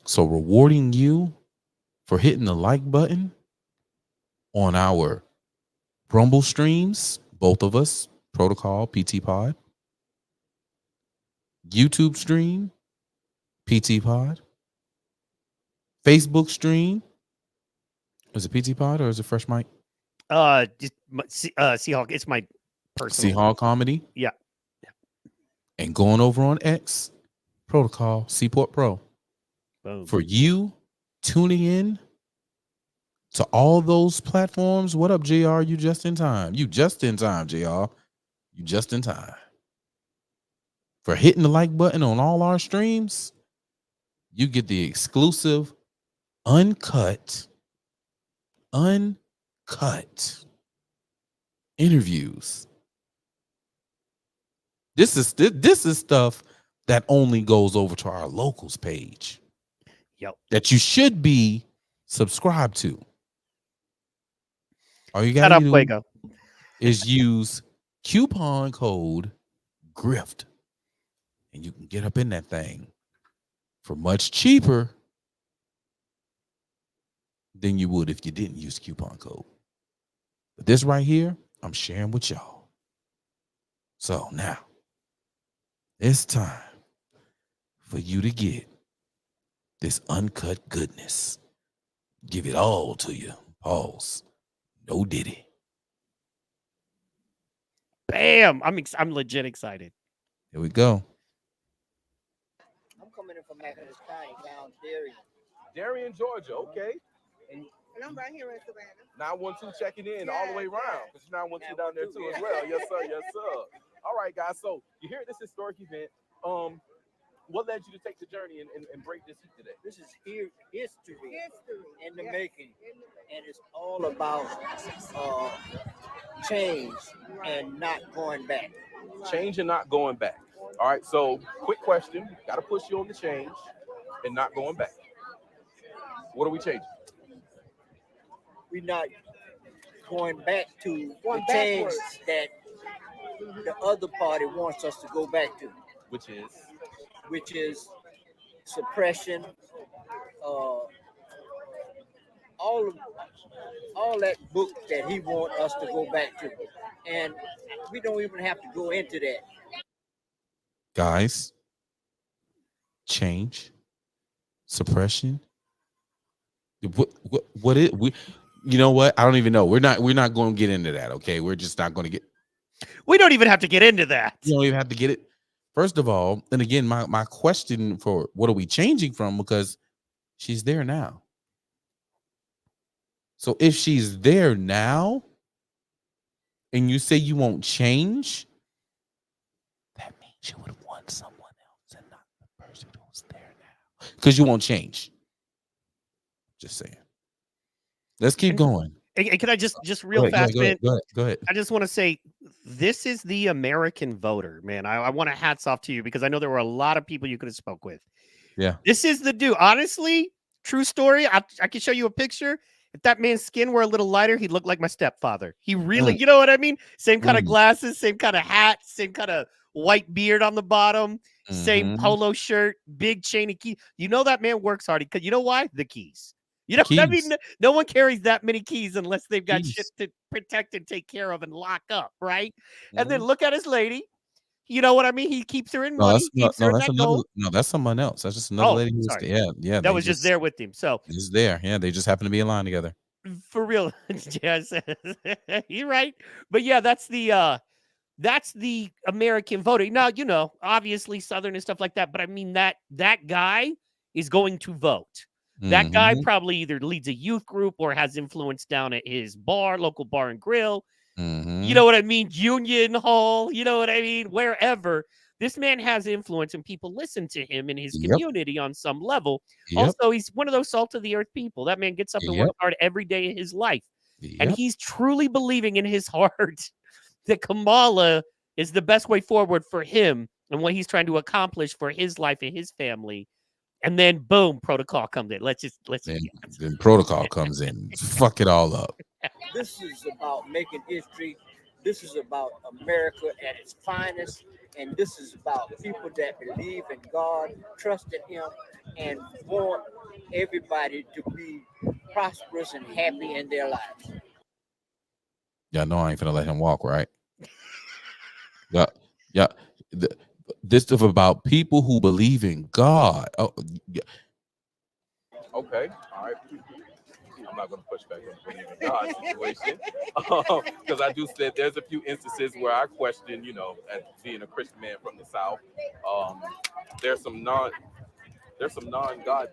So rewarding you for hitting the like button on our Rumble streams, both of us, Protocol, PT Pod, YouTube stream, PT Pod, Facebook stream. Is it PT Pod or is it Fresh Mike? Seahawk. It's my personal Seahawk Comedy. Yeah. And going over on X, Protocol, Seaport Pro. Boom. For you tuning in to all those platforms. What up, JR? You just in time. You just in time, JR. You just in time. For hitting the like button on all our streams, you get the exclusive, uncut interviews. This is stuff that only goes over to our locals page. Yep. That you should be subscribed to. All you Shut gotta up, do Fuego. is use coupon code GRIFT, and you can get up in that thing for much cheaper than you would if you didn't use coupon code. But this right here, I'm sharing with y'all. So now it's time for you to get this uncut goodness. Give it all to you. Pause. No diddy. Bam! I'm legit excited. Here we go. I'm coming in from Methodist County, down Darien. Darien, Georgia. Okay. And I'm right here in Savannah. 912 checking in all the way around because 912 down there too as well. Yes, sir. Yes, sir. All right, guys. So you're here at this historic event. What led you to take the journey and break this heat today? This is history in the making, and it's all about change and not going back. Change and not going back. All right. So quick question. Got to push you on the change and not going back. What are we changing? We're not going back to the change that the other party wants us to go back to, which is suppression, all that book that he wants us to go back to, and we don't even have to go into that. Guys, change, suppression. What it we you know what? I don't even know. We're not going to get into that, okay? We're just not going to get. We don't even have to get into that. You don't even have to get it. First of all, and again, my question for what are we changing from? Because she's there now. So if she's there now, and you say you won't change, that means you would want someone else and not the person who's there now. Because you won't change. Just saying. Let's keep going. And can I just real fast, man? Go ahead. I just want to say, this is the American voter, man. I want to hats off to you because I know there were a lot of people you could have spoke with. Yeah. This is the dude. Honestly, true story. I can show you a picture. If that man's skin were a little lighter, he'd look like my stepfather. He really, you know what I mean? Same kind of glasses, same kind of hat, same kind of white beard on the bottom, same polo shirt, big chain of keys. You know that man works hard. Because you know why? The keys. You know what I mean? No one carries that many keys unless they've got shit to protect and take care of and lock up, right? And then look at his lady. You know what I mean? He keeps her in money. That's someone else. That's just another lady. Yeah. That was just there with him. So he's there. Yeah, they just happen to be in line together. For real. Yes. You're right. But yeah, that's the American voter. Now, you know, obviously Southern and stuff like that. But I mean, that guy is going to vote. That guy probably either leads a youth group or has influence down at his local bar and grill. You know what I mean? Union Hall, you know what I mean? Wherever. This man has influence and people listen to him in his community on some level. Also, he's one of those salt of the earth people. That man gets up and works hard every day of his life. And he's truly believing in his heart that Kamala is the best way forward for him and what he's trying to accomplish for his life and his family. And then boom, protocol comes in. Then protocol comes in. Fuck it all up. This is about making history. This is about America at its finest. And this is about people that believe in God, trust in him, and want everybody to be prosperous and happy in their lives. Y'all know I ain't finna let him walk, right? Yeah. This stuff about people who believe in God. Oh, yeah. Okay. All right. I'm not going to push back on the believe in God situation because I do say there's a few instances where I question, you know, as being a Christian man from the South, there's some non-God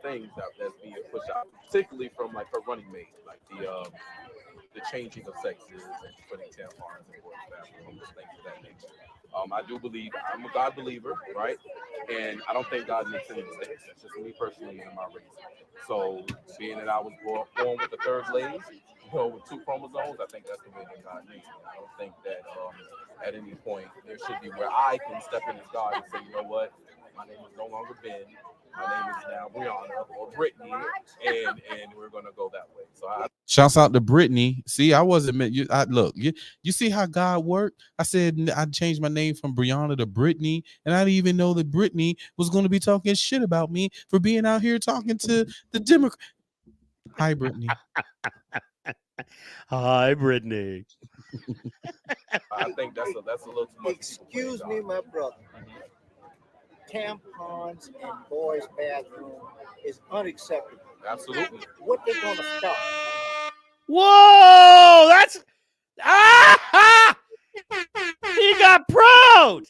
things that's being pushed out, particularly from like her running mate, like the changing of sexes and putting tampons in boys' bathrooms, things of that nature. I do believe, I'm a God believer, right? And I don't think God makes any mistakes. That's just me personally and my race. So being that I was born with the third leg you know, with 2 chromosomes, I think that's the way that God made me. I don't think that at any point there should be where I can step in as God and say, you know what, my name is no longer Ben. My name is now Brianna or Brittany, and we're gonna go that way. So shouts out to Brittany. See, I wasn't meant. You see how God worked. I said I changed my name from Brianna to Brittany, and I didn't even know that Brittany was going to be talking shit about me for being out here talking to the Democrat. Hi, Brittany. Hi, Brittany. I think that's a little too much. Excuse me, my brother. Tampons in boys' bathroom is unacceptable. Absolutely. What they gonna stop? Whoa, that's he got proud.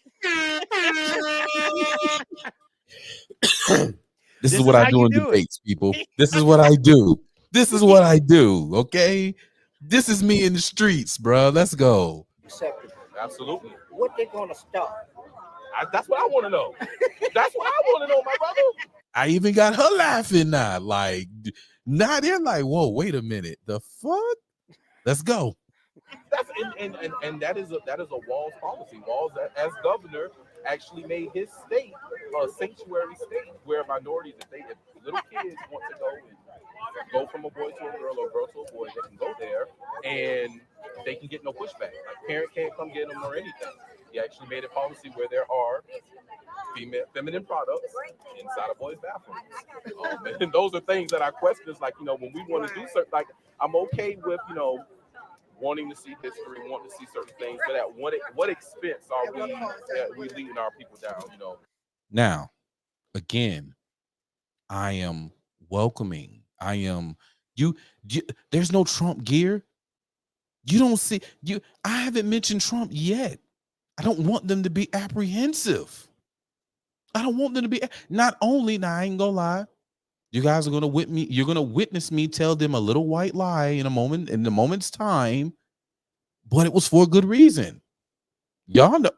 This is what I do in debates, people. This is what I do. This is what I do. Okay, this is me in the streets, bro. Let's go. Acceptable. Absolutely. What they gonna stop? That's what I want to know. That's what I want to know, my brother. I even got her laughing now. Like, now they're like, whoa, wait a minute. The fuck? Let's go. That's and that is a Walls policy. Walls, as governor, actually made his state a sanctuary state where minorities, if little kids want to go from a boy to a girl or a girl to a boy, they can go there and they can get no pushback. Like, parent can't come get them or anything. He actually made a policy where there are feminine products inside a boys' bathrooms. And those are things that I question. Is like, when we want to do certain, like, I'm okay with, wanting to see history, wanting to see certain things, but at what expense are we leading our people down? Now, again, I am welcoming. I am you. There's no Trump gear. You don't see you. I haven't mentioned Trump yet. I don't want them to be apprehensive. I don't want them to be. Not only, now I ain't gonna lie. You guys are gonna you're gonna witness me tell them a little white lie in a moment's time, but it was for a good reason. Y'all know.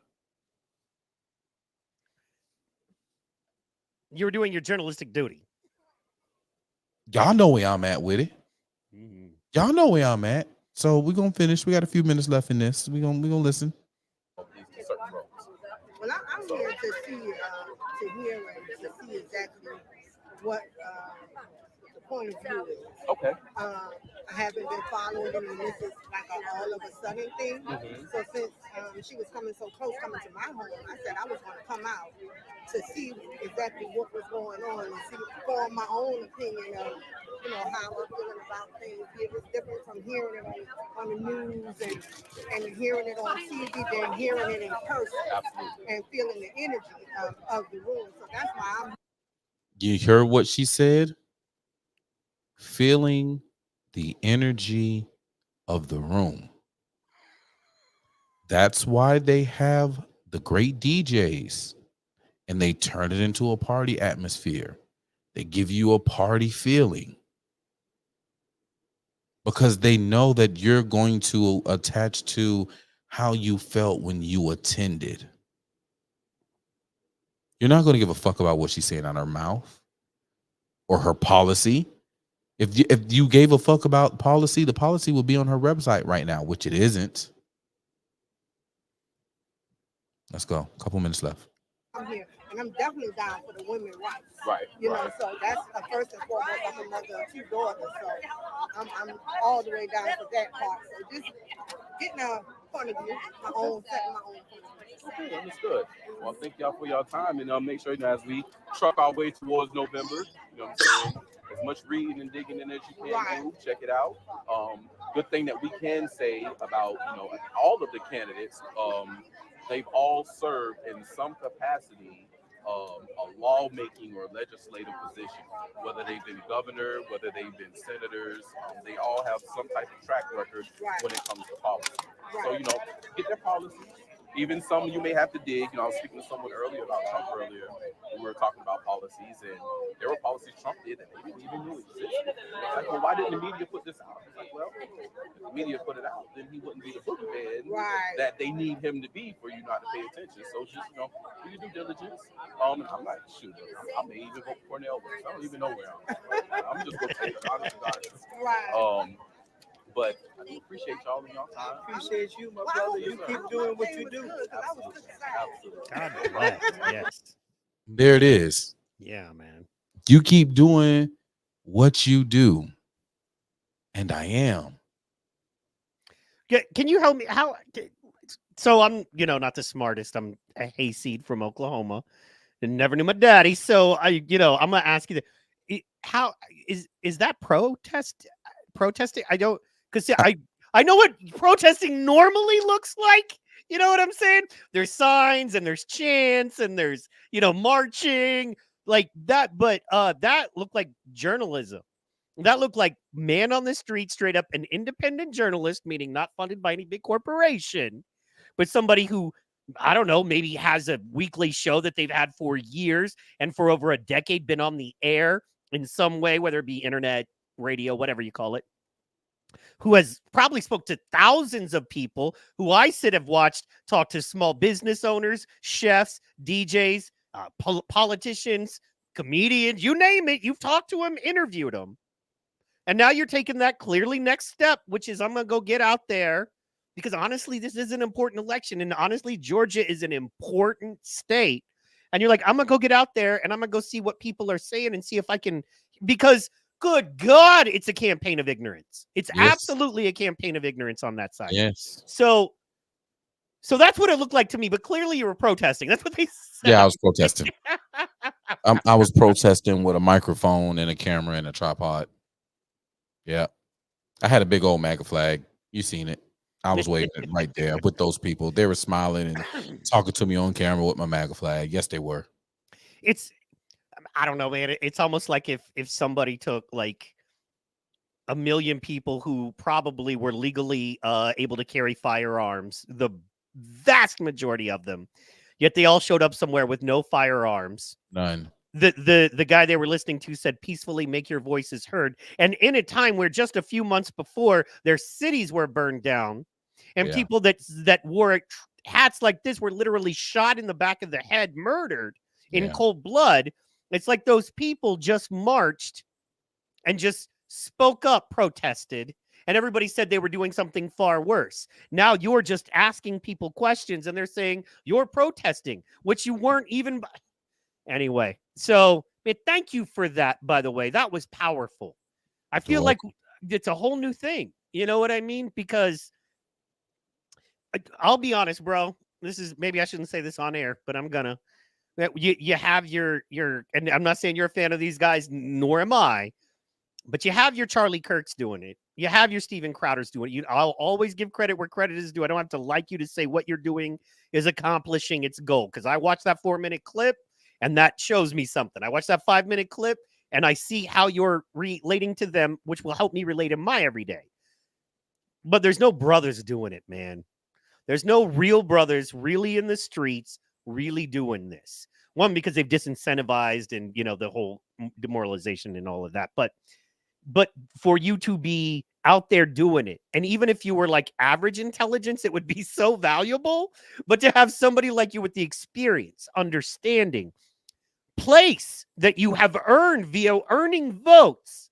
You were doing your journalistic duty. Y'all know where I'm at with it. Mm-hmm. Y'all know where I'm at. So we're gonna finish. We got a few minutes left in this. We're gonna listen. Well, I'm here to see, to hear and to see exactly what the point of view is. Okay. I haven't been following them, and this is like an all of a sudden thing. Mm-hmm. So since she was coming so close, coming to my home, I said I was going to come out to see exactly what was going on and see, form my own opinion of, how I'm feeling about things. It was different from hearing it on the news and hearing it on TV than hearing it in person. Absolutely. And feeling the energy of the room. So that's why I'm. You heard what she said? Feeling the energy of the room. That's why they have the great DJs and they turn it into a party atmosphere. They give you a party feeling because they know that you're going to attach to how you felt when you attended. You're not going to give a fuck about what she's saying out her mouth or her policy. If you gave a fuck about policy, the policy will be on her website right now, which it isn't. Let's go. A couple minutes left. I'm here, and I'm definitely down for the women's rights. Right. You know, so that's first and foremost. I'm a mother of 2 daughters, so I'm all the way down for that part. So just getting a point of view, my own setting my own point of view. Okay, understood. Well, thank y'all for your time, and make sure as we truck our way towards November, what I'm saying, as much reading and digging in as you can do. Check it out. Good thing that we can say about all of the candidates. They've all served in some capacity a lawmaking or legislative position, whether they've been governor, whether they've been senators. They all have some type of track record when it comes to policy. So, get their policies. Even some you may have to dig. I was speaking to someone earlier about Trump earlier. We were talking about policies, and there were policies Trump did that they didn't even know existed. It's like, well, why didn't the media put this out? It's like, well, if the media put it out, then he wouldn't be the boogeyman that they need him to be for you not to pay attention. So just, do your due diligence. And I'm like, shoot, I may even vote for Cornell. I don't even know where I'm just going to say it, honest to God. But I do appreciate y'all in y'all time. Appreciate you, my brother. You keep doing what you do. Absolutely. God bless. Yes. There it is. Yeah, man. You keep doing what you do, and I am. Can you help me? So I'm, not the smartest. I'm a hayseed from Oklahoma, and never knew my daddy. So I'm gonna ask you, how is that protesting? I don't, because I know what protesting normally looks like. You know what I'm saying? There's signs and there's chants and there's marching like that, but that looked like journalism. That looked like man on the street, straight up an independent journalist, meaning not funded by any big corporation, but somebody who, I don't know, maybe has a weekly show that they've had for years and for over a decade been on the air in some way, whether it be internet, radio, whatever you call it, who has probably spoke to thousands of people who I have watched talk to small business owners, chefs, DJs, politicians, comedians, you name it. You've talked to them, interviewed them. And now you're taking that clearly next step, which is I'm going to go get out there because honestly, this is an important election. And honestly, Georgia is an important state. And you're like, I'm going to go get out there and I'm going to go see what people are saying and see if I can, because good God, it's a campaign of ignorance. It's absolutely a campaign of ignorance on that side. Yes. So that's what it looked like to me, but clearly you were protesting. That's what they said. Yeah, I was protesting. I was protesting with a microphone and a camera and a tripod. Yeah. I had a big old MAGA flag. You seen it. I was waving it right there with those people. They were smiling and talking to me on camera with my MAGA flag. Yes, they were. I don't know, man. It's almost like if somebody took like 1 million people who probably were legally able to carry firearms, the vast majority of them, yet they all showed up somewhere with no firearms. None. The guy they were listening to said, peacefully make your voices heard. And in a time where just a few months before their cities were burned down and people that wore hats like this were literally shot in the back of the head, murdered in cold blood. It's like those people just marched and just spoke up, protested, and everybody said they were doing something far worse. Now you're just asking people questions and they're saying you're protesting, which you weren't even. Anyway, so thank you for that, by the way. That was powerful. I feel like it's a whole new thing. You know what I mean? Because I'll be honest, bro. This is, maybe I shouldn't say this on air, but I'm gonna. You have your, and I'm not saying you're a fan of these guys, nor am I, but you have your Charlie Kirks doing it. You have your Steven Crowders doing it. I'll always give credit where credit is due. I don't have to like you to say what you're doing is accomplishing its goal, because I watched that 4-minute clip and that shows me something. I watched that 5-minute clip and I see how you're relating to them, which will help me relate in my everyday. But there's no brothers doing it, man. There's no real brothers really in the streets really doing this. One, because they've disincentivized and, the whole demoralization and all of that. But for you to be out there doing it, and even if you were like average intelligence, it would be so valuable. But to have somebody like you with the experience, understanding, place that you have earned via earning votes,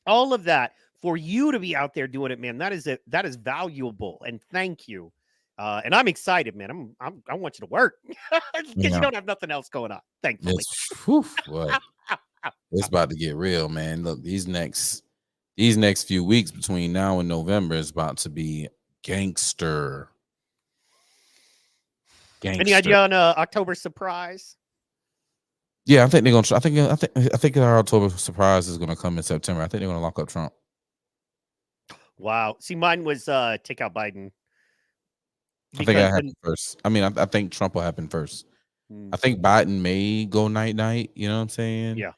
all of that, for you to be out there doing it, man, that is valuable. And thank you. And I'm excited, man. I want you to work because you don't have nothing else going on. Thankfully. It's about to get real, man. Look, these next few weeks between now and November is about to be gangster. Any idea on October surprise? Yeah, I think they're gonna. I think our October surprise is gonna come in September. I think they're gonna lock up Trump. Wow. See, mine was take out Biden. I think that happened first. I mean, I think Trump will happen first. I think Biden may go night. You know what I'm saying? Yeah.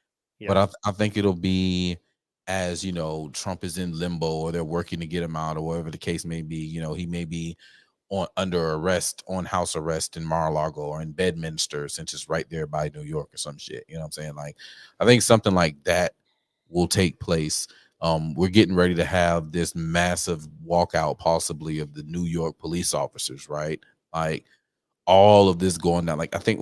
But I think it'll be as Trump is in limbo or they're working to get him out or whatever the case may be. He may be under arrest, on house arrest in Mar-a-Lago or in Bedminster, since it's right there by New York or some shit. You know what I'm saying? Like, I think something like that will take place. We're getting ready to have this massive walkout, possibly, of the New York police officers, right? Like, all of this going down. Like, I think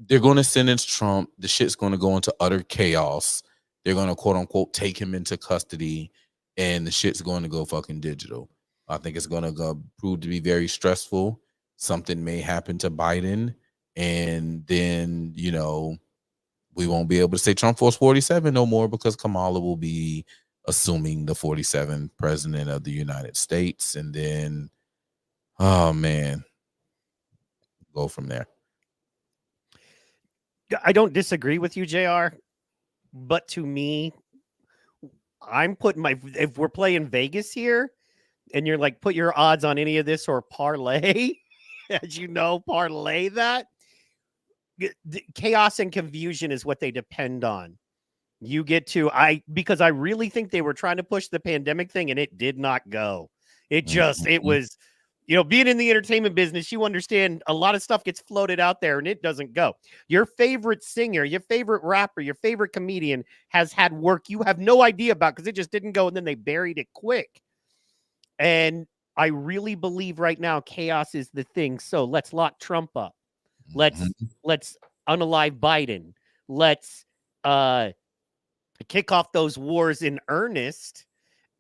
they're going to sentence Trump. The shit's going to go into utter chaos. They're going to, quote unquote, take him into custody and the shit's going to go fucking digital. I think it's going to go prove to be very stressful. Something may happen to Biden, and then, you know, we won't be able to say Trump Force 47 no more because Kamala will be assuming the 47th president of the United States. And then, oh man, go from there. I don't disagree with you, JR, but to me, I'm putting if we're playing Vegas here and you're like, put your odds on any of this or parlay, as you know, parlay that. Chaos and confusion is what they depend on. You get to, because I really think they were trying to push the pandemic thing and it did not go. It just, it was, you know, being in the entertainment business, you understand a lot of stuff gets floated out there and it doesn't go. Your favorite singer, your favorite rapper, your favorite comedian has had work you have no idea about because it just didn't go and then they buried it quick. And I really believe right now chaos is the thing. So let's lock Trump up. Let's unalive Biden. Let's kick off those wars in earnest,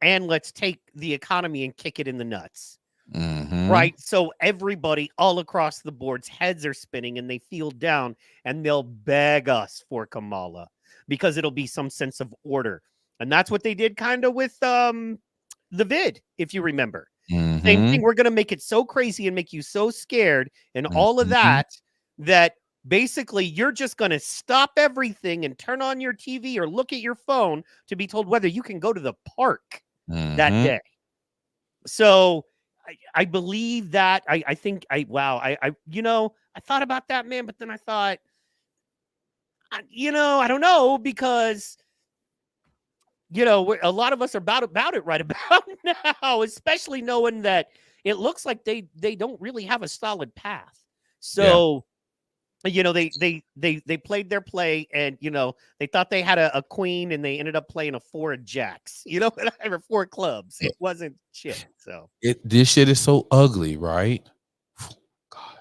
and let's take the economy and kick it in the nuts. Right? So everybody all across the board's heads are spinning and they feel down and they'll beg us for Kamala because it'll be some sense of order. And that's what they did kind of with the vid, if you remember. Same thing. We're going to make it so crazy and make you so scared and all of that basically you're just going to stop everything and turn on your TV or look at your phone to be told whether you can go to the park that day. So I believe that. I think you know, I thought about that, man, but then I thought, you know, I don't know, because, you know, a lot of us are about it right about now, especially knowing that it looks like they don't really have a solid path. So, you know, they played their play and, you know, they thought they had a queen and they ended up playing a 4 of jacks, you know, or 4 clubs. It wasn't shit. So This shit is so ugly, right? God.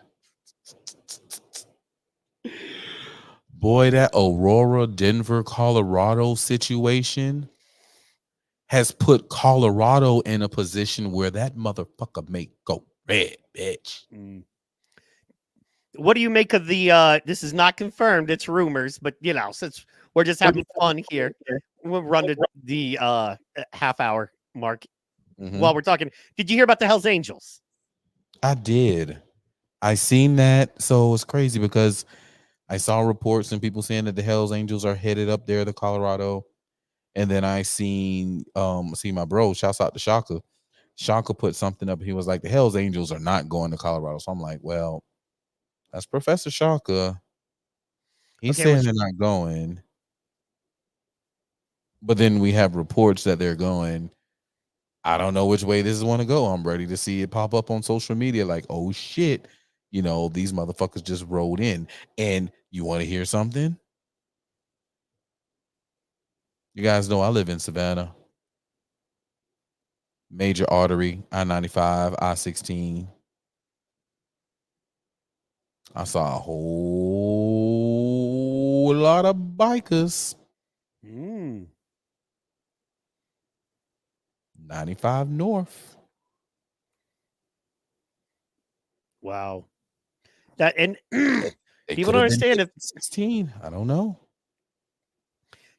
Boy, that Aurora, Denver, Colorado situation has put Colorado in a position where that motherfucker may go red, bitch. What do you make of the this is not confirmed, it's rumors, but you know, since we're just having fun here, we'll run to the half hour mark while we're talking. Did you hear about the Hells Angels? I did. I seen that. So it's crazy because I saw reports and people saying that the Hells Angels are headed up there to Colorado. And then I see my bro, shouts out to Shaka. Shaka put something up. He was like, the Hells Angels are not going to Colorado. So I'm like, well, that's Professor Shaka. He's saying they're not going. But then we have reports that they're going. I don't know which way this is want to go. I'm ready to see it pop up on social media like, oh shit, you know, these motherfuckers just rolled in. And you want to hear something? You guys know I live in Savannah. Major artery, I-95, I-16. I saw a whole lot of bikers. 95 North. Wow. That and people don't understand if 16. I don't know.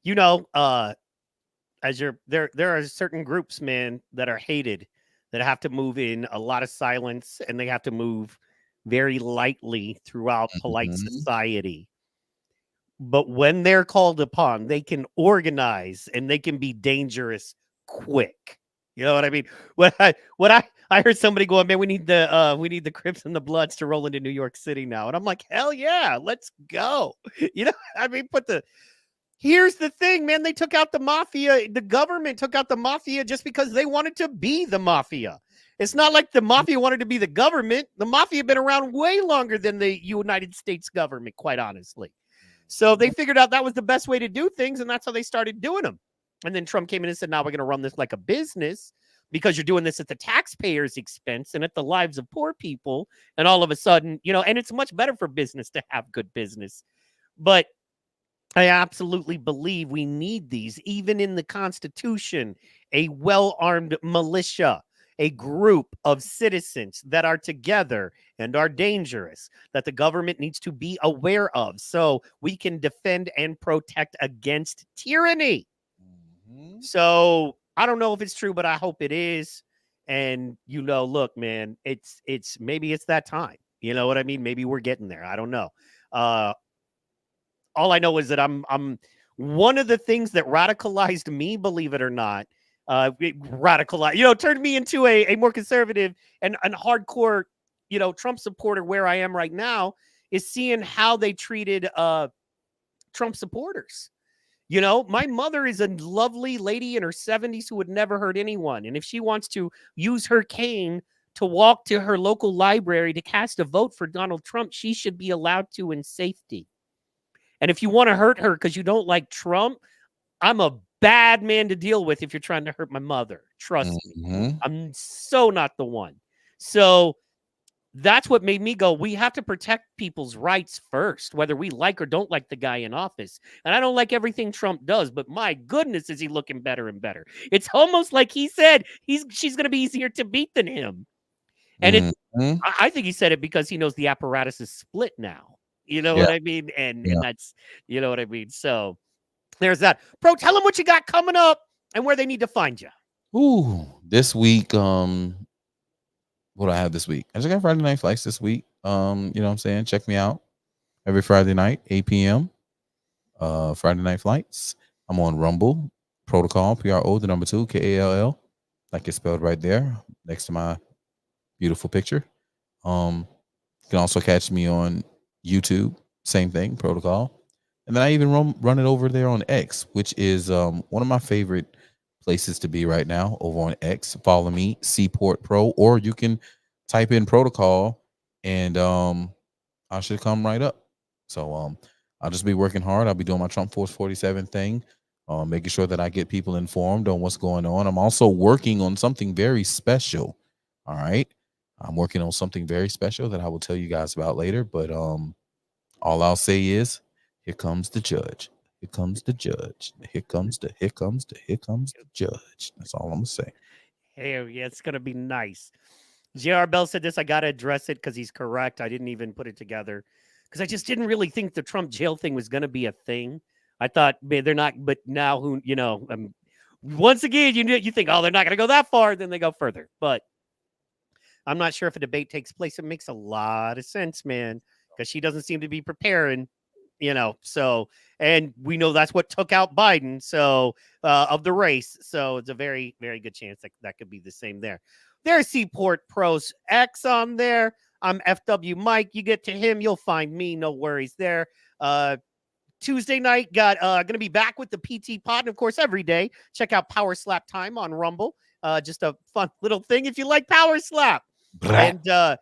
You know, as there are certain groups, man, that are hated that have to move in a lot of silence and they have to move very lightly throughout polite society. But when they're called upon, they can organize and they can be dangerous quick. You know what I mean? When I heard somebody going, man, we need the Crips and the Bloods to roll into New York City now. And I'm like, hell yeah, let's go. You know, I mean, here's the thing, man. They took out the mafia. The government took out the mafia just because they wanted to be the mafia. It's not like the mafia wanted to be the government. The mafia had been around way longer than the United States government, quite honestly. So they figured out that was the best way to do things, and that's how they started doing them. And then Trump came in and said, now we're going to run this like a business because you're doing this at the taxpayers' expense and at the lives of poor people. And all of a sudden, you know, and it's much better for business to have good business. But I absolutely believe we need these, even in the Constitution, a well-armed militia, a group of citizens that are together and are dangerous, that the government needs to be aware of so we can defend and protect against tyranny. So I don't know if it's true, but I hope it is. And, look, man, it's maybe it's that time. You know what I mean? Maybe we're getting there. I don't know. All I know is that I'm one of the things that radicalized me, believe it or not, turned me into a more conservative and hardcore, Trump supporter where I am right now, is seeing how they treated Trump supporters. My mother is a lovely lady in her 70s who would never hurt anyone. And if she wants to use her cane to walk to her local library to cast a vote for Donald Trump, she should be allowed to in safety. And if you want to hurt her because you don't like Trump, I'm a bad man to deal with if you're trying to hurt my mother. Trust me. I'm so not the one. So that's what made me go, we have to protect people's rights first, whether we like or don't like the guy in office. And I don't like everything Trump does, but my goodness, is he looking better and better. It's almost like he said she's going to be easier to beat than him. And I think he said it because he knows the apparatus is split now. You know what I mean? And that's, you know what I mean? So there's that. Pro, tell them what you got coming up and where they need to find you. Ooh, this week, what do I have this week? I just got Friday Night Flights this week. You know what I'm saying? Check me out every Friday night, 8 p.m. Friday Night Flights. I'm on Rumble, PRO2KALL, PRO2KALL, like it's spelled right there next to my beautiful picture. You can also catch me on YouTube, same thing, PRO2KALL. And then I even run it over there on X, which is one of my favorite places to be right now, over on X. Follow me, Seaport Pro, or you can type in PRO2KALL and I should come right up. So I'll just be working hard. I'll be doing my Trump Force 47 thing, making sure that I get people informed on what's going on. I'm also working on something very special. All right. I'm working on something very special that I will tell you guys about later. But all I'll say is, here comes the judge. Here comes the judge. Here comes the judge. That's all I'm gonna say. Hey, yeah, it's gonna be nice. JR Bell said this. I gotta address it because he's correct. I didn't even put it together because I just didn't really think the Trump jail thing was gonna be a thing. I thought, man, they're not. But now, once again, you think, oh, they're not gonna go that far. Then they go further. But I'm not sure if a debate takes place. It makes a lot of sense, man, because she doesn't seem to be preparing. So, and we know that's what took out Biden, so of the race. So it's a very, very good chance that could be the same there. There's Seaport Pros X on there. I'm FW Mike. You get to him, you'll find me. No worries there. Tuesday night, going to be back with the PT Pod. And of course, every day, check out Power Slap Time on Rumble. Just a fun little thing if you like Power Slap. And I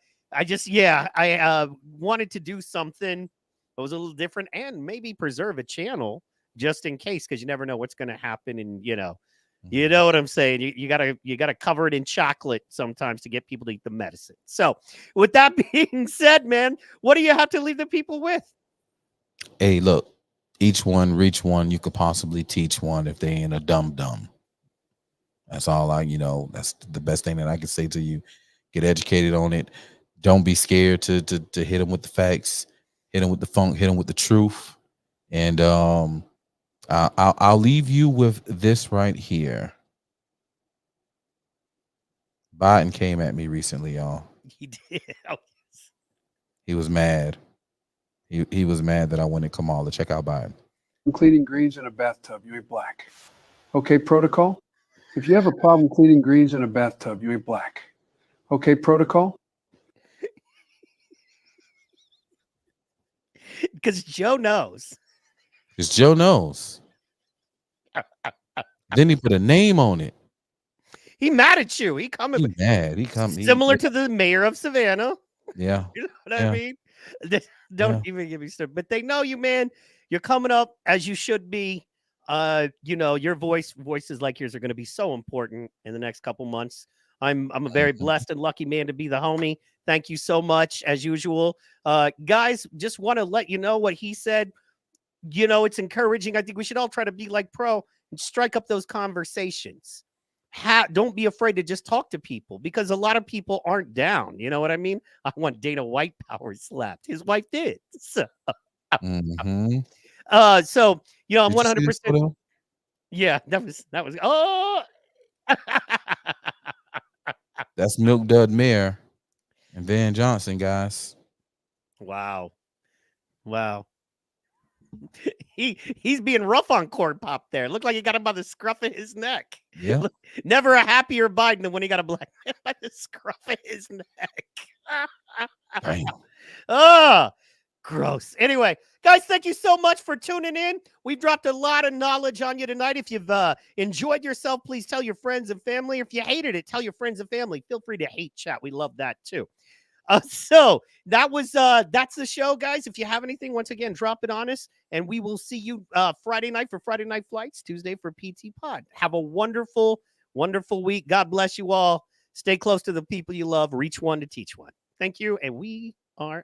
wanted to do something that was a little different and maybe preserve a channel just in case, because you never know what's going to happen. And you know what I'm saying. You gotta cover it in chocolate sometimes to get people to eat the medicine. So, with that being said, man, what do you have to leave the people with? Hey, look, each one reach one you could possibly teach one if they ain't a dumb. That's all that's the best thing that I can say to you. Get educated on it. Don't be scared to hit them with the facts, hit them with the funk, hit them with the truth. And I'll leave you with this right here. Biden came at me recently, y'all. He did. Oh, yes. He was mad. He was mad that I went to Kamala. Check out Biden. I'm cleaning greens in a bathtub. You ain't black. Okay, protocol. If you have a problem cleaning greens in a bathtub, you ain't black. Okay, protocol. Because Joe knows. Because Joe knows. Then he put a name on it. He mad at you. He coming. He mad. Similar to the mayor of Savannah. Yeah. You know what I mean? Don't even give me stuff. But they know you, man. You're coming up as you should be. Your voices like yours are going to be so important in the next couple months. I'm a very blessed and lucky man to be the homie. Thank you so much, as usual. Guys, just want to let you know what he said. it's encouraging. I think we should all try to be like Pro and strike up those conversations. Don't be afraid to just talk to people, because a lot of people aren't down. You know what I mean? I want Dana White power slapped. His wife did. So, Mm-hmm. so I'm Did you see this 100%. photo? Yeah, that was. Oh, That's Milk Dud Mayor and Van Johnson, guys. wow. He's being rough on Corn Pop there. Looked like he got him by the scruff of his neck. Yeah. Never a happier Biden than when he got a black man by the scruff of his neck. Damn. Oh, gross. Anyway, guys, thank you so much for tuning in. We've dropped a lot of knowledge on you tonight. If you've enjoyed yourself, please tell your friends and family. If you hated it, tell your friends and family. Feel free to hate chat. We love that too. So that's the show, guys. If you have anything, once again, drop it on us, and we will see you Friday night for Friday Night Flights, Tuesday for PT Pod. Have a wonderful, wonderful week. God bless you all. Stay close to the people you love. Reach one to teach one. Thank you, and we are